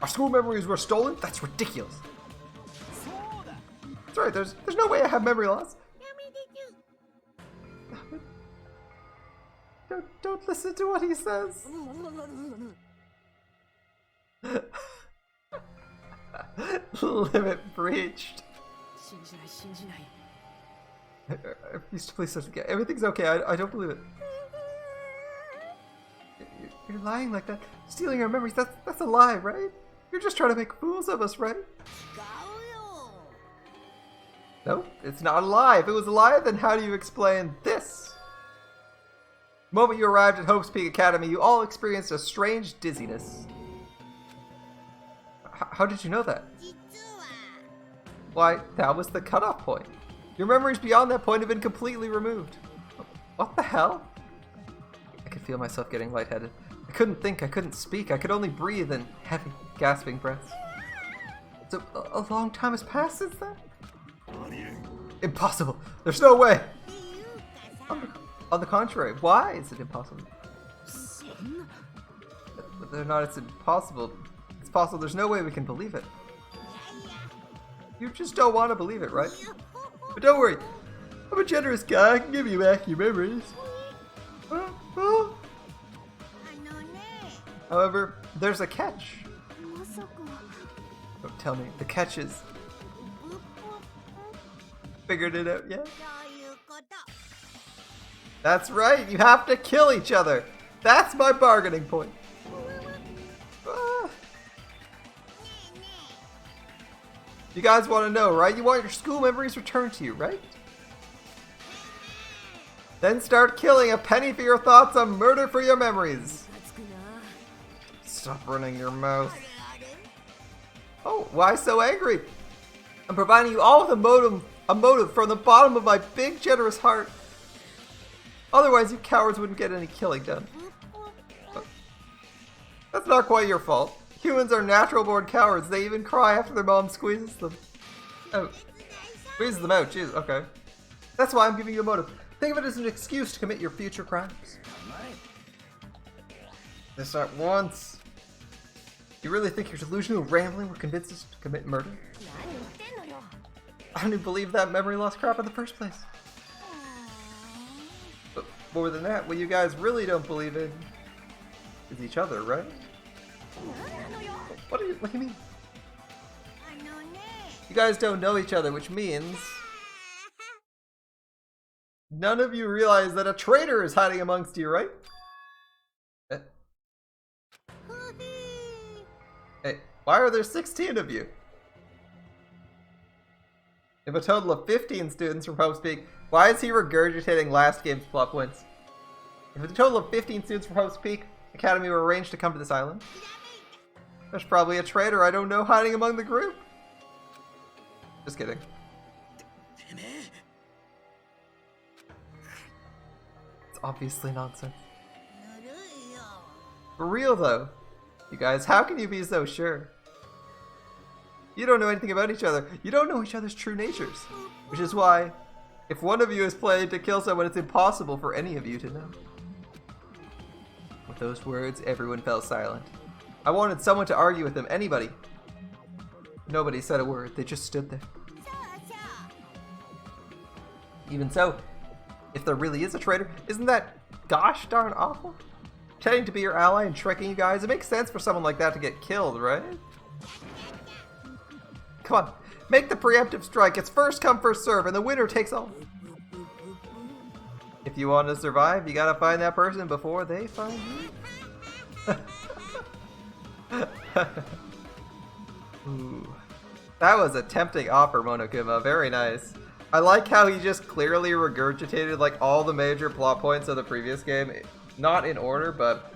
Our school memories were stolen? That's ridiculous. That's right, there's no way I have memory loss. Don't listen to what he says. Limit breached. Please, everything's okay. I don't believe it. You're lying like that. Stealing our memories, that's a lie, right? You're just trying to make fools of us, right? No, it's not a lie. If it was a lie, then how do you explain this? The moment you arrived at Hope's Peak Academy, you all experienced a strange dizziness. How did you know that? Why, that was the cutoff point. Your memories beyond that point have been completely removed. What the hell? I could feel myself getting lightheaded. I couldn't think, I couldn't speak, I could only breathe in heavy, gasping breaths. So, a long time has passed since then? Impossible! There's no way! On the contrary, why is it impossible? Whether or not it's impossible, it's possible. There's no way we can believe it. You just don't want to believe it, right? But don't worry, I'm a generous guy. I can give you back your memories. However, there's a catch. Don't tell me. The catch is... Figured it out yet? That's right, you have to kill each other. That's my bargaining point. You guys want to know, right? You want your school memories returned to you, right? Then start killing a penny for your thoughts, a murder for your memories. Stop running your mouth. Oh, why so angry? I'm providing you all with a motive from the bottom of my big, generous heart. Otherwise, you cowards wouldn't get any killing done. But that's not quite your fault. Humans are natural-born cowards. They even cry after their mom squeezes them out. Squeezes them out, jeez, okay. That's why I'm giving you a motive. Think of it as an excuse to commit your future crimes. This at once. You really think your delusional rambling will convince us to commit murder? I don't even believe that memory loss crap in the first place. But more than that, what you guys really don't believe in is each other, right? What do you mean? You guys don't know each other, which means none of you realize that a traitor is hiding amongst you, right? Hey, why are there 16 of you? If a total of 15 students from Hope's Peak, why is he regurgitating last game's plot points? If a total of 15 students from Hope's Peak Academy were arranged to come to this island, there's probably a traitor I don't know hiding among the group. Just kidding. It's obviously nonsense. For real though, you guys, how can you be so sure? You don't know anything about each other. You don't know each other's true natures. Which is why, if one of you is planning to kill someone, it's impossible for any of you to know. With those words, everyone fell silent. I wanted someone to argue with them, anybody. Nobody said a word, they just stood there. Even so, if there really is a traitor, isn't that gosh darn awful? Pretending to be your ally and tricking you guys, it makes sense for someone like that to get killed, right? Come on, make the preemptive strike. It's first come, first serve, and the winner takes all. If you want to survive, you gotta find that person before they find you. Ooh. That was a tempting offer, Monokuma. Very nice. I like how he just clearly regurgitated like all the major plot points of the previous game. Not in order, but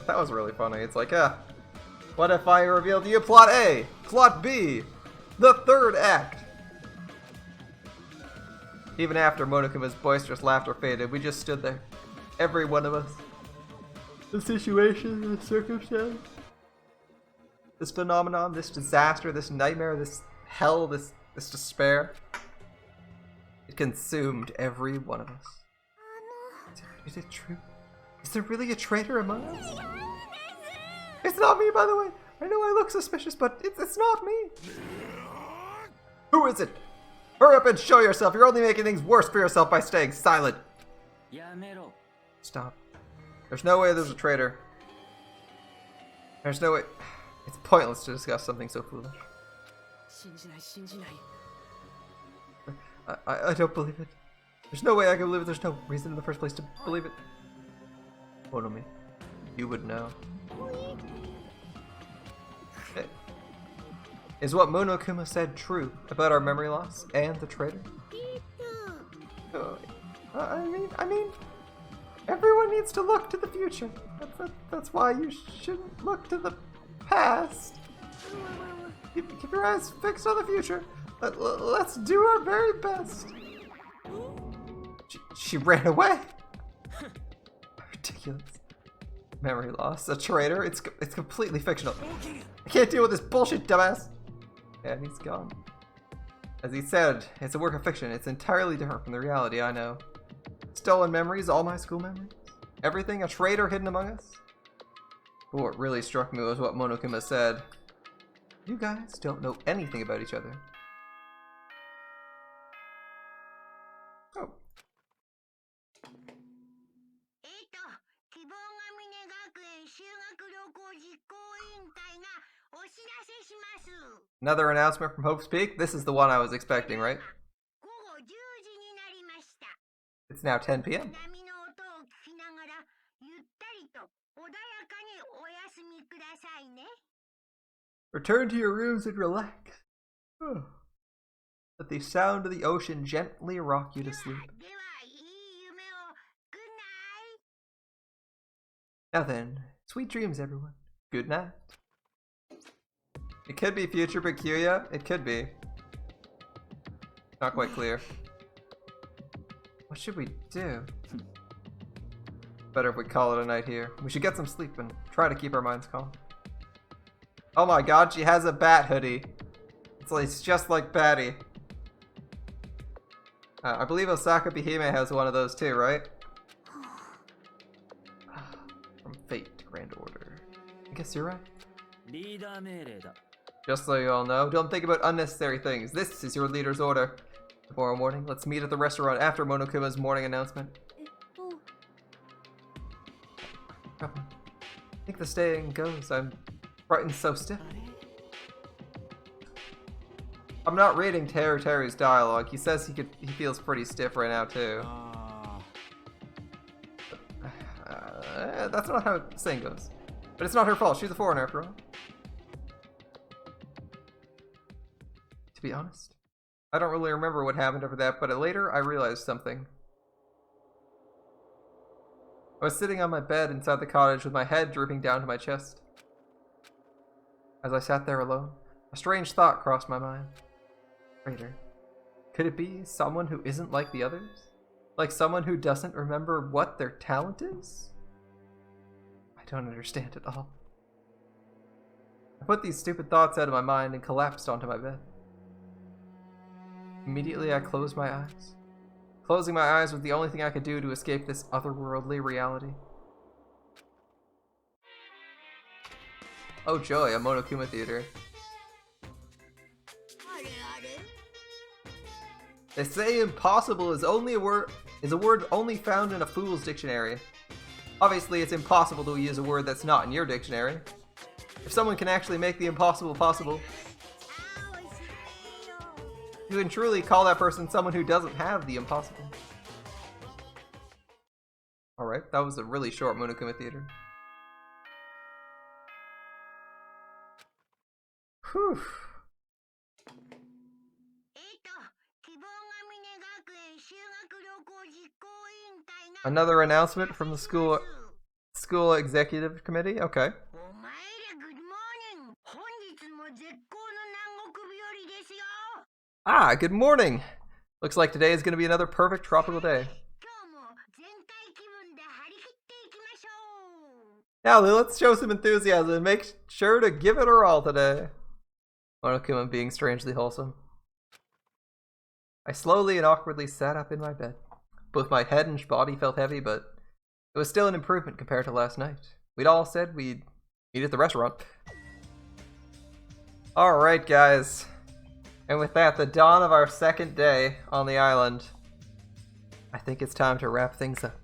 that was really funny. It's like, what if I revealed to you plot A, plot B, the third act? Even after Monokuma's boisterous laughter faded, we just stood there. Every one of us. the situation, the circumstance, this phenomenon, this disaster, this nightmare, this hell, this despair. It consumed every one of us. Is it true? Is there really a traitor among us? It's not me, by the way. I know I look suspicious, but it's not me. Who is it? Hurry up and show yourself. You're only making things worse for yourself by staying silent. Stop. There's no way there's a traitor. There's no way. It's pointless to discuss something so foolish. I don't believe it. There's no way I can believe it. There's no reason in the first place to believe it. Monomi, you would know. Is what Monokuma said true about our memory loss and the traitor? I mean, everyone needs to look to the future. That's why you shouldn't look to the past. Keep your eyes fixed on the future. Let's do our very best. She ran away. Ridiculous. Memory loss. A traitor? It's completely fictional. I can't deal with this bullshit, dumbass. And he's gone. As he said, it's a work of fiction. It's entirely different from the reality, I know. Stolen memories, all my school memories. Everything, a traitor hidden among us. But what really struck me was what Monokuma said. You guys don't know anything about each other. Oh. Another announcement from Hope's Peak. This is the one I was expecting, right? It's now 10 p.m. Return to your rooms and relax. Let the sound of the ocean gently rock you to sleep. Now then, sweet dreams, everyone. Good night. It could be future Bikuya. It could be. Not quite clear. What should we do? Better if we call it a night here. We should get some sleep and try to keep our minds calm. Oh my god, she has a bat hoodie. It's just like Batty. I believe Osaka Bihime has one of those too, right? From Fate, Grand Order. I guess you're right. Just so you all know, don't think about unnecessary things. This is your leader's order. Tomorrow morning, let's meet at the restaurant after Monokuma's morning announcement. Come on. I think the saying goes, I'm frightened so stiff. I'm not reading Terry's dialogue. He says he feels pretty stiff right now too. That's not how the saying goes. But it's not her fault. She's a foreigner after all. To be honest, I don't really remember what happened after that, but later I realized something. I was sitting on my bed inside the cottage with my head drooping down to my chest. As I sat there alone, a strange thought crossed my mind. Traitor. Could it be someone who isn't like the others? Like someone who doesn't remember what their talent is? I don't understand at all. I put these stupid thoughts out of my mind and collapsed onto my bed. Immediately I closed my eyes. Closing my eyes was the only thing I could do to escape this otherworldly reality. Oh joy, a Monokuma theater. They say impossible is a word only found in a fool's dictionary. Obviously, it's impossible to use a word that's not in your dictionary. If someone can actually make the impossible possible, you can truly call that person someone who doesn't have the impossible. Alright, that was a really short Monokuma theater. Whew. Another announcement from the school executive committee? Okay. Ah, good morning! Looks like today is going to be another perfect tropical day. Now let's show some enthusiasm and make sure to give it our all today. Monokuma being strangely wholesome. I slowly and awkwardly sat up in my bed. Both my head and body felt heavy, but it was still an improvement compared to last night. We'd all said we'd meet at the restaurant. Alright, guys. And with that, the dawn of our second day on the island, I think it's time to wrap things up.